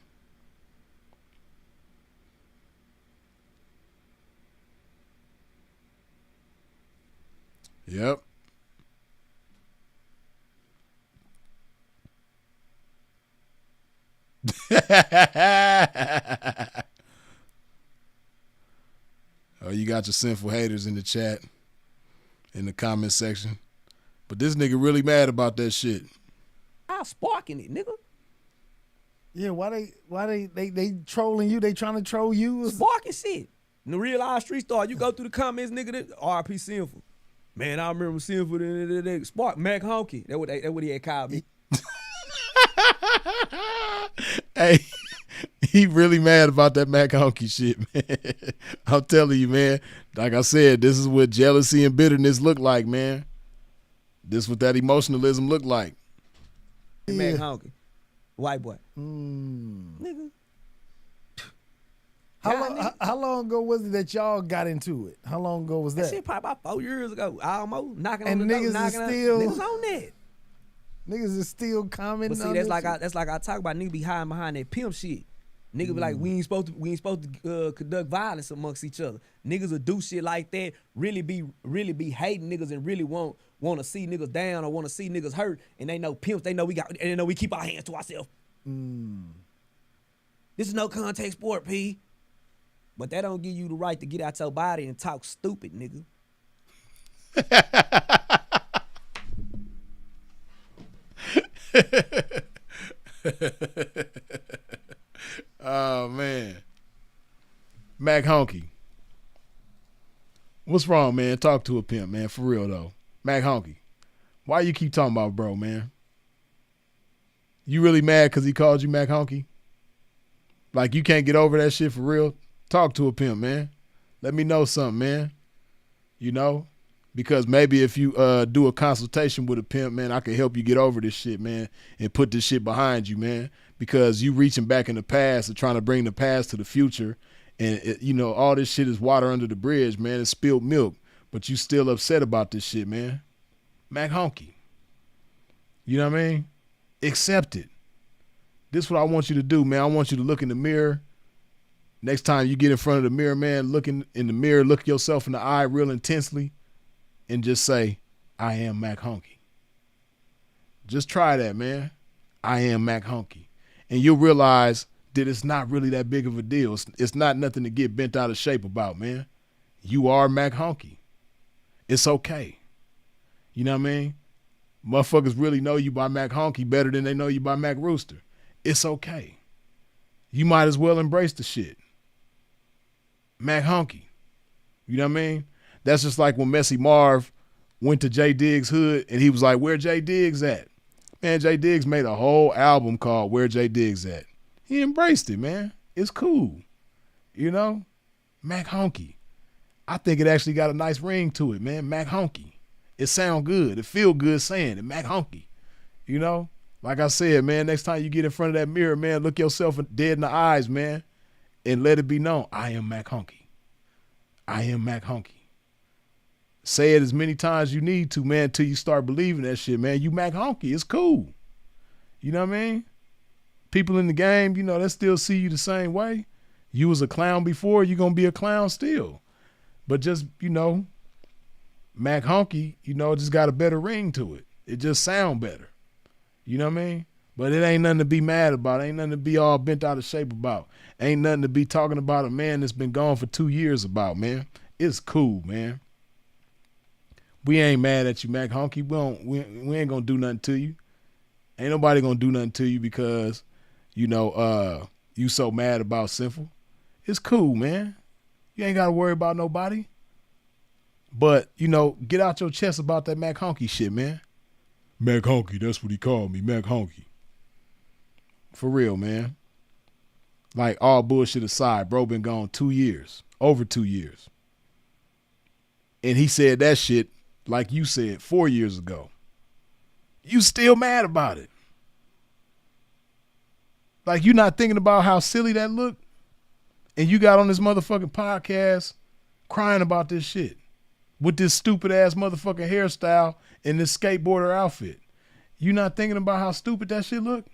Yep. Oh, you got your Sinful haters in the chat, in the comment section. But this nigga really mad about that shit. I sparking it, nigga. Yeah, why they trolling you? They trying to troll you? Sparking shit. In the real live street star, you go through the comments, nigga, that RP Sinful. Man, I remember Sinful, Spark, Mac Honky. That what he had called me. Hey, he really mad about that Mac Honky shit, man. I'm telling you, man. Like I said, this is what jealousy and bitterness look like, man. This is what that emotionalism look like. Yeah. Mac Honky. White boy. Nigga. How long ago was it that y'all got into it? How long ago was that? That shit probably about 4 years ago. Almost. Knocking and on the niggas door. is still Niggas on that. Niggas is still commenting. But see, that's like I talk about. Niggas be hiding behind that pimp shit. Niggas be like, we ain't supposed to conduct violence amongst each other. Niggas will do shit like that. Really be hating niggas and really want to see niggas down or want to see niggas hurt. And they know pimps. They know we keep our hands to ourselves. This is no contact sport, P. But that don't give you the right to get out your body and talk stupid, nigga. Oh, man. Mac Honky. What's wrong, man? Talk to a pimp, man. For real, though. Mac Honky. Why you keep talking about bro, man? You really mad because he called you Mac Honky? Like you can't get over that shit for real? Talk to a pimp, man. Let me know something, man. You know? Because maybe if you do a consultation with a pimp, man, I can help you get over this shit, man, and put this shit behind you, man. Because you reaching back in the past and trying to bring the past to the future, and you know all this shit is water under the bridge, man. It's spilled milk. but you still upset about this shit, man. Mac Honky. You know what I mean? Accept it. This is what I want you to do, man. I want you to look in the mirror. Next time you get in front of the mirror, man, look in the mirror, look yourself in the eye real intensely, and just say, I am Mac Honky. Just try that, man. I am Mac Honky. And you'll realize that it's not really that big of a deal. It's not nothing to get bent out of shape about, man. You are Mac Honky. It's okay. You know what I mean? Motherfuckers really know you by Mac Honky better than they know you by Mac Rooster. It's okay. You might as well embrace the shit. Mac Honky. You know what I mean? That's just like when Messy Marv went to J Diggs' hood and he was like, where J Diggs at? Man, J Diggs made a whole album called Where J Diggs At. He embraced it, man. It's cool. You know? Mac Honky. I think it actually got a nice ring to it, man. Mac Honky. It sound good. It feel good saying it. Mac Honky. You know? Like I said, man, next time you get in front of that mirror, man, look yourself dead in the eyes, man, and let it be known, I am Mac Honky. I am Mac Honky. Say it as many times you need to, man, until you start believing that shit, man. You Mac Honky. It's cool. You know what I mean? People in the game, you know, they still see you the same way. You was a clown before, you're going to be a clown still. But just, you know, Mac Honky, you know, just got a better ring to it. It just sound better. You know what I mean? But it ain't nothing to be mad about. Ain't nothing to be all bent out of shape about. Ain't nothing to be talking about a man that's been gone for 2 years about, man. It's cool, man. We ain't mad at you, Mac Honky. We ain't gonna do nothing to you. Ain't nobody gonna do nothing to you because, you know, you so mad about Sinful. It's cool, man. You ain't gotta worry about nobody. But, you know, get out your chest about that Mac Honky shit, man. Mac Honky, that's what he called me, Mac Honky. For real, man. Like, all bullshit aside, bro been gone 2 years, over 2 years. And he said that shit, like you said, 4 years ago. You still mad about it. Like, you not thinking about how silly that looked? And you got on this motherfucking podcast crying about this shit with this stupid ass motherfucking hairstyle and this skateboarder outfit. You not thinking about how stupid that shit look?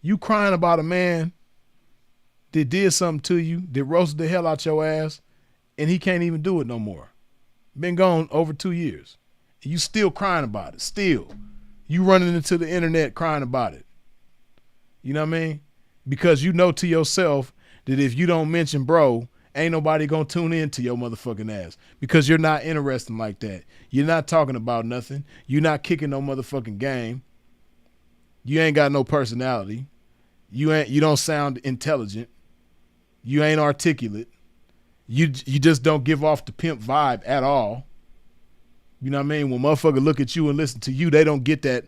You crying about a man that did something to you, that roasted the hell out your ass, and he can't even do it no more. Been gone over 2 years. And you still crying about it. Still. You running into the internet crying about it. You know what I mean? Because you know to yourself that if you don't mention bro, ain't nobody gonna tune in to your motherfucking ass. Because you're not interesting like that. You're not talking about nothing. You're not kicking no motherfucking game. You ain't got no personality. You don't sound intelligent. You ain't articulate. You just don't give off the pimp vibe at all. You know what I mean? When motherfuckers look at you and listen to you, they don't get that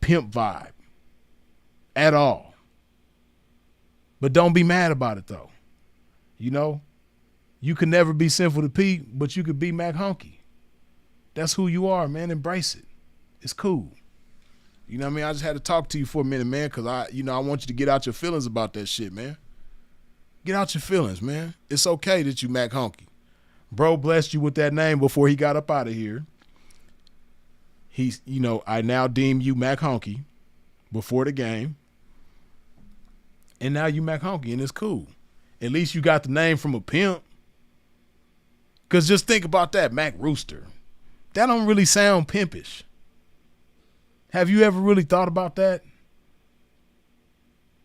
pimp vibe at all. But don't be mad about it though. You know? You can never be Sinful to Pete, but you could be Mac Honky. That's who you are, man. Embrace it. It's cool. You know what I mean? I just had to talk to you for a minute, man, because I want you to get out your feelings about that shit, man. Get out your feelings, man. It's okay that you Mac Honky. Bro blessed you with that name before he got up out of here. He's, you know, I now deem you Mac Honky before the game. And now you Mac Honky, and it's cool. At least you got the name from a pimp. Because just think about that, Mac Rooster. That don't really sound pimpish. Have you ever really thought about that?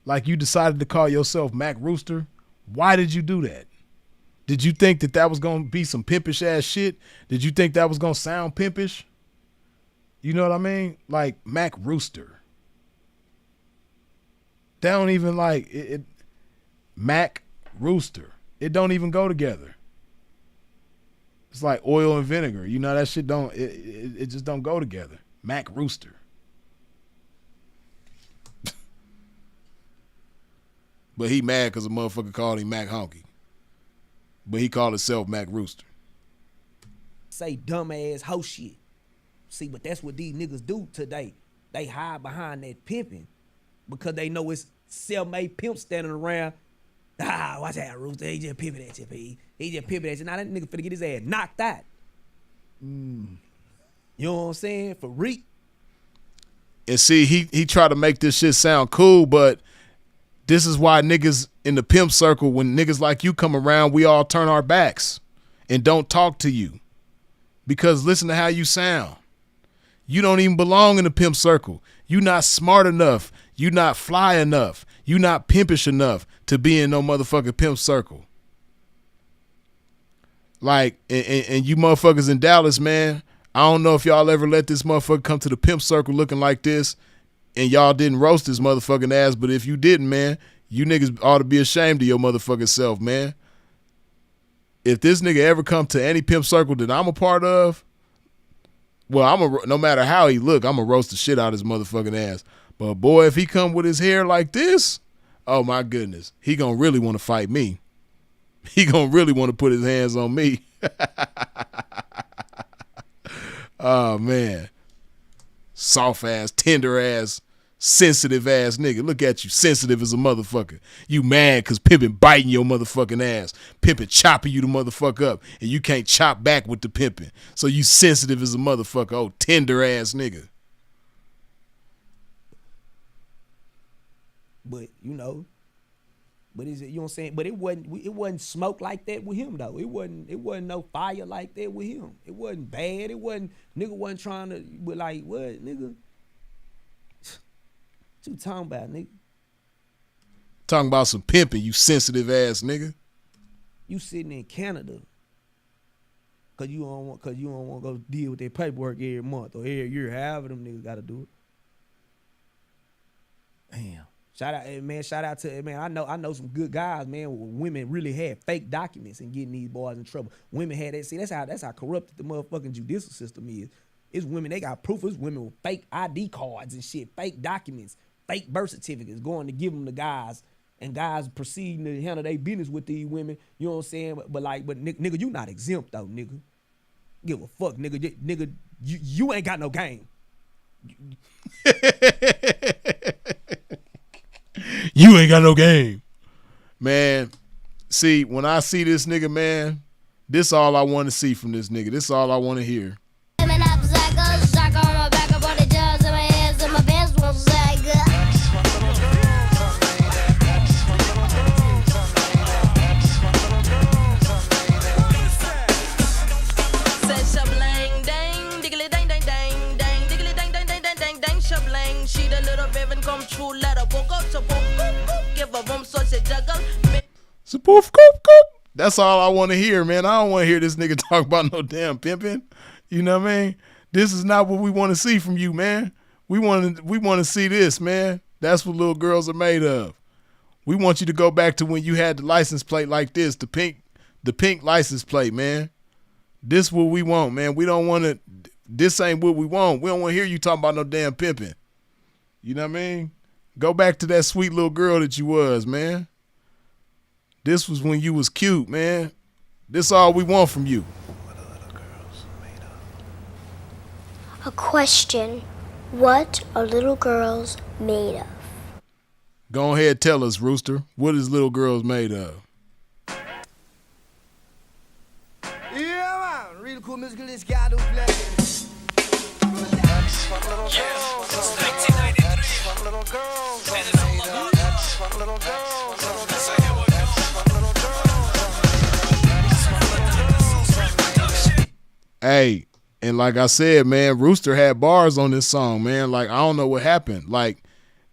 Like you decided to call yourself Mac Rooster? Why did you do that? Did you think that was going to be some pimpish ass shit? Did you think that was going to sound pimpish? You know what I mean? Like Mac Rooster. That don't even like it. Mac Rooster. It don't even go together. It's like oil and vinegar. You know, that shit don't, it just don't go together. Mac Rooster. But he mad because a motherfucker called him Mac Honky. But he called himself Mac Rooster. Say dumbass hoe shit. See, but that's what these niggas do today. They hide behind that pimping because they know it's self-made pimps standing around. Watch out, Rooster. He just pimping that shit, P. He just pimping that shit. Now that nigga finna get his ass knocked out. You know what I'm saying? For reek. And see, he tried to make this shit sound cool, but this is why niggas in the pimp circle, when niggas like you come around, we all turn our backs and don't talk to you. Because listen to how you sound. You don't even belong in the pimp circle. You not smart enough. You not fly enough. You not pimpish enough to be in no motherfucking pimp circle. Like, and you motherfuckers in Dallas, man, I don't know if y'all ever let this motherfucker come to the pimp circle looking like this and y'all didn't roast his motherfucking ass, but if you didn't, man, you niggas ought to be ashamed of your motherfucking self, man. If this nigga ever come to any pimp circle that I'm a part of, well, no matter how he look, I'm gonna roast the shit out of his motherfucking ass. But boy, if he come with his hair like this, oh my goodness, he gonna really want to fight me. He gonna really want to put his hands on me. Oh man, soft ass, tender ass, sensitive ass nigga. Look at you, sensitive as a motherfucker. You mad cause pimpin' biting your motherfucking ass. Pimpin' chopping you the motherfucker up, and you can't chop back with the pimpin'. So you sensitive as a motherfucker. Oh, tender ass nigga. But you know, but is it, you know what I'm saying? But it wasn't smoke like that with him though. It wasn't no fire like that with him. It wasn't bad. Nigga wasn't trying to, but like what nigga? What you talking about, nigga? Talking about some pimping, you sensitive ass nigga. You sitting in Canada cause you don't want to go deal with their paperwork every month or every year. However them niggas got to do it. Damn. Shout out to man. I know some good guys, man. Women really had fake documents and getting these boys in trouble. Women had that. See, that's how corrupted the motherfucking judicial system is. It's women, they got proof. It's women with fake ID cards and shit, fake documents, fake birth certificates, going to give them to guys, and guys proceeding to handle their business with these women. You know what I'm saying? But nigga, you not exempt though, nigga. Give a fuck, nigga. Nigga, you ain't got no game. You ain't got no game. Man, see, when I see this nigga, man, this all I want to see from this nigga. This all I want to hear. That's all I want to hear, man. I don't want to hear this nigga talk about no damn pimping. You know what I mean? This is not what we want to see from you, man. We want to see this, man. That's what little girls are made of. We want you to go back to when you had the license plate like this, the pink license plate, man. This what we want, man. We don't want to. This ain't what we want. We don't want to hear you talking about no damn pimping. You know what I mean? Go back to that sweet little girl that you was, man. This was when you was cute, man. This all we want from you. What are little girls made of? A question. What are little girls made of? Go ahead, tell us, Rooster. What is little girls made of? Yeah, man. Real cool musical this guy who plays. Little girls. Little girls. Hey, and like I said, man, Rooster had bars on this song, man. Like, I don't know what happened. Like,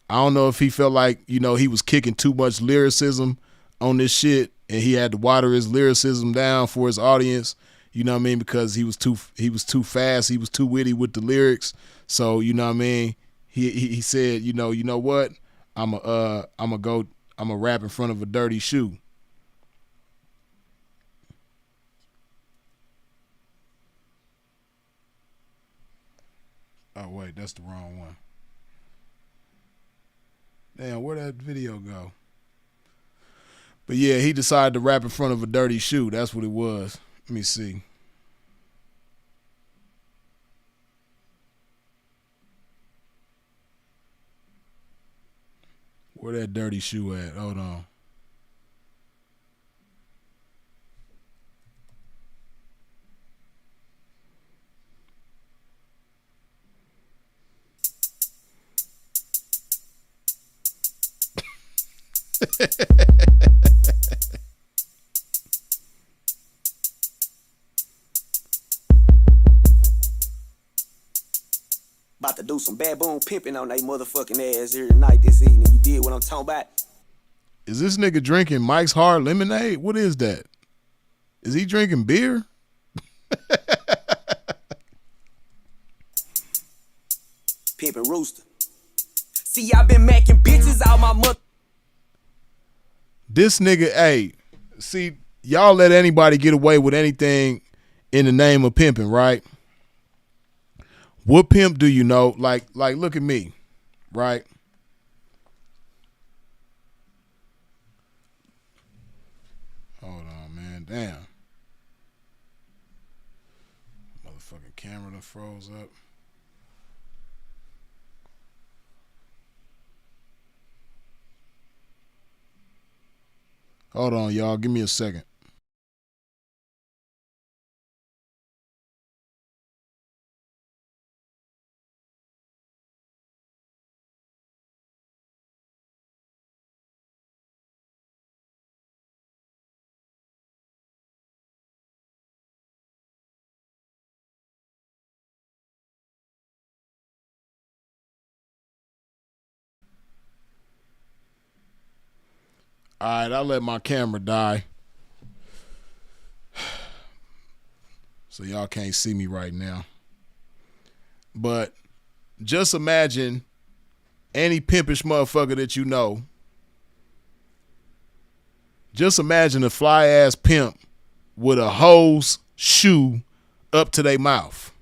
I don't know if he felt like, you know, he was kicking too much lyricism on this shit and he had to water his lyricism down for his audience, you know what I mean, because he was too fast, he was too witty with the lyrics. So, you know what I mean, he said, you know what? I'm a rap in front of a dirty shoe. Oh, wait, that's the wrong one. Damn, where'd that video go? But yeah, he decided to rap in front of a dirty shoe. That's what it was. Let me see. Where that dirty shoe at? Hold on. About to do some baboon pimping on they motherfucking ass here tonight, this evening. You did what I'm talking about? Is this nigga drinking Mike's Hard Lemonade? What is that? Is he drinking beer? Pimping Rooster. See, I've been macking bitches out my mother. This nigga, hey, see, y'all let anybody get away with anything in the name of pimping, right? What pimp do you know? Like, look at me, right? Hold on, man. Damn. Motherfucking camera done froze up. Hold on, y'all. Give me a second. All right, I let my camera die. So y'all can't see me right now. But just imagine any pimpish motherfucker that you know. Just imagine a fly ass pimp with a hose shoe up to their mouth.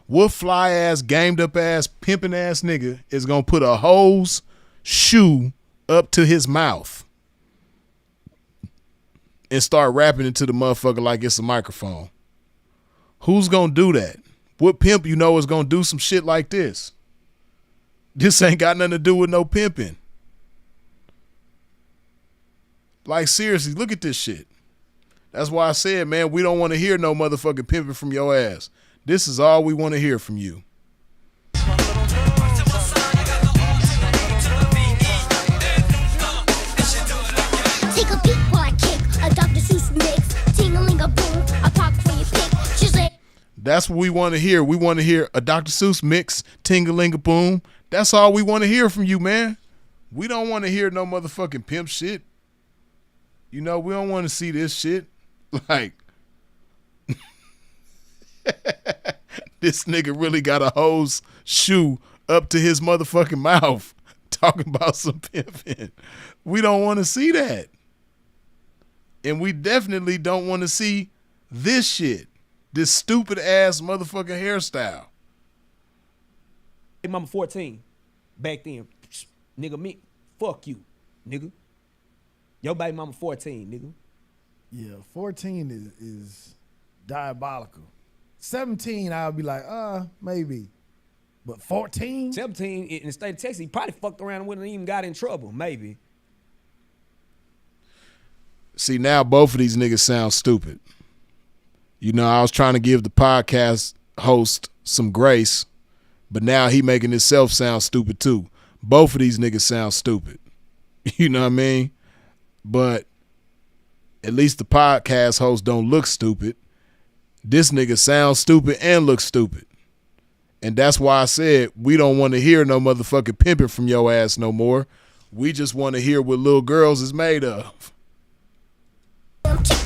What fly ass, gamed up ass, pimping ass nigga is gonna put a hose shoe up to his mouth and start rapping into the motherfucker like it's a microphone? Who's gonna do that? What pimp you know is gonna do some shit like this? This ain't got nothing to do with no pimping. Like, seriously, look at this shit. That's why I said, man, we don't want to hear no motherfucking pimping from your ass. This is all we want to hear from you. Take a peek while I kick a Dr. Seuss mix. Ting-a-ling-a-boom, a pop for your pick. She's like, that's what we want to hear. We want to hear a Dr. Seuss mix, ting-a-ling-a-boom. That's all we want to hear from you, man. We don't want to hear no motherfucking pimp shit. You know, we don't want to see this shit. Like, this nigga really got a hose shoe up to his motherfucking mouth talking about some pimping. We don't want to see that. And we definitely don't want to see this shit. This stupid ass motherfucking hairstyle. Hey, mama 14 back then. Nigga, me, fuck you, nigga. Your baby mama 14, nigga. Yeah, 14 is diabolical. 17, I'll be like, maybe. But 14? 17 in the state of Texas, he probably fucked around and wouldn't even got in trouble, maybe. See, now both of these niggas sound stupid. You know, I was trying to give the podcast host some grace, but now he making himself sound stupid too. Both of these niggas sound stupid. You know what I mean? But at least the podcast host don't look stupid. This nigga sounds stupid and looks stupid. And that's why I said we don't want to hear no motherfucking pimping from your ass no more. We just want to hear what little girls is made of.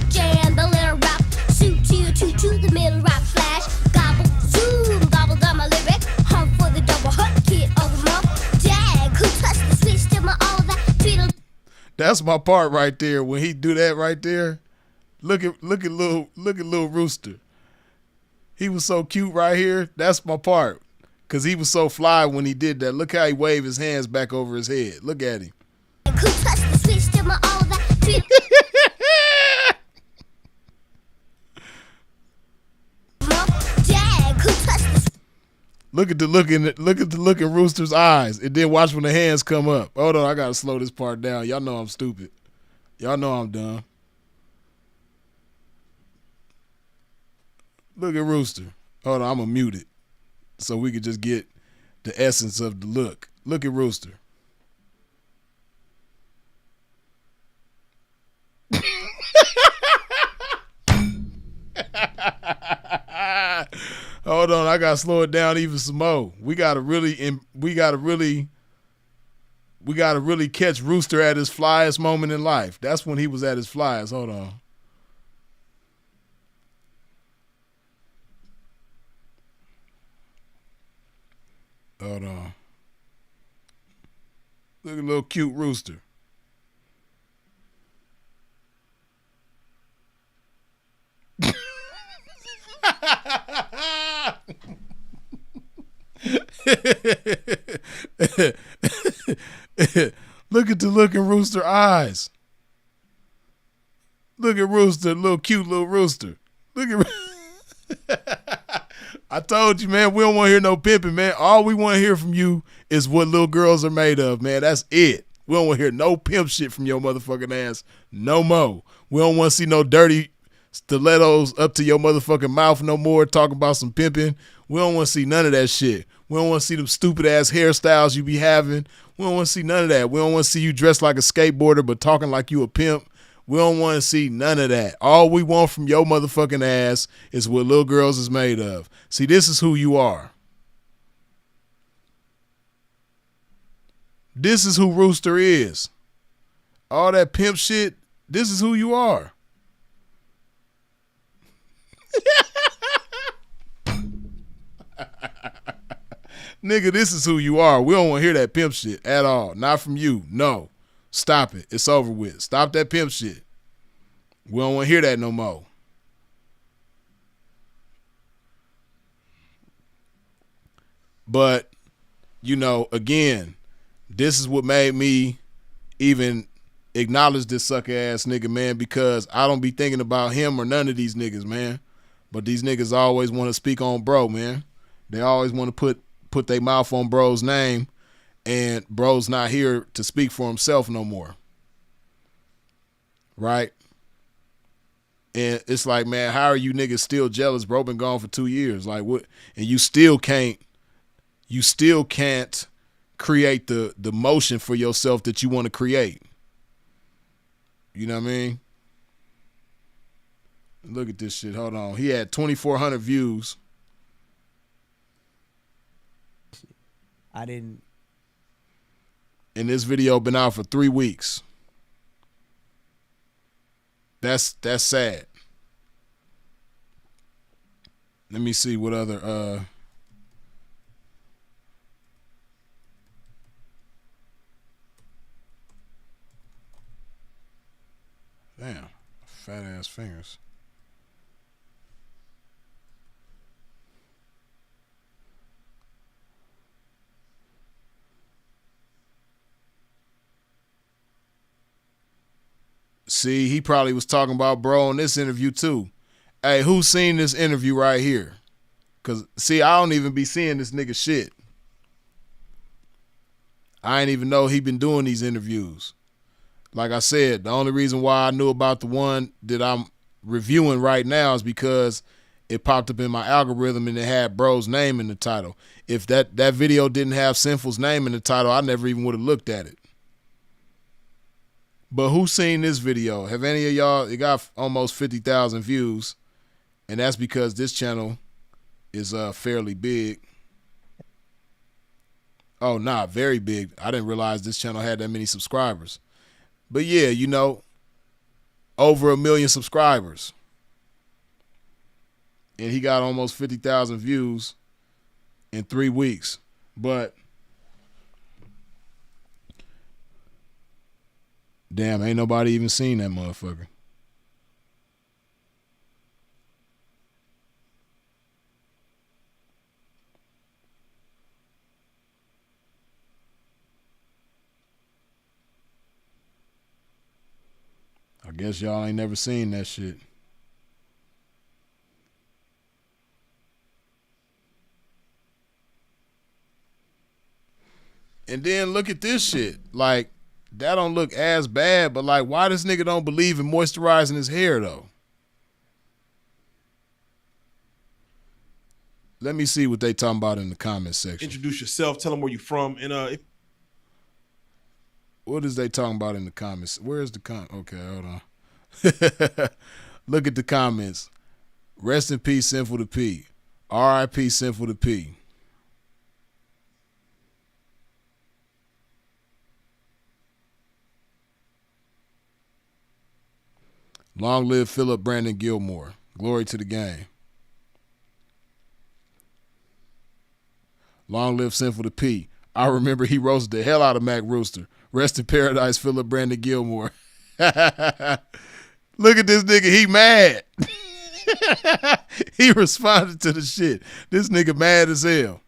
jam, the little rap. Suit to you, to the middle rap flash. Gobble, zoom, gobble down my lyric. Hump for the double hut, kid of the month. Jag, who touched the switch to my all that tweedle. That's my part right there. When he do that right there, look at little Rooster. He was so cute right here. That's my part. Cause he was so fly when he did that. Look how he waved his hands back over his head. Look at him. Who touched the switch to my all that tweedle. Jag, who touched the Look at the look in Rooster's eyes, and then watch when the hands come up. Hold on, I gotta slow this part down. Y'all know I'm stupid. Y'all know I'm dumb. Look at Rooster. Hold on, I'm gonna mute it so we could just get the essence of the look. Look at Rooster. Hold on, I gotta slow it down even some more. We gotta really catch Rooster at his flyest moment in life. That's when he was at his flyest. Hold on. Hold on. Look at little cute Rooster. Look at the look in Rooster eyes. Look at Rooster, cute little Rooster. Look at I told you, man, we don't want to hear no pimping, man. All we want to hear from you is what little girls are made of, man. That's it. We don't want to hear no pimp shit from your motherfucking ass no more. We don't want to see no dirty stilettos up to your motherfucking mouth no more talking about some pimping. We don't want to see none of that shit. We don't want to see them stupid ass hairstyles you be having. We don't want to see none of that. We don't want to see you dressed like a skateboarder but talking like you a pimp. We don't want to see none of that. All we want from your motherfucking ass is what little girls is made of. See, this is who you are. This is who Rooster is. All that pimp shit, this is who you are. Nigga, this is who you are. We don't want to hear that pimp shit at all. Not from you. No. Stop it. It's over with. Stop that pimp shit. We don't want to hear that no more. But, you know, again, this is what made me even acknowledge this sucker ass nigga, man, because I don't be thinking about him or none of these niggas, man. But these niggas always want to speak on bro, man. They always want to put their mouth on bro's name, and bro's not here to speak for himself no more. Right? And it's like, man, how are you niggas still jealous? Bro been gone for 2 years. Like what? And you still can't create the motion for yourself that you want to create. You know what I mean? Look at this shit. Hold on. He had 2,400 views. I didn't. And this video been out for 3 weeks. That's sad. Let me see what other damn, fat ass fingers. See, he probably was talking about bro in this interview too. Hey, who's seen this interview right here? Because, see, I don't even be seeing this nigga shit. I ain't even know he been doing these interviews. Like I said, the only reason why I knew about the one that I'm reviewing right now is because it popped up in my algorithm and it had bro's name in the title. If that video didn't have Sinful's name in the title, I never even would have looked at it. But who's seen this video? Have any of y'all? It got almost 50,000 views, and that's because this channel is fairly big. Oh, nah, very big. I didn't realize this channel had that many subscribers. But yeah, you know, over 1 million subscribers. And he got almost 50,000 views in 3 weeks. But damn, ain't nobody even seen that motherfucker. I guess y'all ain't never seen that shit. And then look at this shit. Like, that don't look as bad, but like, why this nigga don't believe in moisturizing his hair though? Let me see what they talking about in the comment section. Introduce yourself, tell them where you from, and what is they talking about in the comments? Where's the comment? Okay, hold on. Look at the comments. Rest in peace, Sinful to P. R.I.P. Sinful to P. Long live Philip Brandon Gilmore. Glory to the game. Long live Sinful to P. I remember he roasted the hell out of Mac Rooster. Rest in paradise, Philip Brandon Gilmore. Look at this nigga. He mad. He responded to the shit. This nigga mad as hell.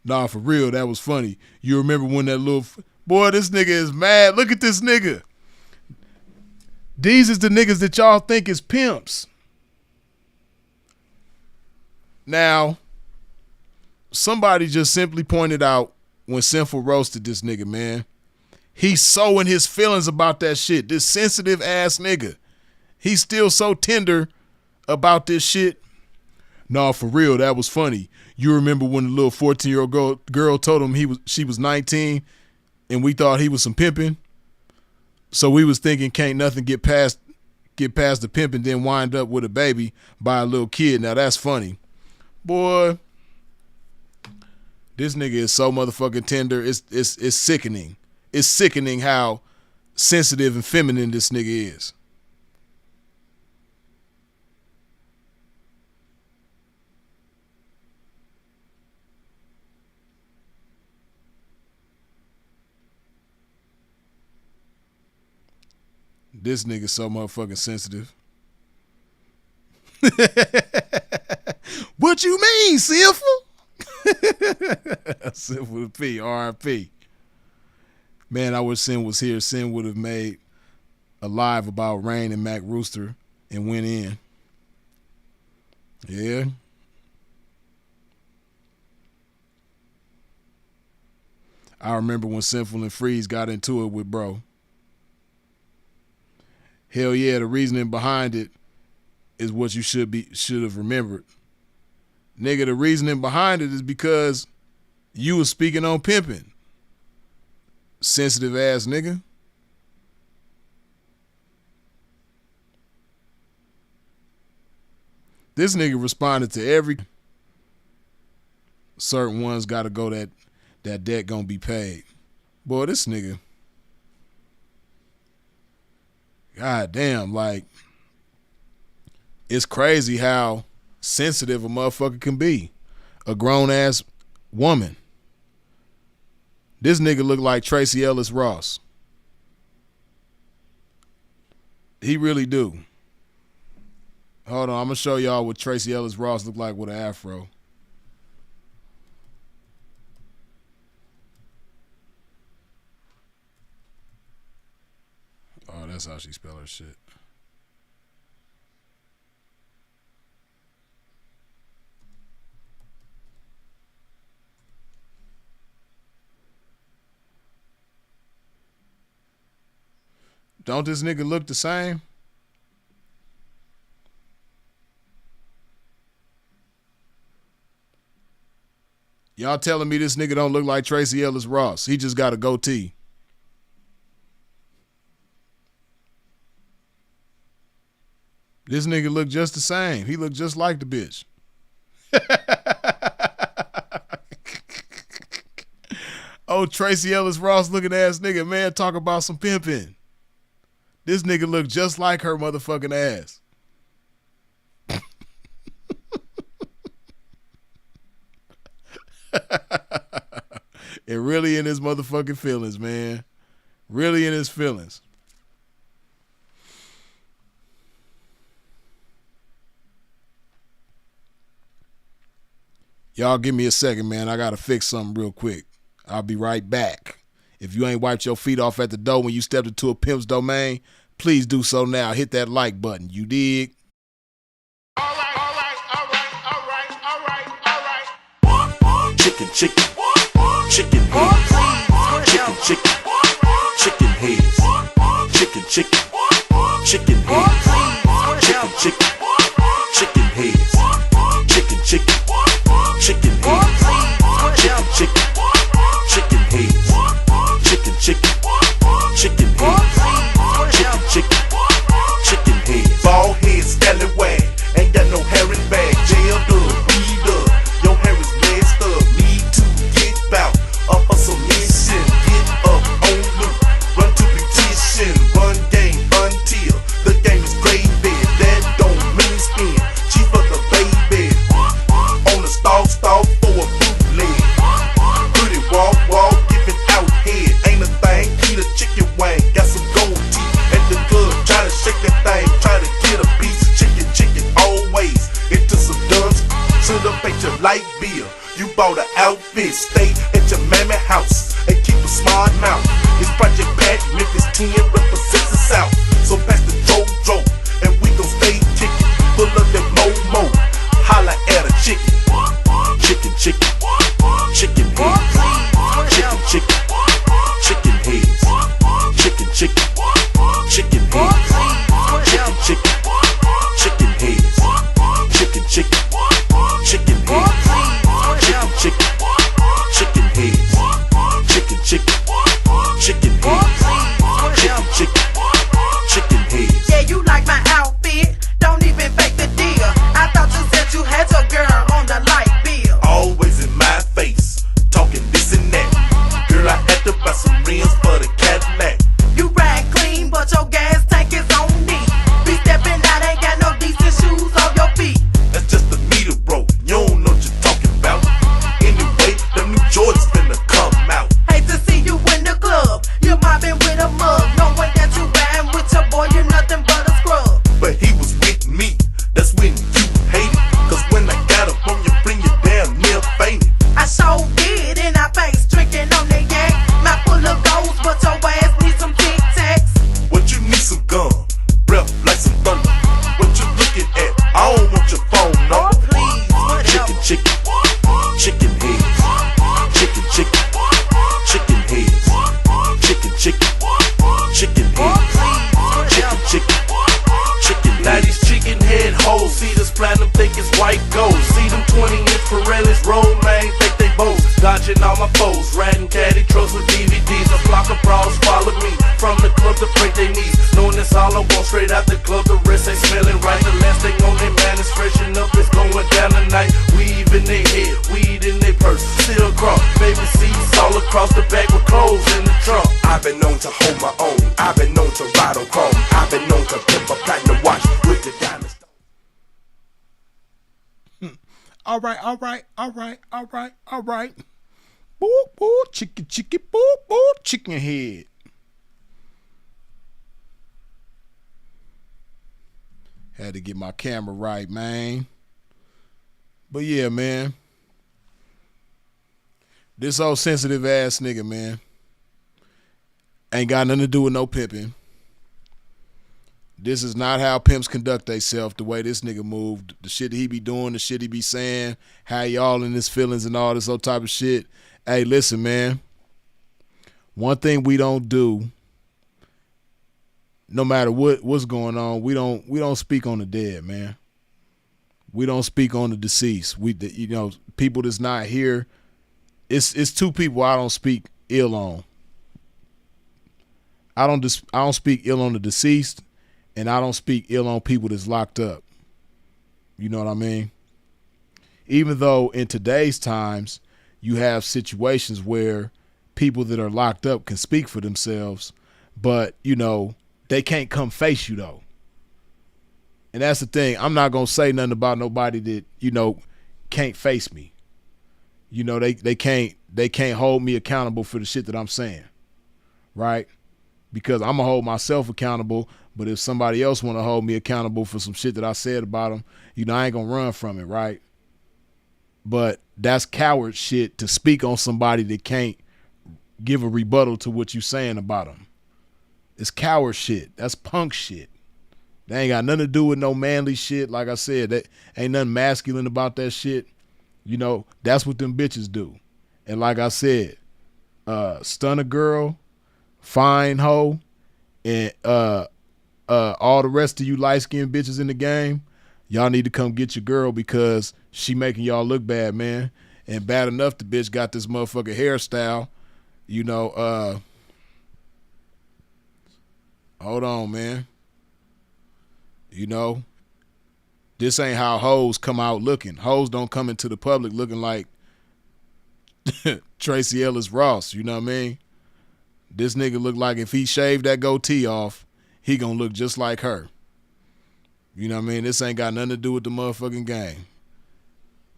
Nah, for real, that was funny. You remember when that little... Boy, this nigga is mad. Look at this nigga. These is the niggas that y'all think is pimps. Now, somebody just simply pointed out when Sinful roasted this nigga, man. He's so in his feelings about that shit. This sensitive ass nigga. He's still so tender about this shit. Nah, for real, that was funny. You remember when the little 14-year-old girl told him she was 19 and we thought he was some pimping? So we was thinking can't nothing get past the pimp and then wind up with a baby by a little kid. Now that's funny. Boy, this nigga is so motherfucking tender. It's sickening. It's sickening how sensitive and feminine this nigga is. This nigga so motherfucking sensitive. What you mean, Sinful? Sinful to P, R.I.P. Man, I wish Sin was here. Sin would have made a live about Rain and Mac Rooster and went in. Yeah. I remember when Sinful and Freeze got into it with bro. Hell yeah, the reasoning behind it is what you should have remembered. Nigga, the reasoning behind it is because you was speaking on pimping. Sensitive ass nigga. This nigga responded to every certain ones gotta go that debt gonna be paid. Boy, this nigga. God damn, like, it's crazy how sensitive a motherfucker can be. A grown-ass woman. This nigga look like Tracy Ellis Ross. He really do. Hold on, I'm going to show y'all what Tracy Ellis Ross look like with an afro. Oh, that's how she spell her shit. Don't this nigga look the same? Y'all telling me this nigga don't look like Tracy Ellis Ross. He just got a goatee. This nigga look just the same. He look just like the bitch. Oh, Tracy Ellis Ross looking ass nigga, man, talk about some pimping. This nigga look just like her motherfucking ass. And really in his motherfucking feelings, man. Really in his feelings. Y'all give me a second, man. I got to fix something real quick. I'll be right back. If you ain't wiped your feet off at the door when you stepped into a pimp's domain, please do so now. Hit that like button. You dig? Chicken, chicken, chicken heads. Chicken, chicken, chicken heads. Chicken, chicken, chicken heads. Chicken, chicken, chicken heads. Chicken, chicken, chicken heads. Chicken, chicken, chicken heads. Chicken, chicken, chicken heads. Chicken, chicken, chicken heads. Bald head, scallywag, ain't got no hair in the bag. Jail dub, bought an outfit, stay at your mammy house and keep a smart mouth. It's Project Pat, Memphis 10 represents the South. So pass the JoJo and we gon' stay kickin'. Pull up that mo-mo, holla at a chicken. Chicken, chicken, chicken heads. Chicken, chicken, chicken heads. Chicken, chicken, chicken heads. Chicken, chicken, chicken heads. Chicken, chicken, chicken heads. Chicken, chicken, chicken heads. Chicken, chicken, chicken heads. Chicken, chicken, chicken heads. Yeah, you like my outfit? Don't even fake the deal. I thought you said you had your girl on the light bill. Always in my face, talking this and that. Girl, I had to buy some rims for the Cadillac. You ride clean, but your gas tank is on D. Be stepping out, ain't got no decent shoes on your feet. That's just the meter, bro. You don't know what you're talking about. Anyway, them new Jordans finna come out. Hate to see you in the club. You mobbing with a mug. Knowing that you riding with your boy, you're nothing but a scrub. But he was with me, that's when you hated. Cause when I got up on you, bring you damn near fainted. I sure did in our face, drinking on the yak. Mouth full of goals, but your ass needs some Tic Tacs. What you need some gum, breath like some thunder. What you looking at? I don't want your phone number. Chicken, chicken, chicken heads. Chicken, chicken, chicken heads. Chicken, chicken, chicken heads. Chicken, chicken, chicken Now heads. these chicken head hoes, see this platinum think it's white gold. See them 20-inch Pirellis roll, man, think they boast. Dodging all my foes, riding caddy trucks with DVDs. A flock of bras follow me from the club to break their knees. Knowing that's all I want, straight out the club, the rest ain't smelling right. The last thing on their man is freshen up, it's going down tonight. Weave in their head, weed in their purse, still cross. Baby seats all across the back with clothes in the trunk. I've been known to hold my own, I've been known to ride on chrome, I've been known to pimp a platinum watch with the diamonds. All right. Boo, boo, chicken, chicken, boo, boo, chicken head. Had to get my camera right, man. But yeah, man. This old sensitive ass nigga, man, ain't got nothing to do with no pimping. This is not how pimps conduct themselves, the way this nigga moved. The shit he be doing, the shit he be saying, how y'all in his feelings and all this old type of shit. Hey, listen, man. One thing we don't do, no matter what's going on, we don't speak on the dead, man. We don't speak on the deceased. People that's not here. It's two people I don't speak ill on. I don't speak ill on the deceased, and I don't speak ill on people that's locked up. You know what I mean? Even though in today's times you have situations where people that are locked up can speak for themselves, but they can't come face you though. And that's the thing. I'm not gonna say nothing about nobody that can't face me. They can't hold me accountable for the shit that I'm saying, right? Because I'm gonna hold myself accountable. But if somebody else want to hold me accountable for some shit that I said about them, I ain't gonna run from it, right? But that's coward shit to speak on somebody that can't give a rebuttal to what you saying about them. It's coward shit. That's punk shit. That ain't got nothing to do with no manly shit. Like I said, that ain't nothing masculine about that shit. That's what them bitches do. And like I said, stun a girl, fine hoe, and all the rest of you light-skinned bitches in the game, y'all need to come get your girl because she making y'all look bad, man. And bad enough the bitch got this motherfucking hairstyle. Hold on, man. This ain't how hoes come out looking. Hoes don't come into the public looking like Tracy Ellis Ross, you know what I mean? This nigga look like if he shaved that goatee off, he gonna look just like her. You know what I mean? This ain't got nothing to do with the motherfucking game.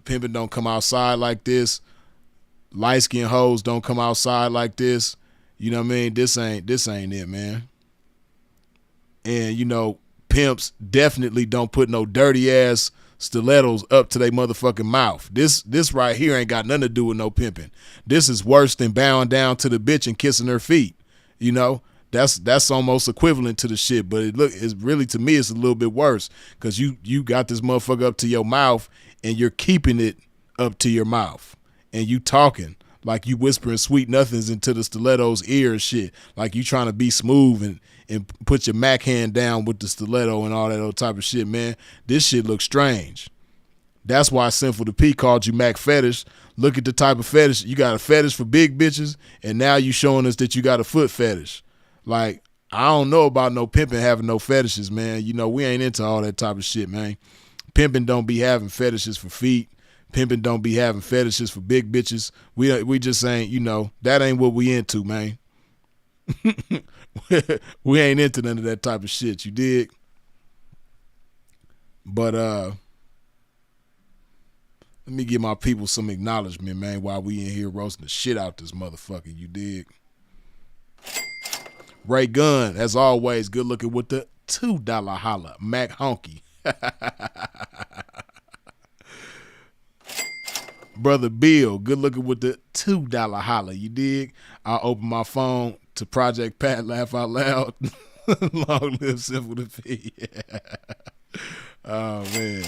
Pimping don't come outside like this. Light-skinned hoes don't come outside like this. You know what I mean? This ain't it, man. And pimps definitely don't put no dirty ass stilettos up to their motherfucking mouth. This right here ain't got nothing to do with no pimping. This is worse than bowing down to the bitch and kissing her feet. You know, that's almost equivalent to the shit, but it's really, to me, it's a little bit worse because you got this motherfucker up to your mouth and you're keeping it up to your mouth and you talking like you whispering sweet nothings into the stiletto's ear and shit, like you trying to be smooth and put your Mac hand down with the stiletto and all that other type of shit, man. This shit looks strange. That's why Sinful to P called you Mac Fetish. Look at the type of fetish. You got a fetish for big bitches, and now you showing us that you got a foot fetish. Like, I don't know about no pimping having no fetishes, man. You know, we ain't into all that type of shit, man. Pimping don't be having fetishes for feet. Pimping don't be having fetishes for big bitches. We just ain't, you know, that ain't what we into, man. We ain't into none of that type of shit, you dig? But let me give my people some acknowledgement, man, while we in here roasting the shit out this motherfucker, you dig? Ray Gunn, as always, good looking with the $2 holla. Mac Honky. Brother Bill, good looking with the $2 holla, you dig? I'll open my phone to Project Pat Laugh Out Loud. Long live Simple to P. Oh, man.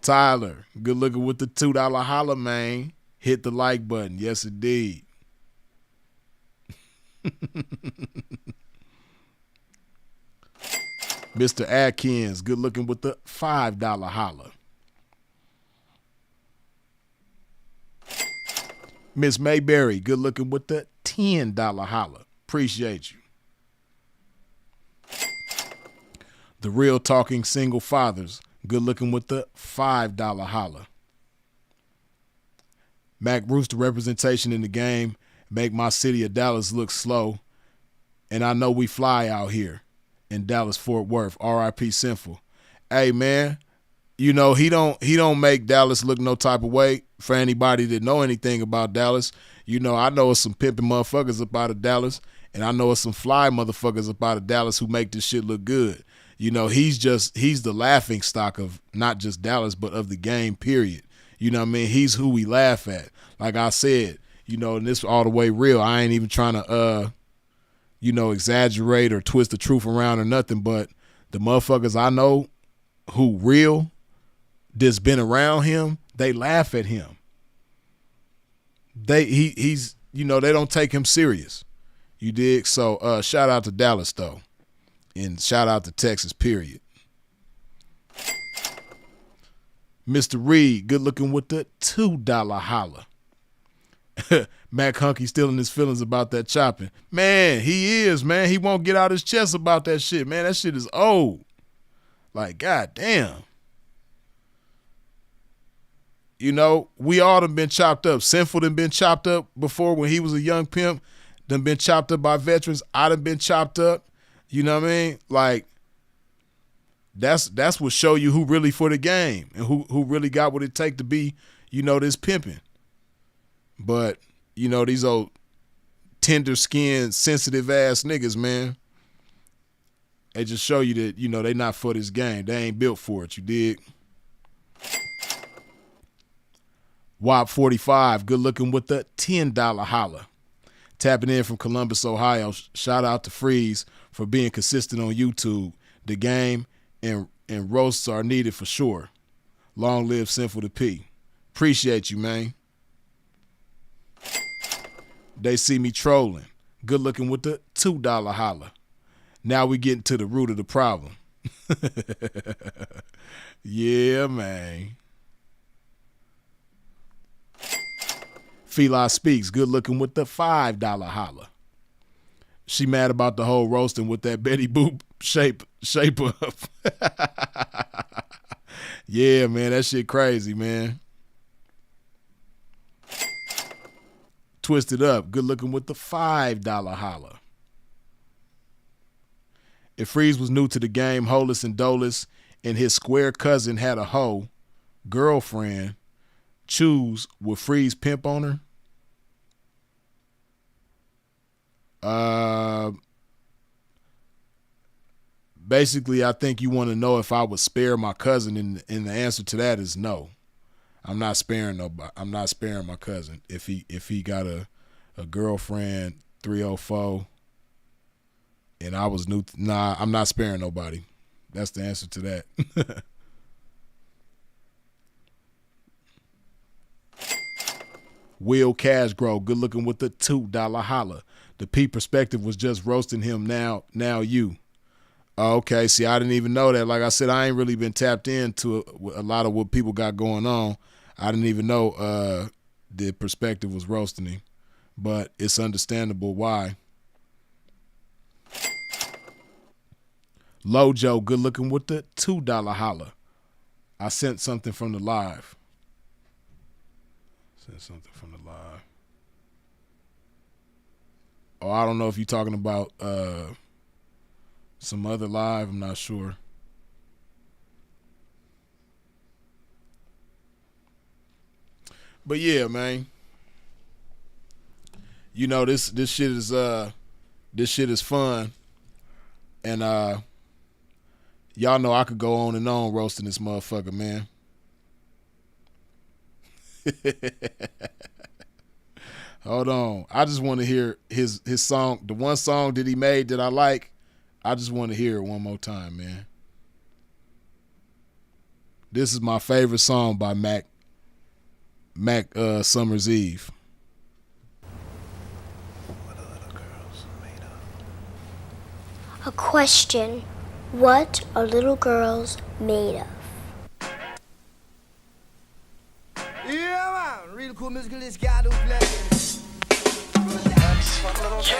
Tyler, good looking with the $2 holla, man. Hit the like button. Yes, indeed. Mr. Atkins, good looking with the $5 holla. Miss Mayberry, good looking with the $10 holla. Appreciate you. The Real Talking Single Fathers, good looking with the $5 holla. Mac Rooster representation in the game make my city of Dallas look slow, and I know we fly out here in Dallas Fort Worth. R.I.P. Sinful. Hey, man, you know he don't make Dallas look no type of way. For anybody that know anything about Dallas, you know I know it's some pimping motherfuckers up out of Dallas, and I know it's some fly motherfuckers up out of Dallas who make this shit look good. You know, he's the laughing stock of not just Dallas, but of the game, period. You know what I mean? He's who we laugh at. Like I said, you know, and this all the way real. I ain't even trying to, you know, exaggerate or twist the truth around or nothing, but the motherfuckers I know who real, that's been around him, they laugh at him. He's, you know, they don't take him serious. You dig? So shout out to Dallas, though. And shout out to Texas, period. Mr. Reed, good looking with the $2 holla. Mac Hunky still in his feelings about that chopping. Man, he is, man. He won't get out his chest about that shit, man. That shit is old. Like, goddamn. You know, we all done been chopped up. Sinful done been chopped up before when he was a young pimp. Done been chopped up by veterans. I done been chopped up. You know what I mean? Like, that's what show you who really for the game and who really got what it take to be, you know, this pimping. But, you know, these old tender-skinned, sensitive-ass niggas, man, they just show you that, you know, they not for this game. They ain't built for it, you dig? WAP 45, good looking with the $10 holla. Tapping in from Columbus, Ohio. Shout out to Freeze for being consistent on YouTube. The game and roasts are needed for sure. Long live Sinful to P. Appreciate you, man. They see me trolling. Good looking with the $2 holla. Now we getting to the root of the problem. Yeah, man. Feli Speaks, good looking with the $5 holla. She mad about the whole roasting with that Betty Boop shape up. Yeah, man, that shit crazy, man. Twisted Up, good looking with the $5 holla. If Freeze was new to the game, holeless and doleless, and his square cousin had a hoe girlfriend, choose, would Freeze pimp on her? Basically, I think you want to know if I would spare my cousin, and the answer to that is no. I'm not sparing nobody. I'm not sparing my cousin if he got a girlfriend 304 and I was new. Nah, I'm not sparing nobody. That's the answer to that. Will Cashgrow, good looking with the $2 holla. The P perspective was just roasting him. Now you. Okay, see, I didn't even know that. Like I said, I ain't really been tapped into a lot of what people got going on. I didn't even know the perspective was roasting him, but it's understandable why. Lojo, good looking with the $2 holla. I sent something from the live. Oh, I don't know if you're talking about some other live. I'm not sure. But yeah, man. You know, this shit is fun. And y'all know I could go on and on roasting this motherfucker, man. Hold on. I just want to hear his song, the one song that he made that I like. I just want to hear it one more time, man. This is my favorite song by Mac Summer's Eve. A question. What are little girls made of? Yeah, man. Real cool musical is God who bless That's what little girls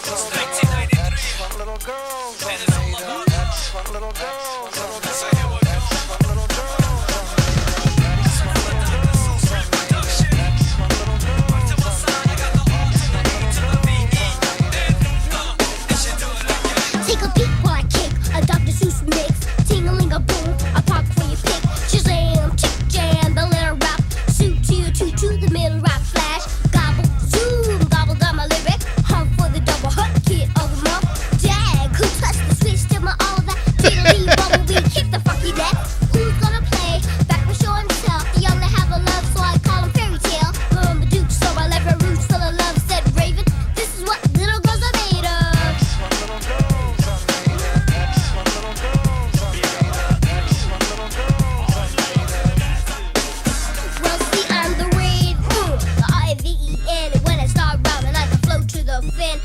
are made of. That's what little girls are made of. That's what little girls are made of. That's what little girls are made of. Take a peek while I kick a Dr. Seuss mix. Ting-a-ling-a-boom, a pop for your pick. Shazam, chick jam, the little rap. Suit to your tutu, the middle rap flash. Gobble, zoom, gobble down my lyric. Hump for the double hut, kid of the month. Jag, who touched the switch to my all that? Diddly, bumblebee, kick the fucky deck. Who's gonna play? Back with show and tell. The young they have a love, so I call them fairy tale. Mama Duke, so I left her roots full of love, said Raven. This is what little girls are made of. Well, see, I'm the red moon, the IVEN. And when I start rhyming, I can float to the fin.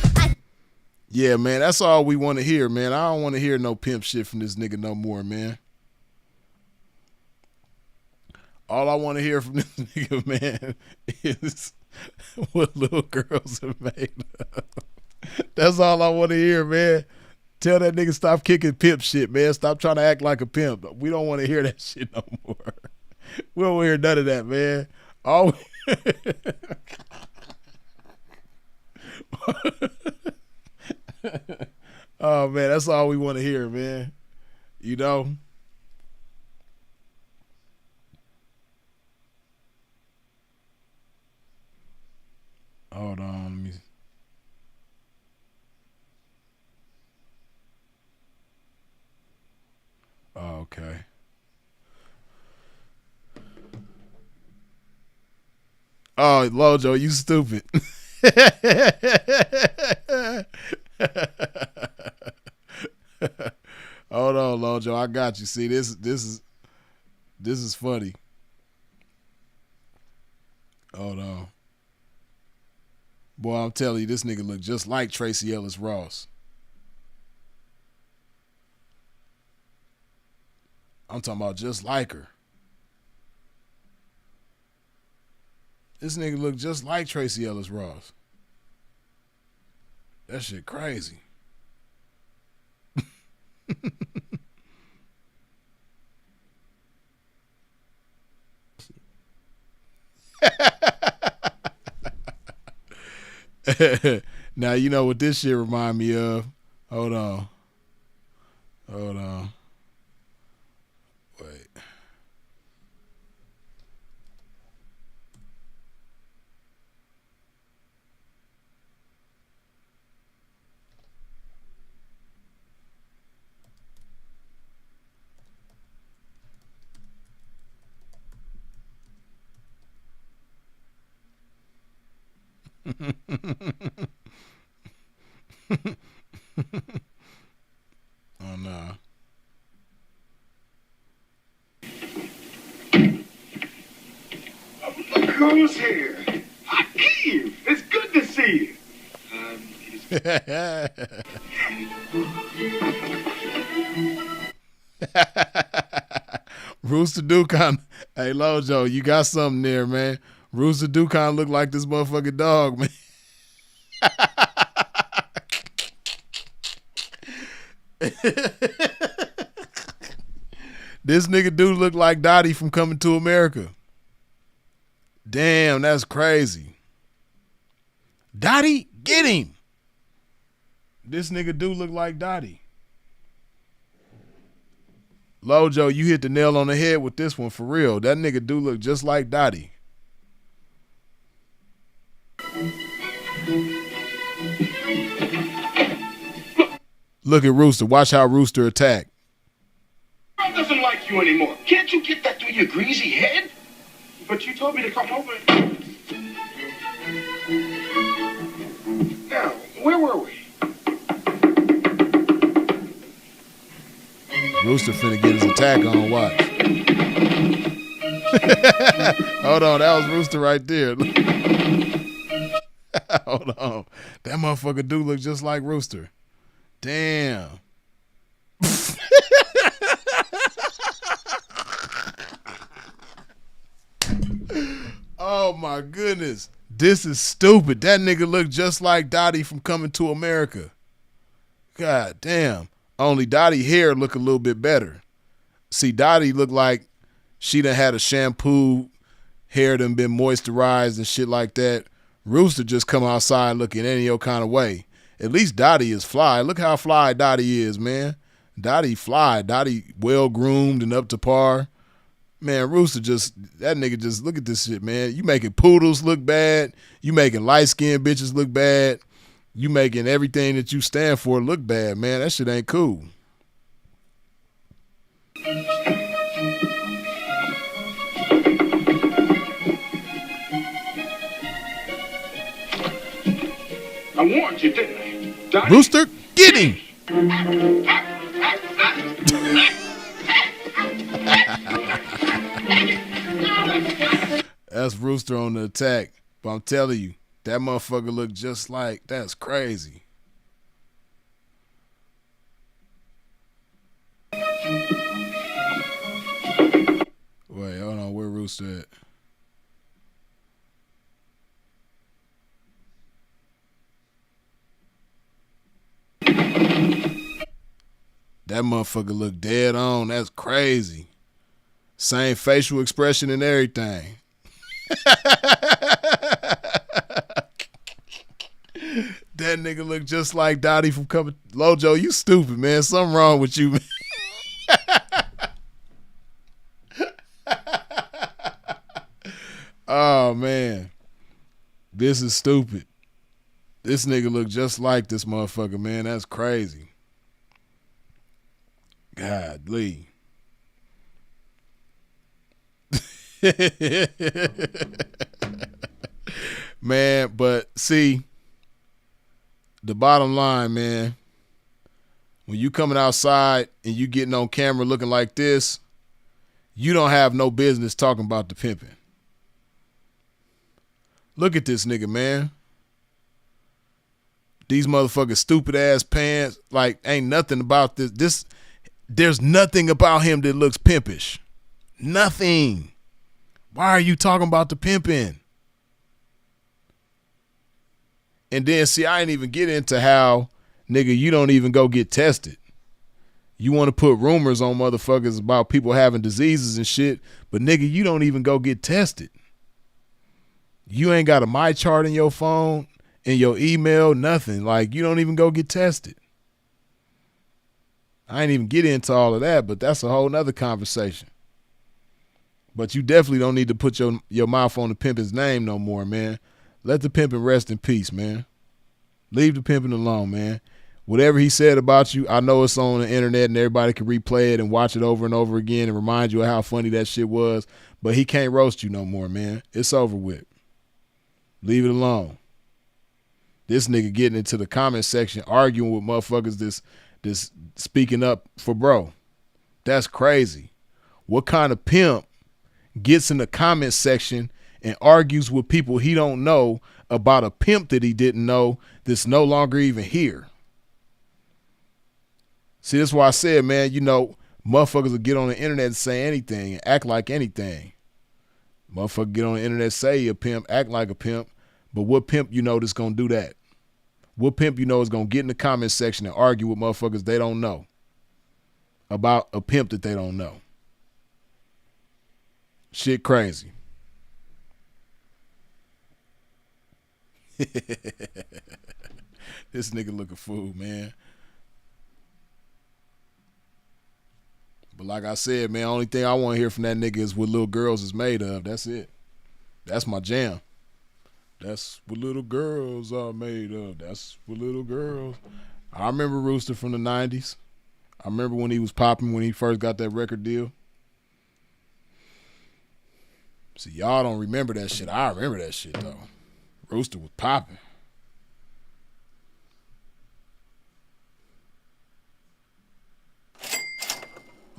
Yeah, man, that's all we want to hear, man. I don't want to hear no pimp shit from this nigga no more, man. All I want to hear from this nigga, man, is what little girls are made of. That's all I want to hear, man. Tell that nigga stop kicking pimp shit, man. Stop trying to act like a pimp. We don't want to hear that shit no more. We don't want to hear none of that, man. All oh, man, that's all we want to hear, man. You know? Hold on, let me... Oh, okay. Oh, Lojo, you stupid. Hold on, Lojo, I got you. See, this is funny. Hold on. Boy, I'm telling you, this nigga look just like Tracy Ellis Ross. I'm talking about just like her. This nigga look just like Tracy Ellis Ross. That shit crazy. Now, you know what this shit remind me of? Hold on. Wait. Oh no. Look who's here. Hakeem, it's good to see you. Rooster Dukan. Hey, Lojo, you got something there, man. Rooster Dukan look like this motherfucking dog, man. This nigga do look like Dottie from Coming to America. Damn, that's crazy. Dottie, get him. This nigga do look like Dottie. Lojo, you hit the nail on the head with this one for real. That nigga do look just like Dottie. Look at Rooster. Watch how Rooster attack. Bro doesn't like you anymore. Can't you get that through your greasy head? But you told me to come over. Now, where were we? Rooster finna get his attack on. Watch. Hold on, that was Rooster right there. Hold on. That motherfucker do look just like Rooster. Damn. Oh my goodness. This is stupid. That nigga look just like Dottie from Coming to America. God damn. Only Dottie hair look a little bit better. See, Dottie look like she done had a shampoo, hair done been moisturized and shit like that. Rooster just come outside looking any old kind of way. At least Dottie is fly. Look how fly Dottie is, man. Dottie fly. Dottie well groomed and up to par. Man, Rooster just, that nigga just, look at this shit, man. You making poodles look bad. You making light-skinned bitches look bad. You making everything that you stand for look bad, man. That shit ain't cool. I warned you, didn't I? Dottie? Rooster, get him! That's Rooster on the attack. But I'm telling you, that motherfucker look just like, that's crazy. Wait, hold on, where Rooster at? That motherfucker look dead on. That's crazy. Same facial expression and everything. That nigga look just like Dottie from Coming. Lojo, you stupid, man. Something wrong with you, man. Oh, man. This is stupid. This nigga look just like this motherfucker, man. That's crazy. Godly. Man, but see, the bottom line, man, when you coming outside and you getting on camera looking like this, you don't have no business talking about the pimping. Look at this nigga, man. These motherfucking stupid ass pants, like ain't nothing about this. There's nothing about him that looks pimpish. Nothing. Why are you talking about the pimping? And then, see, I ain't even get into how, nigga, you don't even go get tested. You want to put rumors on motherfuckers about people having diseases and shit, but nigga, you don't even go get tested. You ain't got a My Chart in your phone, in your email, nothing. Like, you don't even go get tested. I ain't even get into all of that, but that's a whole nother conversation. But you definitely don't need to put your mouth on the pimpin's name no more, man. Let the pimpin' rest in peace, man. Leave the pimpin' alone, man. Whatever he said about you, I know it's on the internet and everybody can replay it and watch it over and over again and remind you of how funny that shit was, but he can't roast you no more, man. It's over with. Leave it alone. This nigga getting into the comment section arguing with motherfuckers this speaking up for bro. That's crazy. What kind of pimp gets in the comment section and argues with people he don't know about a pimp that he didn't know that's no longer even here? See, that's why I said, man, you know, motherfuckers will get on the internet and say anything and act like anything. Motherfucker get on the internet, say you a pimp, act like a pimp, but what pimp you know that's gonna do that? What pimp you know is gonna get in the comment section and argue with motherfuckers they don't know about a pimp that they don't know? Shit crazy. This nigga look a fool, man. But like I said, man, only thing I want to hear from that nigga is what little girls is made of. That's it. That's my jam. That's what little girls are made of. That's what little girls. I remember Rooster from the 90s. I remember when he was popping, when he first got that record deal. See, y'all don't remember that shit. I remember that shit, though. Rooster was popping.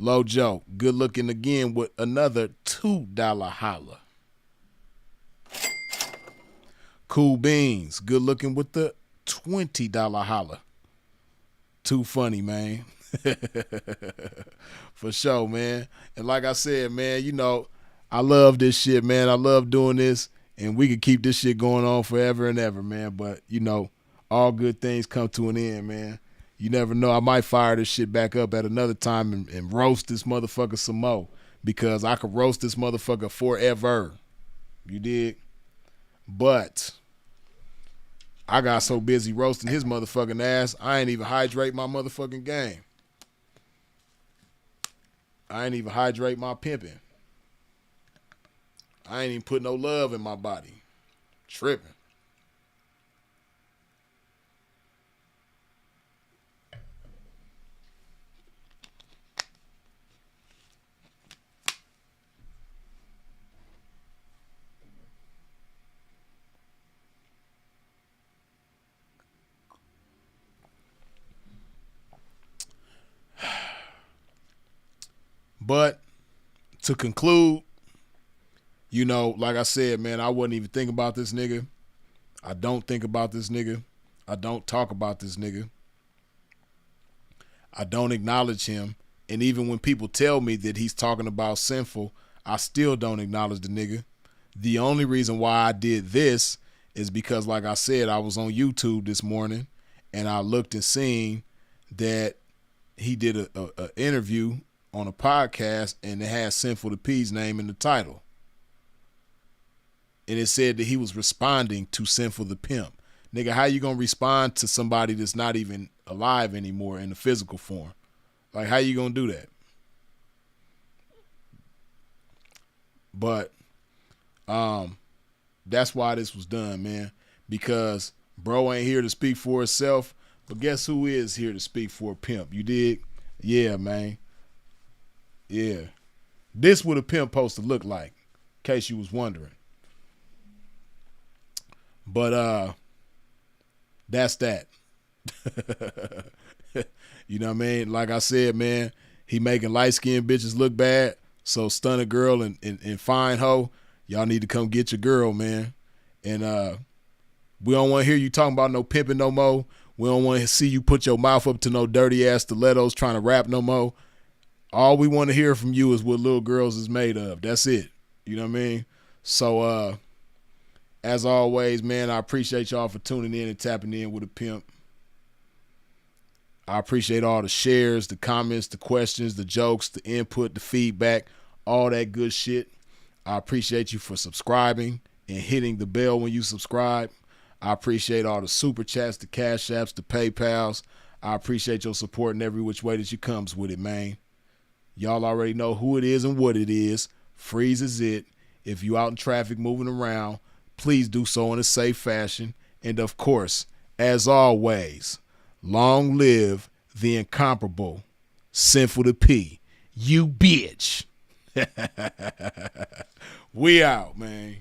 Low Joe, good looking again with another $2 holla. Cool Beans, good looking with the $20 holla. Too funny, man. For sure, man. And like I said, man, you know, I love this shit, man. I love doing this, and we could keep this shit going on forever and ever, man. But, you know, all good things come to an end, man. You never know. I might fire this shit back up at another time and roast this motherfucker some more, because I could roast this motherfucker forever. You dig? But I got so busy roasting his motherfucking ass, I ain't even hydrate my motherfucking game. I ain't even hydrate my pimping. I ain't even put no love in my body. Tripping. But to conclude, you know, like I said, man, I wasn't even thinking about this nigga. I don't think about this nigga. I don't talk about this nigga. I don't acknowledge him. And even when people tell me that he's talking about Sinful, I still don't acknowledge the nigga. The only reason why I did this is because, like I said, I was on YouTube this morning and I looked and seen that he did a interview on a podcast and it had Sinful the P's name in the title. And it said that he was responding to Sinful the Pimp. Nigga, how you gonna respond to somebody that's not even alive anymore in the physical form? Like, how you gonna do that? But that's why this was done, man. Because bro ain't here to speak for himself, but guess who is here to speak for a pimp? You dig? Yeah, man. Yeah. This what a pimp supposed to look like, in case you was wondering. But that's that. You know what I mean? Like I said, man, he making light-skinned bitches look bad. So stun a girl and fine hoe, y'all need to come get your girl, man. And we don't want to hear you talking about no pimping no more. We don't want to see you put your mouth up to no dirty-ass stilettos trying to rap no more. All we want to hear from you is what little girls is made of. That's it. You know what I mean? So, as always, man, I appreciate y'all for tuning in and tapping in with a pimp. I appreciate all the shares, the comments, the questions, the jokes, the input, the feedback, all that good shit. I appreciate you for subscribing and hitting the bell when you subscribe. I appreciate all the super chats, the cash apps, the PayPals. I appreciate your support in every which way that you comes with it, man. Y'all already know who it is and what it is. Freeze is it. If you out in traffic moving around, please do so in a safe fashion. And of course, as always, long live the incomparable Sinful the P. You bitch. We out, man.